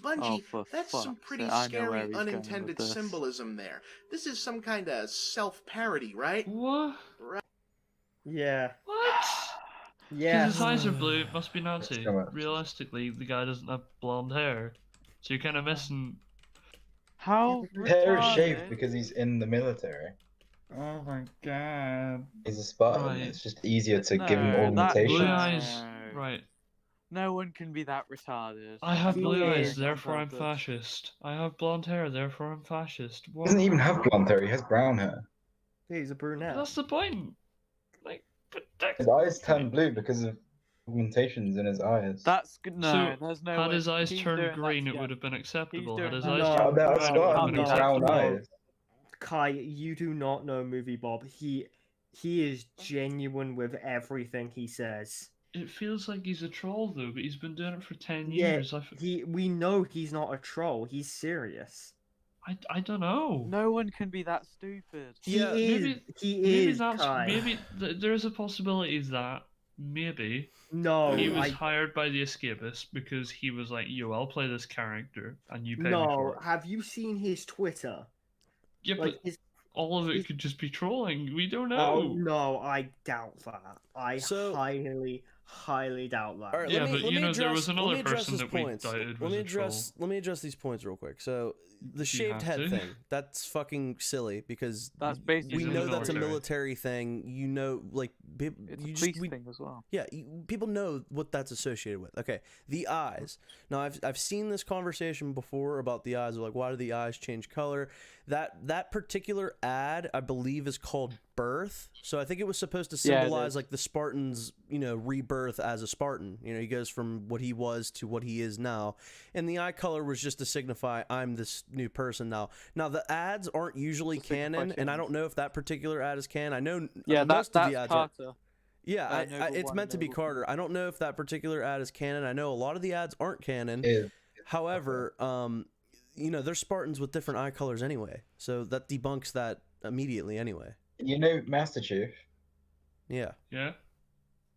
Bungie, that's some pretty scary unintended symbolism there. This is some kind of self-parody, right? What? Yeah. What? Yeah. Because his eyes are blue, it must be Nazi. Come on. Realistically, the guy doesn't have blonde hair. So you're kind of missing... How His hair is retarded. shaved because he's in the military. Oh my god. He's a Spartan. Right. It's just easier to give him No, that- augmentation. Blue No. eyes, right. No one can be that retarded. I have He blue eyes, is therefore I'm on purpose. fascist. I have blonde hair, therefore I'm fascist. He What? doesn't even have blonde hair. He has brown hair. He's a brunette. That's the point. Like, but that... His eyes turn blue because of augmentations in his eyes. That's good. No, So, there's no had way. his eyes He's turned doing that green, to it get- would have been acceptable. Had doing his that. eyes No, turned That's brown, it would Spartan. have been Brown acceptable. eyes. Kai, you do not know Moviebob. He is genuine with everything he says. It feels like he's a troll though, but he's been doing it for 10 Yeah, years. we know he's not a troll. He's serious. I don't know. No one can be that stupid. He Yeah, is. maybe He is. that's Kai. there's a possibility that maybe No, he was I hired by the escapist because he was like, "Yo, I'll play this character and you pay me no. for it." Have you seen his Twitter? Yeah, Like but his. all of it his- could just be trolling. We don't Oh know. no, I doubt that. I So- highly doubt that. All right, Yeah, let me, but let you me know, address, there was another let me address person his that we points. doubted Let was me a troll. let me address these points real quick. So the shaved have head to? thing, that's fucking silly because That's basically we He's in know the that's a military. military thing. You know, like It's you a just police we, thing as well. yeah, people know what that's associated with. Okay, the eyes. Now I've seen this conversation before about the eyes. Like, why do the eyes change color? That particular ad, I believe, is called Birth. So I think it was supposed to Yeah, it symbolize is. like the Spartan's, rebirth as a Spartan. He goes from what he was to what he is now, and the eye color was just to signify I'm this new person now. Now the ads aren't usually To signify canon, and I change. don't know if that particular ad is canon. I know Yeah, most that's of the ads are. Carter. Yeah, Noble it's One, meant to be Noble Carter. I don't know if that particular ad is canon. I know a lot of the ads aren't canon. Is However, they're Spartans with different eye colors anyway, so that debunks that immediately anyway. you know Master Chief? Yeah. Yeah.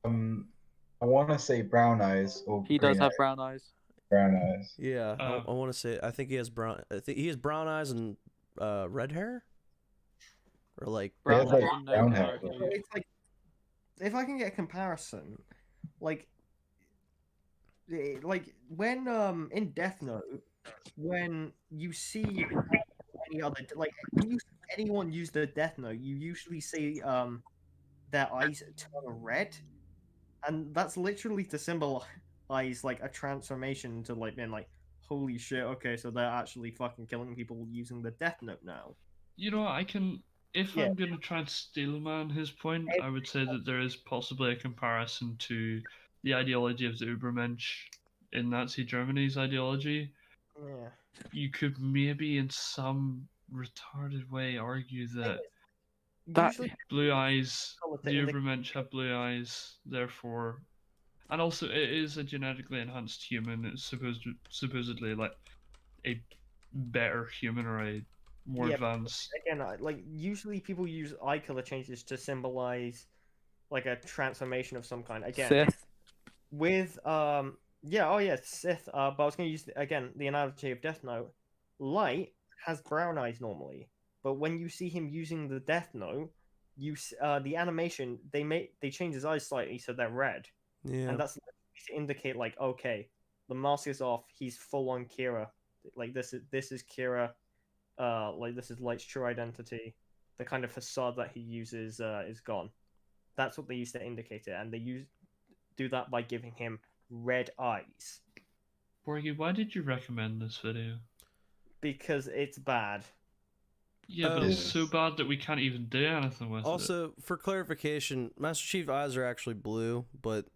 I want to say brown eyes or He does green have eyes. brown eyes. Brown eyes. Yeah, Oh. I want to say. I think he has brown. I think he has brown eyes and red hair, or like. He has, Brown like, eyes and no brown hair, hair. I believe. It's like, if I can get a comparison, like when in Death Note, when you see any other when you see anyone use the Death Note, you usually see their eyes turn red, and that's literally to symbolize like a transformation to like being like, holy shit, okay, so they're actually fucking killing people using the Death Note now. You know, if Yeah. I'm gonna try and steelman his point, I would say that there is possibly a comparison to the ideology of the Übermensch in Nazi Germany's ideology, Yeah. you could maybe in some retarded way argue that Usually, blue eyes, colour to the indicate- Übermensch have blue eyes, therefore, and also it is a genetically enhanced human. It's supposedly like a better human or a more Yeah, advanced. again, like usually people use eye color changes to symbolize like a transformation of some kind. Again, Sith. with Sith. But I was going to use again the analogy of Death Note. Light has brown eyes normally, but when you see him using the Death Note, the animation they change his eyes slightly so they're red, Yeah. and that's to indicate like, okay, the mask is off. He's full on Kira. Like this is Kira. Like this is Light's true identity. The kind of facade that he uses is gone. That's what they use to indicate it, and they do that by giving him red eyes Borgie, why did you recommend this video? because it's bad. Yeah, but it's so bad that we can't even do anything with it. Also, for clarification, Master Chief's eyes are actually blue,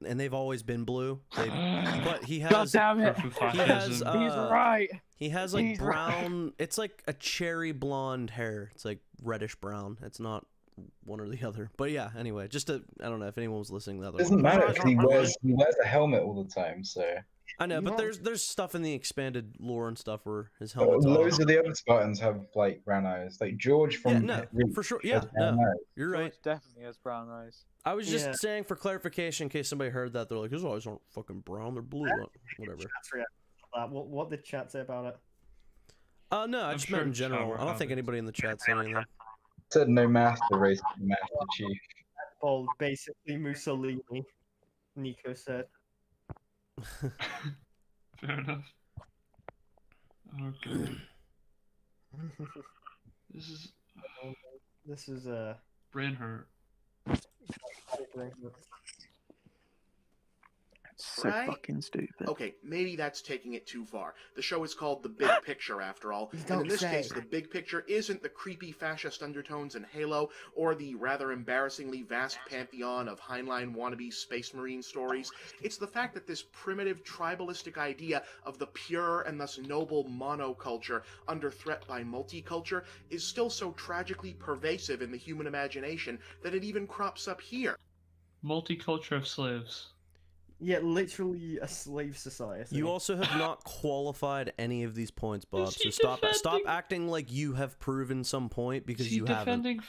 and they've always been blue. But he has. God damn it! Proof of He has. fascism. He's right. He has like He's brown. It's like a cherry blonde hair. It's like reddish brown. It's not one or the other. But yeah. Anyway, I don't know if anyone was listening to the other It doesn't one. matter if he wears a helmet all the time. So I know, but No. there's stuff in the expanded lore and stuff where his helmet's loads off. of the other Spartans have like brown eyes. Like George from Yeah, no, Reach for sure. has Yeah, brown no, eyes. you're right. George definitely has brown eyes. I was just Yeah. saying for clarification, in case somebody heard that, they're like, his eyes aren't fucking brown, they're blue. Whatever. Chat's reaction to that. What did chat say about it? No, I I'm just sure meant in general. shower I don't think habits. anybody in the chat said anything. Said no master race, Master Chief. Well, basically Mussolini. Nico said. Fair enough. Okay. This is Brain hurt. So Right? fucking stupid. Okay, maybe that's taking it too far. The show is called The Big Picture, after all. And in Don't this say. case, the big picture isn't the creepy fascist undertones in Halo, or the rather embarrassingly vast pantheon of Heinlein wannabe space marine stories. It's the fact that this primitive tribalistic idea of the pure and thus noble monoculture under threat by multiculture is still so tragically pervasive in the human imagination that it even crops up here. Multiculture of slaves. Yeah, literally a slave society. You also have not qualified any of these points, Bob. Is So he stop defending- acting like you have proven some point because Is he you haven't. defending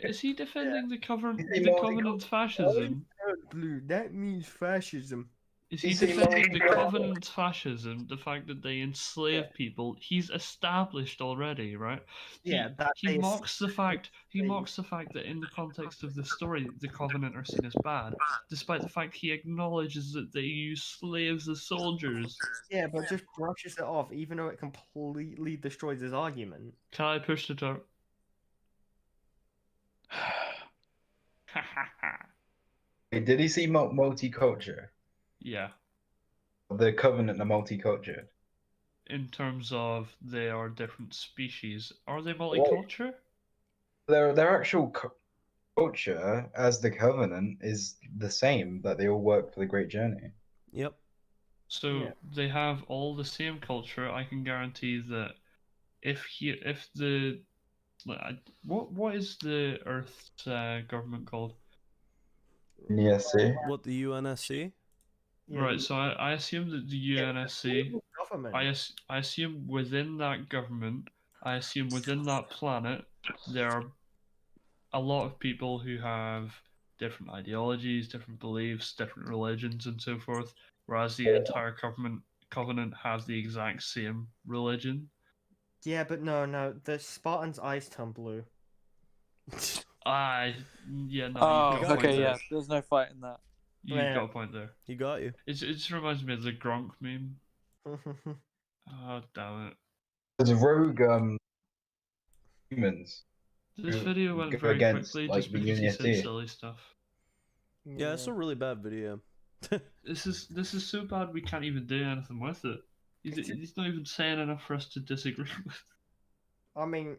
Is he defending the Is he Covenant's fascism? Blue, that means fascism. Is he Is he defending the multicultural? Covenant's fascism? The fact that they enslave people, he's established already, right? Yeah, that he is- mocks the fact. He mocks the fact that in the context of the story, the Covenant are seen as bad, despite the fact he acknowledges that they use slaves as soldiers. Yeah, but just brushes it off, even though it completely destroys his argument. Can I push the talk? Wait, did he see multiculture? Yeah. The Covenant are multicultural. In terms of they are different species, are they multicultural? Their actual culture as the Covenant is the same. That they all work for the Great Journey. Yep. So Yeah. they have all the same culture. I can guarantee that if the what is the Earth's government called? Yes, see. What, the UNSC? Yeah, Right. So I assume that the UNSC. government. I assume within that government, I assume within that planet, there are a lot of people who have different ideologies, different beliefs, different religions, and so forth. Whereas the entire covenant have the exact same religion. Yeah, but no, the Spartans' eyes turn blue. Yeah, no. Oh, you've got a point okay, there. yeah. There's no fight in that. You've Yeah. got a point there. He got you. It just reminds me of the Gronk meme. Oh damn it! There's rogue humans. This Who video went go very against, quickly like, just the because he said UNSC. silly stuff. Yeah, it's a really bad video. This is so bad we can't even do anything with it. He's not even saying enough for us to disagree with. I mean,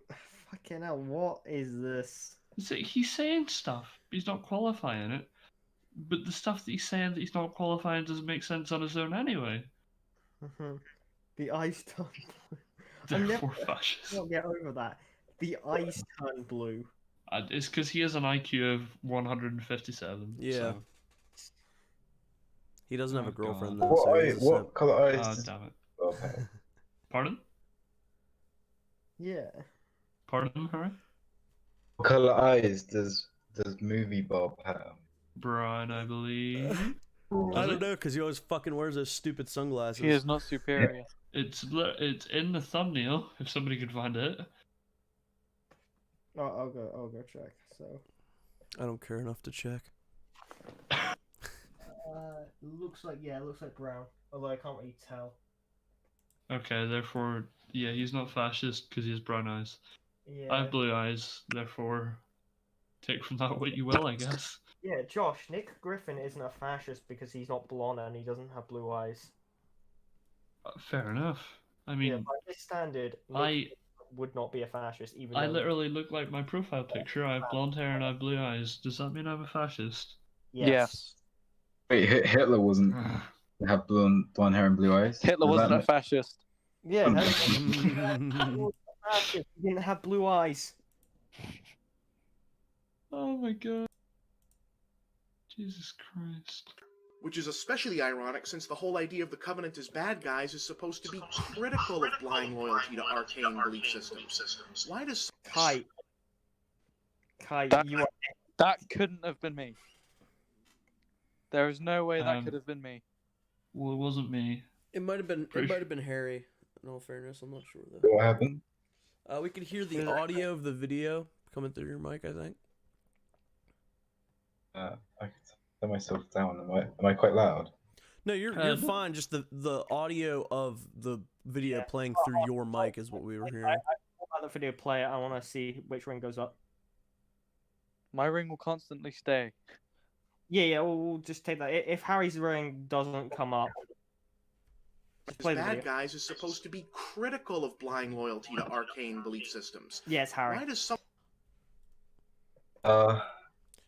fucking hell, what is this? He's saying stuff, but he's not qualifying it. But the stuff that he's saying that he's not qualifying doesn't make sense on his own anyway. The eyes turn blue. I Therefore, fascist. can't get over that. The eyes turn blue. It's because he has an IQ of 157. Yeah. So. He doesn't have a Oh, girlfriend God. though. So he's a simp. What color eyes? Ah, does damn it. Bob have? Pardon? Yeah. Pardon, Harry? What color eyes does Moviebob have? Brown, I believe. I don't know, because he always fucking wears those stupid sunglasses. He is not superior. It's in the thumbnail, if somebody could find it. Oh, I'll go check. So. I don't care enough to check. Looks like brown. Although I can't really tell. Okay, therefore, yeah, he's not fascist because he has brown eyes. Yeah. I have blue eyes, therefore, take from that what you will, I guess. Yeah, Josh, Nick Griffin isn't a fascist because he's not blonde and he doesn't have blue eyes. Fair enough. I mean, Yeah, by this standard, Nick I would not be a fascist, even I though... literally look like my profile picture. I have blonde hair and I have blue eyes. Does that mean I'm a fascist? Yes. Wait, Hitler wasn't have blonde hair and blue eyes. Hitler Was wasn't that a fascist. Yeah, he was a fascist. He didn't have blue eyes. Oh my god. Jesus Christ. Which is especially ironic since the whole idea of the Covenant as bad guys is supposed to be critical of blind loyalty to arcane belief systems. Why does... Kai, That- you are... That couldn't have been me. There is no way that Um, could have been me. Well, it wasn't me. It might have been. Pretty It might sure- have been Harry. In all fairness, I'm not sure though. what happened? We could hear the audio of the video coming through your mic. I think. I can turn myself down. Am I quite loud? No, you're No. fine. Just the audio of the video playing through your mic is what we were hearing. I want the video player. I want to see which ring goes up. My ring will constantly stay. Yeah, we'll just take that. If Harry's ring doesn't come up, just play the bad video. guys is supposed to be critical of blind loyalty to arcane belief systems? Yes, Harry. Why does some...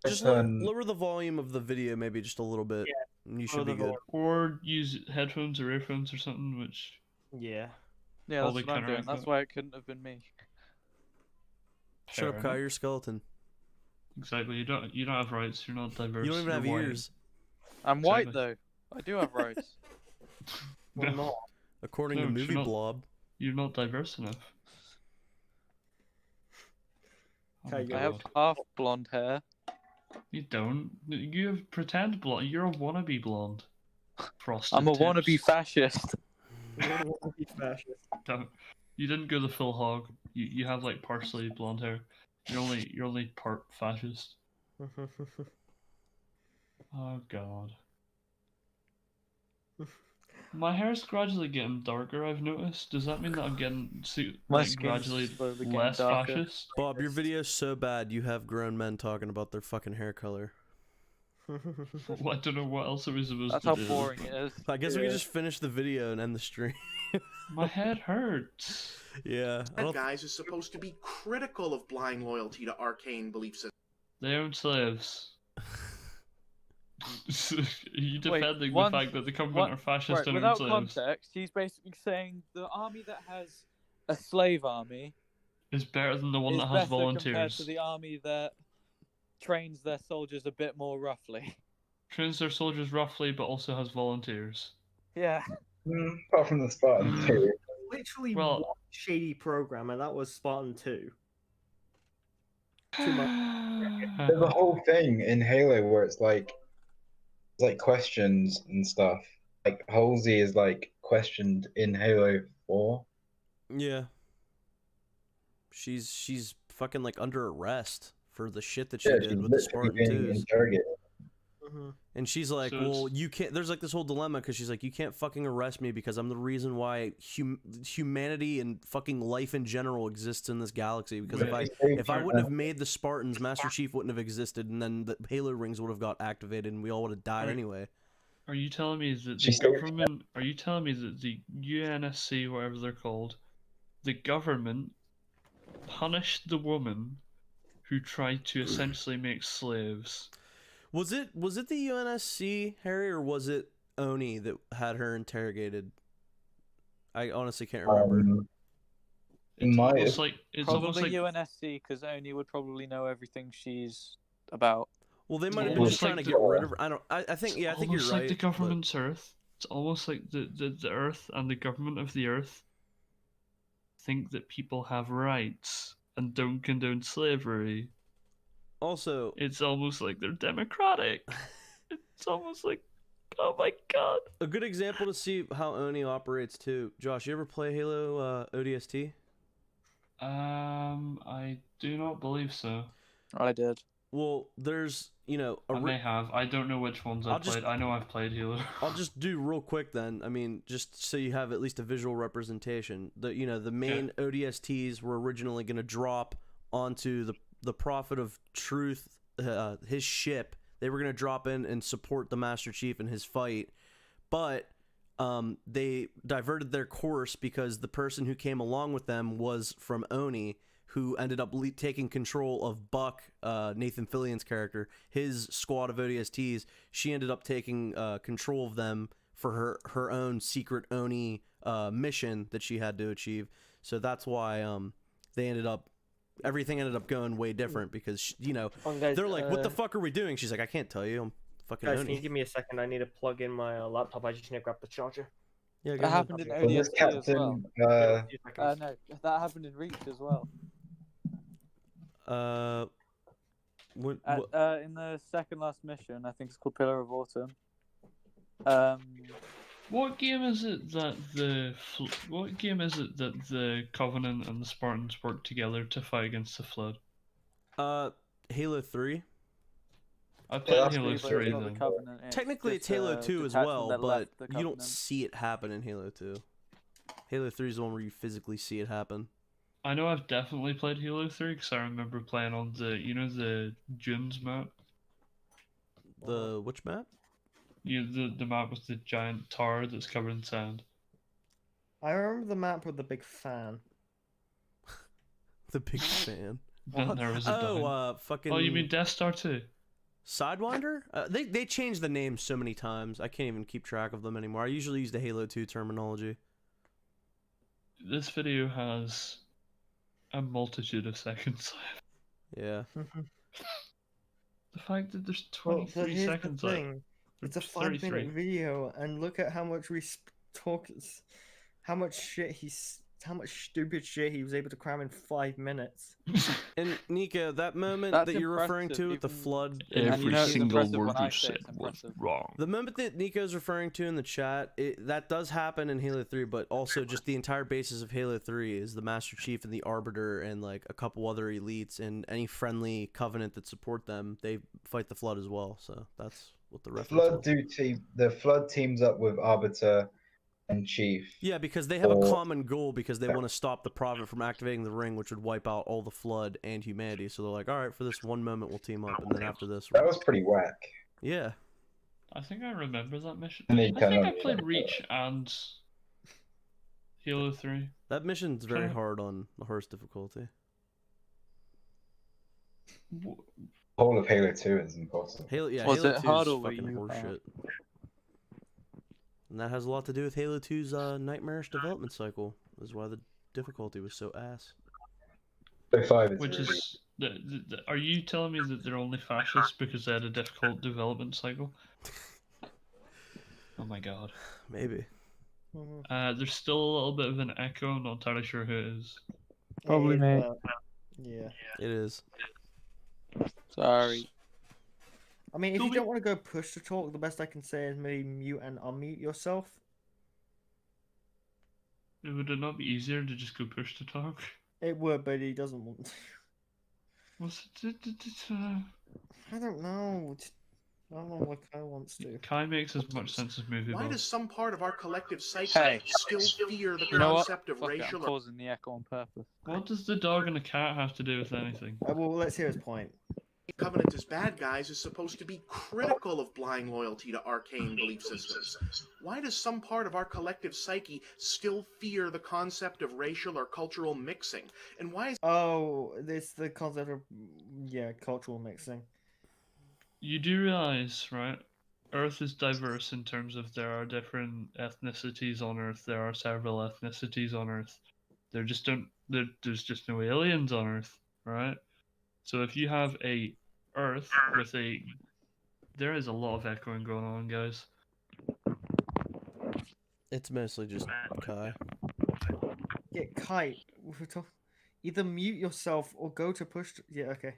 Just lower the volume of the video, maybe just a little bit. And you should be good. Or use headphones or earphones or something, which... Yeah. Yeah, All that's the what I'm doing. counteract That's that. why it couldn't have been me. Shut up, Fair Kai. enough. You're a skeleton. Exactly, you don't have rights, you're not diverse. You don't even have you're white. ears, I'm white Exactly. though. I do have rights. Well, No. not. according No, to you're Movie not. Blob. You're not diverse enough. Oh my Okay, I have God. half blonde hair. You don't. You have pretend blonde. You're a wannabe blonde. Frosted I'm a tips. wannabe fascist. Don't. You didn't go the full hog. You have like partially blonde hair. You're only part fascist. Oh god. My hair's gradually getting darker, I've noticed. Does that mean that I'm getting My like, skin's gradually slowly getting less darker. fascist? Bob, your video's so bad you have grown men talking about their fucking hair color. Well, I don't know what else are we supposed That's to how do. boring it is. I guess we can just finish the video and end the stream. My head hurts. Yeah. I Bad don't... guys is supposed to be critical of blind loyalty to arcane belief systems. They own slaves. Are you Wait, defending one- the fact that the government are fascist Right, and own without slaves? context, he's basically saying the army that has a slave army Is better than the one is that has better compared volunteers. to the army that trains their soldiers a bit more roughly. Trains their soldiers roughly, but also has volunteers. Yeah. Apart from the Spartan too. Literally Well- one shady program, and that was Spartan 2. Too much. There's a whole thing in Halo where it's like questions and stuff. Like Halsey is like questioned in Halo 4. Yeah. She's fucking like under arrest for the shit that she did she's with the literally Spartan being 2s. interrogated. And she's like, So well, it's- you can't. There's like this whole dilemma because she's like, you can't fucking arrest me because I'm the reason why humanity and fucking life in general exists in this galaxy. Because if I wouldn't have made the Spartans, Master Chief wouldn't have existed, and then the Halo rings would have got activated, and we all would have died Right. anyway. Are you telling me that the She's still- government? Are you telling me that the UNSC, whatever they're called, the government punished the woman who tried to essentially make slaves? Was it the UNSC, Harry, or was it Oni that had her interrogated? I honestly can't remember. It's Might almost have. like Probably UNSC, because Oni would probably know everything she's about. Well, they might have been almost just trying like to the- get rid of her. I think it's I think you're almost right. like the but- government's Earth. It's almost like the Earth and the government of the Earth think that people have rights and don't condone slavery. Also, It's almost like they're democratic. It's almost like, oh my god. a good example to see how Oni operates too. Josh, you ever play Halo ODST? I do not believe so. I did. Well, there's I may have. I don't know which ones I've played. I know I've played Halo. I'll just do real quick then. I mean, just so you have at least a visual representation. The main ODSTs were originally going to drop onto the Prophet of Truth, his ship. They were going to drop in and support the Master Chief in his fight, but they diverted their course because the person who came along with them was from Oni, who ended up taking control of Buck, Nathan Fillion's character, his squad of ODSTs. She ended up taking control of them for her own secret Oni mission that she had to achieve. So that's why everything ended up going way different because Guys, they're like, "What the fuck are we doing?" She's like, "I can't tell you. I'm fucking Guys, Oni." can you give me a second? I need to plug in my laptop. I just need to grab the charger. Yeah, go That ahead. happened in Was this ODST as well. Captain? A few seconds. No, that happened in Reach as well. In the second last mission, I think it's called Pillar of Autumn. What game is it that the Covenant and the Spartans work together to fight against the Flood? Halo 3. I played that's Halo pretty 3 it's not the then. Covenant, Technically, it's just, Halo 2 as detachment well, that but left the you don't Covenant. see it happen in Halo 2. Halo 3 is the one where you physically see it happen. I know I've definitely played Halo 3 because I remember playing on the Dunes map. The which map? The map with the giant tower that's covered in sand. I remember the map with the big fan. The big fan. Then there was a dime. Fucking. Oh, you mean Death Star 2? Sidewinder? They changed the names so many times. I can't even keep track of them anymore. I usually use the Halo 2 terminology. This video has a multitude of seconds. Yeah. The fact that there's Well, 23 but here's the seconds left. thing. It's a 33. 5-minute video, and look at how much how much stupid shit he was able to cram in 5 minutes. And Nico, that moment That's that you're referring impressive, to with the even- flood. And you Every know it's single impressive word when I you say said it's was impressive. wrong. The moment that Nico's referring to in the chat, that does happen in Halo 3, but also just the entire basis of Halo 3 is the Master Chief and the Arbiter and like a couple other elites and any friendly Covenant that support them, they fight the Flood as well. So that's what the The reference is. The Flood teams up with Arbiter and Chief. Yeah, because they have a Or- common goal because they want to stop the Prophet from activating the ring, which would wipe out all the Flood and humanity. So they're like, all right, for this one moment, we'll team up, and then after this, That was pretty whack. yeah. I think I remember that mission. And they I kind think I of- played Reach and Halo 3. That mission's very Kinda- hard on the hardest difficulty. All of Halo 2 is impossible. Halo, yeah, Was Halo it 2 hard is or were fucking you horseshit. And that has a lot to do with Halo 2's nightmarish development cycle. Is why the difficulty was so ass. Halo 5 is Which really- is, are you telling me that they're only fascists because they had a difficult development cycle? Oh my god. Maybe. There's still a little bit of an echo. I'm not entirely sure who it is. Probably me. Yeah. It is. Sorry. I mean, if you Toby- don't want to go push to talk, the best I can say is maybe mute and unmute yourself. Would it not be easier to just go push to talk? It would, but he doesn't want to. What's it? I don't know. I don't know what Kai wants to. Kai makes as much sense as Moviebob. Why does some part of our collective psyche Hey. still fear the You know what? concept of Fuck it, I'm racial or causing the echo on purpose. What does the dog and the cat have to do with anything? Well, let's hear his point. Covenant as bad guys is supposed to be critical of blind loyalty to arcane belief systems? Why does some part of our collective psyche still fear the concept of racial or cultural mixing? And why is Oh, it's the concept of cultural mixing. you do realize, right? Earth is diverse in terms of there are different ethnicities on Earth. There are several ethnicities on Earth. There's just no aliens on Earth, right? So if you have a Earth with a, there is a lot of echoing going on, guys. It's mostly just Kai. Yeah, Kai. Either mute yourself or go to push. Yeah, okay.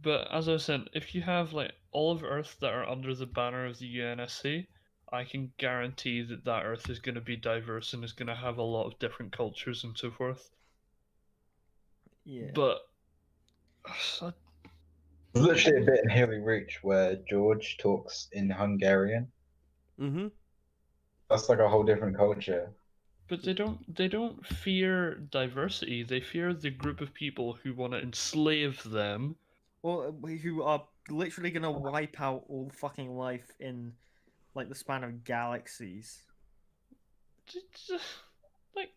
But as I said, if you have like all of Earth that are under the banner of the UNSC, I can guarantee that that Earth is going to be diverse and is going to have a lot of different cultures and so forth. Yeah. But There's literally a bit in Halo Reach where George talks in Hungarian. Mm-hmm. That's like a whole different culture. But they don't fear diversity. They fear the group of people who want to enslave them. Well, who are literally gonna wipe out all fucking life in, like, the span of galaxies. Like,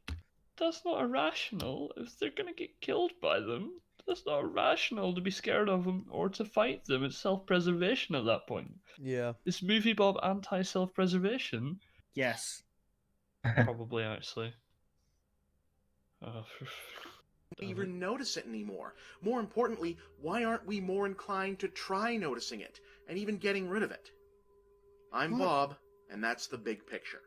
that's not irrational. If they're gonna get killed by them, that's not irrational to be scared of them or to fight them. It's self-preservation at that point. Yeah. Is Moviebob anti-self-preservation? Yes. Probably, actually. Even notice it anymore. More importantly, why aren't we more inclined to try noticing it and even getting rid of it? I'm Bob, and that's the big picture.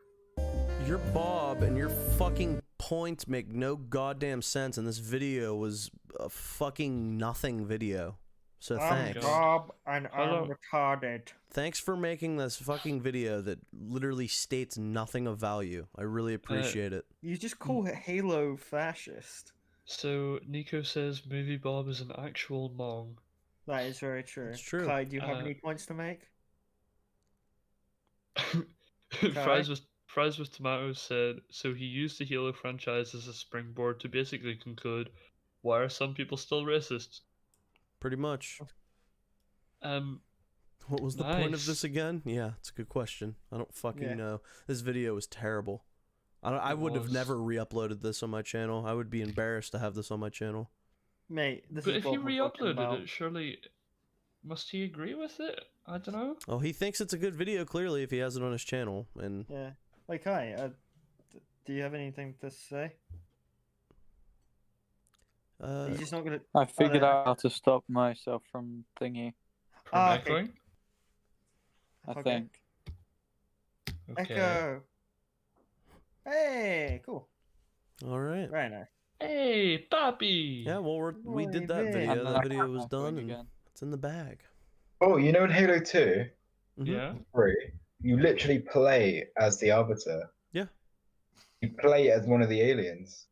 You're Bob, and your fucking points make no goddamn sense, and this video was a fucking nothing video. So thanks. Bob, and Hello. I'm retarded. Thanks for making this fucking video that literally states nothing of value. I really appreciate it. You just call it Halo fascist. So, Nico says Moviebob is an actual Mong. That is very true. It's true. Kai, do you have any points to make? Fries with Tomatoes said, so he used the Halo franchise as a springboard to basically conclude, why are some people still racist? Pretty much. What was the point of this again? Yeah, it's a good question. I don't fucking know. This video was terrible. I would have never re-uploaded this on my channel. I would be embarrassed to have this on my channel. Mate, this But is if what he we're talking re-uploaded about. it, surely must he agree with it? I don't know. Oh, he thinks it's a good video, clearly, if he has it on his channel. And Yeah. Like, Kai, do you have anything to say? Are you just not gonna... I figured out how to stop myself from thingy. From okay. echoing? I Okay. think. Okay. Echo! Hey, cool. all right. Very nice. Hey, Papi! Yeah, well, we did that Boy, video. And then That I video can't was remember done, it and again. it's in the bag. Oh, you know in Halo 2, Mhm. Yeah? 3, you literally play as the Arbiter. Yeah. You play as one of the aliens.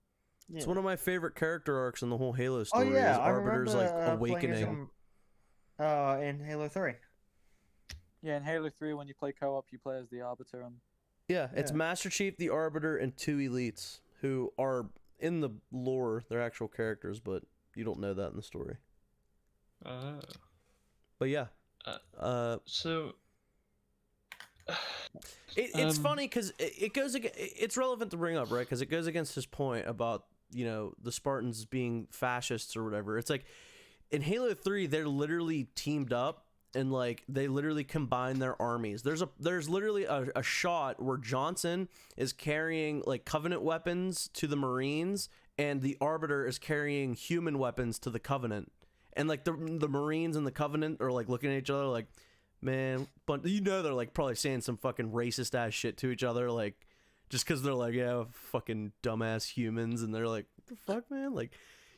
It's Yeah. one of my favorite character arcs in the whole Halo Oh story. yeah, is I Arbiter's remember like playing as awakening. him, in Halo 3. Yeah, in Halo 3, when you play co-op, you play as the Arbiter. And Yeah, it's Yeah. Master Chief, the Arbiter, and 2 elites who are in the lore. They're actual characters, but you don't know that in the story. But yeah, So... it's funny because it goes. It's relevant to bring up, right? Because it goes against his point about the Spartans being fascists or whatever. It's like in Halo 3, they're literally teamed up and like they literally combine their armies. There's literally a shot where Johnson is carrying like Covenant weapons to the Marines, and the Arbiter is carrying human weapons to the Covenant. And like the Marines and the Covenant are like looking at each other like, man, but they're like probably saying some fucking racist ass shit to each other, like just because they're like, yeah, fucking dumbass humans, and they're like, what the fuck, man? Like,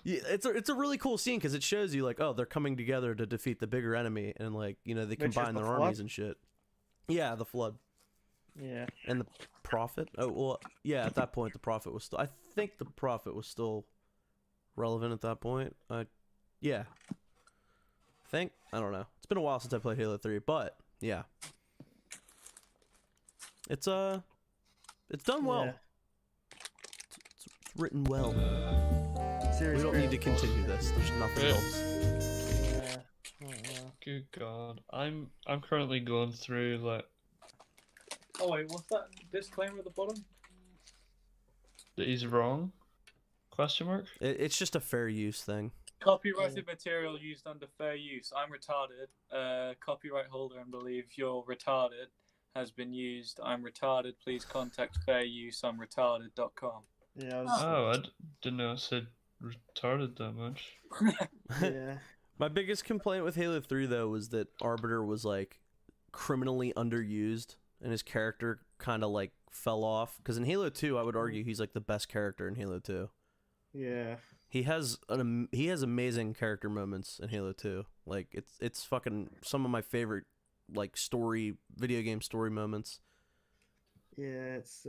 yeah, it's a really cool scene because it shows you like, oh, they're coming together to defeat the bigger enemy, and like they combine the their Flood? armies and shit. Yeah, the Flood Yeah. and the Prophet. Oh well, yeah. At that point, the Prophet was still. I think the Prophet was still relevant at that point. Yeah. I don't know. It's been a while since I played Halo 3, but yeah. It's done well. Yeah. It's written well. Serious We don't need to continue this. There's nothing Yeah. else. Yeah. Good God. I'm currently going through, like, oh wait, what's that disclaimer at the bottom? that he's wrong? Question mark? It's just a fair use thing. Copyrighted material used under fair use. I'm retarded. Copyright holder and believe you're retarded has been used. I'm retarded. Please contact fair use. I'm retarded.com. Yeah. Didn't know it said retarded that much. Yeah. My biggest complaint with Halo 3 though was that Arbiter was like criminally underused, and his character kind of like fell off. Because in Halo 2, I would argue he's like the best character in Halo 2. Yeah. He has amazing character moments in Halo 2. Like it's fucking some of my favorite like video game story moments. Yeah, it's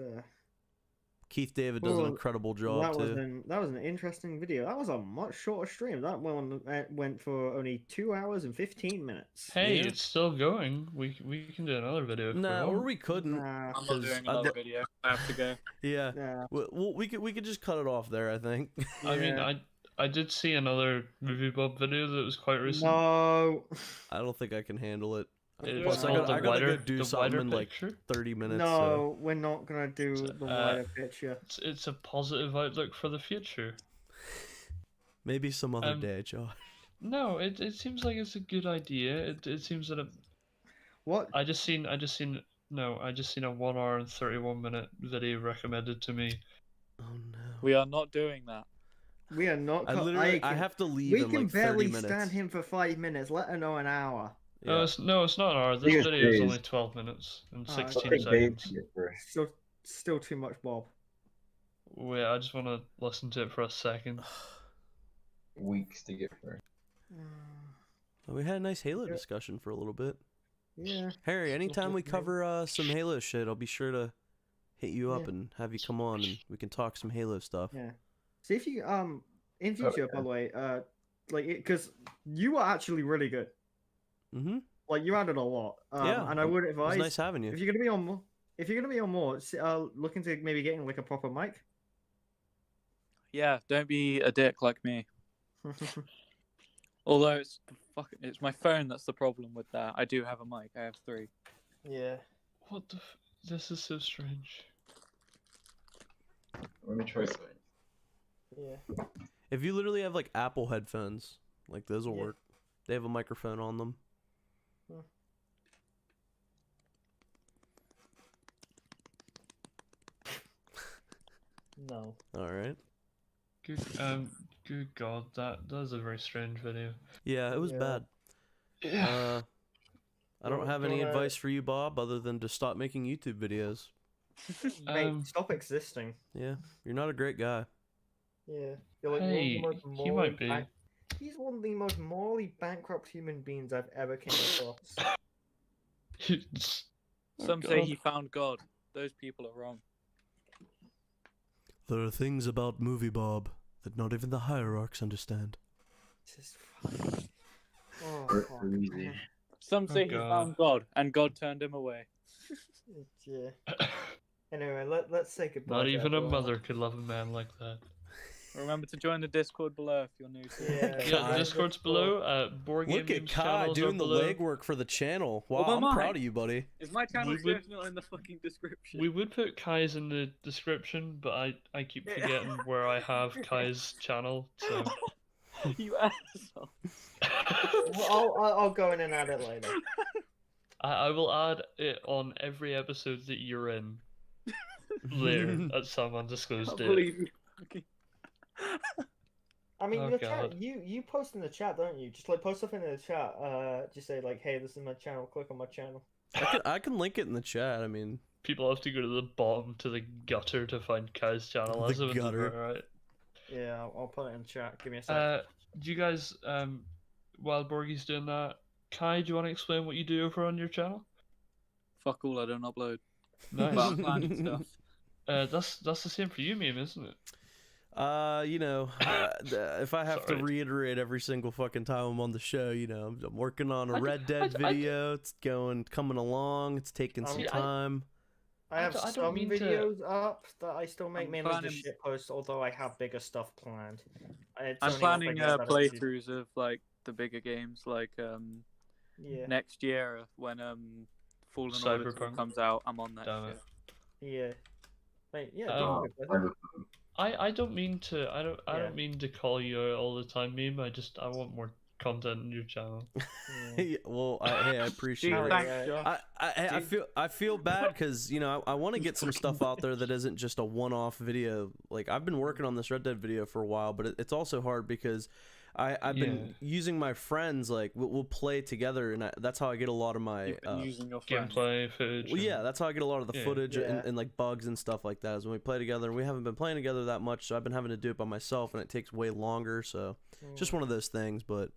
Keith David does an incredible job too. That was an interesting video. That was a much shorter stream. That one went for only 2 hours and 15 minutes. Hey, it's still going. We can do another video. Or we couldn't. Nah. I'm not doing another video. I have to go. Yeah. Yeah. Well, we could just cut it off there, I think. I mean, I did see another Moviebob video that was quite recent. No. I don't think I can handle it. It's I called gotta go do something in like picture. 30 minutes. No, we're not gonna do the wider picture. It's a positive outlook for the future. Maybe some other day, Josh. No, it seems like it's a good idea. It seems that What? I just seen a 1 hour and 31 minute video recommended to me. Oh no. We are not doing that. We are not. I have to leave in like 30 minutes. We can barely stand him for 5 minutes, let alone an hour. Yeah. No, it's not an hour. This video is only 12 minutes and 16 seconds. Still too much, Bob. Wait, I just want to listen to it for a second. Weeks to get through. We had a nice Halo discussion for a little bit. Yeah. Harry, anytime we cover some Halo shit, I'll be sure to hit you up and have you come on and we can talk some Halo stuff. Yeah. See if you in future, by the way, like because you are actually really good. Mm-hmm. Like you added a lot. And I would advise. It's nice having you. If you're gonna be on more, look into maybe getting like a proper mic. Yeah, don't be a dick like me. Although it's my phone that's the problem with that. I do have a mic. I have 3. Yeah. What the? This is so strange. Let me try something. Yeah. If you literally have like Apple headphones, like those will work. They have a microphone on them. No. All right. Good God, that is a very strange video. Yeah, it was bad. Yeah. I don't have any advice for you, Bob, other than to stop making YouTube videos. Mate, stop existing. Yeah, you're not a great guy. Yeah. You're like Hey, he might be. He's one of the most morally bankrupt human beings I've ever came across. Some say he found God. Those people are wrong. There are things about Moviebob that not even the hierarchs understand. Just oh, Easy. Some say he found God, and God turned him away. Yeah. Anyway, let's say goodbye. Not even a mother could love a man like that. Remember to join the Discord below if you're new to it. Yeah, the Discord's below. Board Look at Kai doing the legwork for the channel. Wow, I'm proud of you, buddy. Is my channel not in the fucking description? We would put Kai's in the description, but I keep forgetting where I have Kai's channel. So. You asshole. Well, I'll go in and add it later. I will add it on every episode that you're in. Later at some undisclosed date. I mean, the chat. You post in the chat, don't you? Just like post stuff in the chat. Just say like, "Hey, this is my channel. Click on my channel." I can link it in the chat. I mean, people have to go to the bottom to the gutter to find Kai's channel. The gutter, right? Yeah, I'll put it in the chat. Give me a sec. Do you guys, while Borgie's doing that, Kai, do you want to explain what you do over on your channel? Fuck all, I don't upload. Nice. But I'm planning stuff. That's the same for you, meme, isn't it? You know, if I have to reiterate every single fucking time I'm on the show, you know, I'm working on a Red Dead video. It's coming along. It's taking some time. I have some videos up that I still make, mainly just shit posts, although I have bigger stuff planned. I'm planning playthroughs of like the bigger games, like next year when Fallen Order comes out. I'm on that shit. Yeah. Wait, yeah. I don't mean to. I Yeah. don't mean to call you out all the time, meme. I want more content on your channel. Yeah, well, hey, I appreciate Gee, it. thanks, Josh. I feel bad because I want to get some stuff out there that isn't just a one-off video. Like I've been working on this Red Dead video for a while, but it's also hard because I've been using my friends. Like we'll play together, and that's how I get a lot of my You've been using your friends. gameplay footage. well, yeah, that's how I get a lot of the footage Yeah. and like bugs and stuff like that. Is when we play together, and we haven't been playing together that much, so I've been having to do it by myself, and it takes way longer. So it's just one of those things. But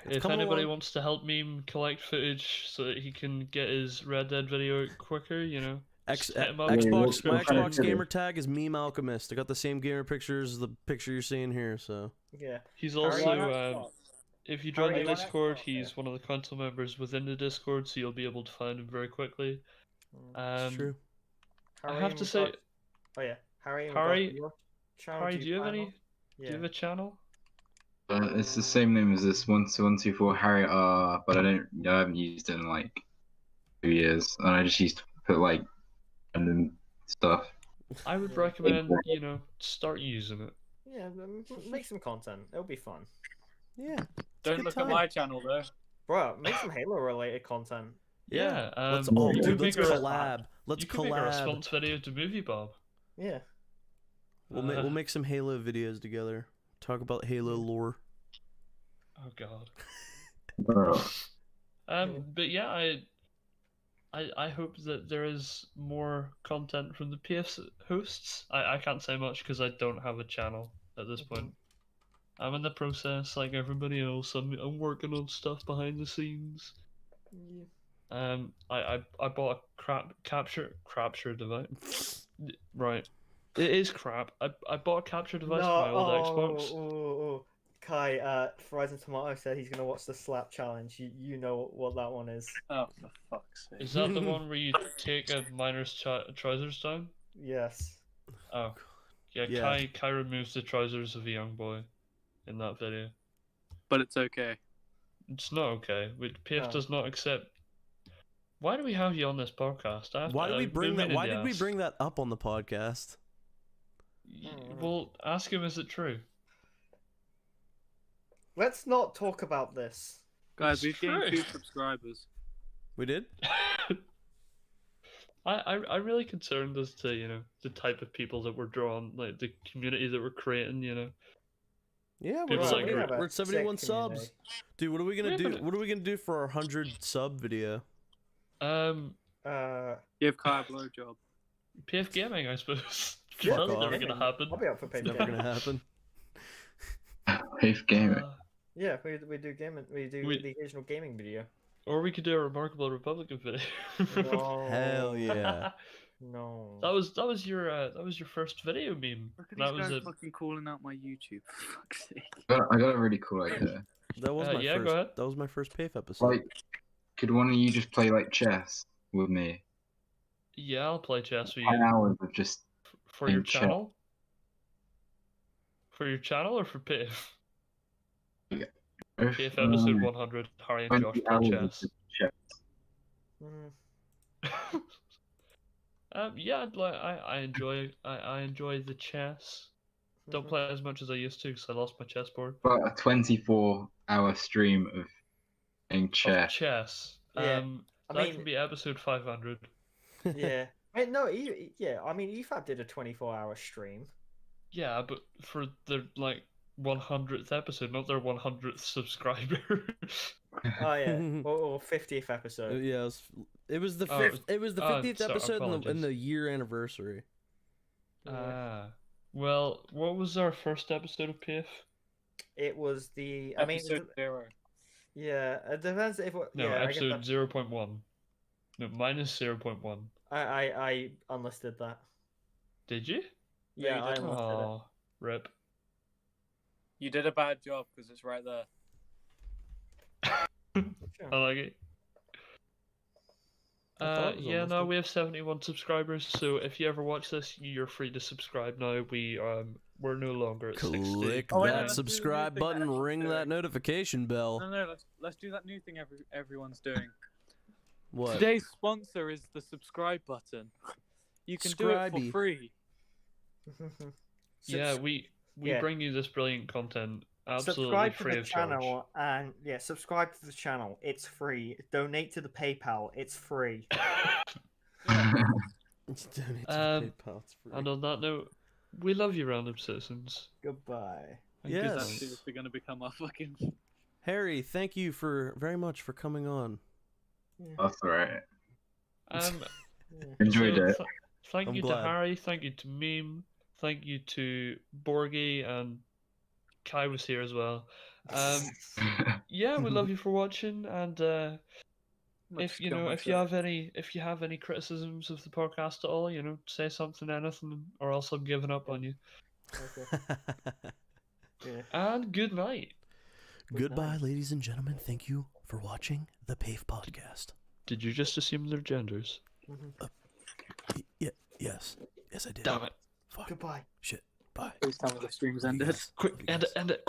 it's If coming anybody along. wants to help meme collect footage so that he can get his Red Dead video out quicker, just hit him up. Xbox, my we'll try to Xbox do gamer it. tag is Meme Alchemist. I got the same gamer pictures as the picture you're seeing here. So Yeah. He's Harry, also, if you join Harry, the you on Discord, Xbox? he's one of the council members within the Discord, so you'll be able to find him very quickly. it's true. I have to say, Oh yeah, Harry. Harry, your channel, Harry, do you have plan any? on- Do you have a channel? It's the same name as this 12124 Harry R, but I haven't used it in like 2 years, and I just used to put like random stuff. I would Yeah. recommend, start using it. Yeah, make some content. It'll be fun. Yeah. Don't good look time. at my channel though. Bro, make some Halo related content. Yeah, Let's you dude, could let's make a- collab. Let's You can make a collab. response video to Moviebob. Yeah. We'll make some Halo videos together. Talk about Halo lore. Oh God. Bro. But yeah, I hope that there is more content from the PF hosts. I can't say much because I don't have a channel at this point. I'm in the process, like everybody else. I'm working on stuff behind the scenes. Yeah. I bought a capture device. Right. It is crap. I bought a capture device for my old Xbox. Oh. Kai, Horizon Tomato said he's gonna watch the slap challenge. You know what that one is. Oh, for fuck's sake. Is that the one where you take a miner's trousers down? Yes. Oh. Yeah, Yeah. Kai removes the trousers of a young boy in that video. But it's okay. It's not okay. PF No. does not accept. Why do we have you on this podcast? Why did we bring that? Why did we ask. bring that up on the podcast? Well, ask him, is it true? Let's not talk about this. Guys, It's we've gained true. 2 subscribers. We did. I'm really concerned as to the type of people that we're drawing, like the community that we're creating. Yeah, People we're, like we're, her. we're at 71 Sick subs. community. Dude, what are we gonna Yeah, do? but- What are we gonna do for our 100 sub video? Give Kai a blowjob. PF gaming, I suppose. Yeah, That's fuck never off. gonna happen. I'll be up for paid It's never gonna happen. PAFE gaming. Yeah, we do gaming. We do We- the occasional gaming video. Or we could do a remarkable Republican video. No. Hell yeah. No. That was your first video meme. Look at That these was guys it. fucking calling out my YouTube, for fuck's sake. I got a really cool idea. That was my yeah, first. go ahead. That was my first PAFE episode. Like, could one of you just play like chess with me? Yeah, I'll play chess with 10 you. hours of just For your in chat. channel? For your channel or for PIF? PIF episode 100, Harry and Josh 20 play hours of chess. just chess. Mm. Yeah, I enjoy the chess. Don't play as much as I used to because I lost my chessboard. But a 24-hour stream of playing Of chess. chess. Yeah, I That mean- can be episode 500. Yeah. Wait, no, yeah, I mean, EFAB did a 24-hour stream. Yeah, but for the 100th episode, not their 100th subscriber. Oh, yeah. or 50th episode. Yeah, it was the Oh, fifth. It was the 50th sorry, episode in apologies. the year anniversary. Ah. Well, what was our first episode of PIF? It was the. I mean, Episode 0. yeah, it depends if. No, Yeah, episode I guess 0.1. No, minus 0.1. I unlisted that. Did you? Yeah, Yeah, you I did. unlisted it. Oh, rip. You did a bad job because it's right there. Sure. I like it. I thought it was Yeah, no, unlisted. we have 71 subscribers, so if you ever watch this, you're free to subscribe now. We're no longer at 60. Click Oh, wait, that let's do the new subscribe thing that button, everyone's ring doing. that notification bell. No, let's do that new thing everyone's doing. What? Today's sponsor is the subscribe button. You can do it for Scribey. free. Yeah, we yeah. bring you this brilliant content absolutely Subscribe to free the of charge. channel and subscribe to the channel. It's free. Donate to the PayPal. It's free. Donate to the PayPal. It's free. And on that note, we love you, random citizens. Goodbye. And Yes. good That's night. seriously going to become our fucking. Harry, thank you very much for coming on. That's alright. Enjoyed So, it. Thank I'm you glad. to Harry, thank you to Meme, thank you to Borgie, and Kai was here as well. Yeah, we love you for watching, and if you have any criticisms of the podcast at all, say something, anything, or else I'm giving up on you. Yeah. And good night. Goodbye, ladies and gentlemen. Thank you for watching the PAFE podcast. Did you just assume their genders? Yes, I did. Damn it. Fuck. Goodbye. Shit. Bye. Please tell me the stream's ended. Quick, end it.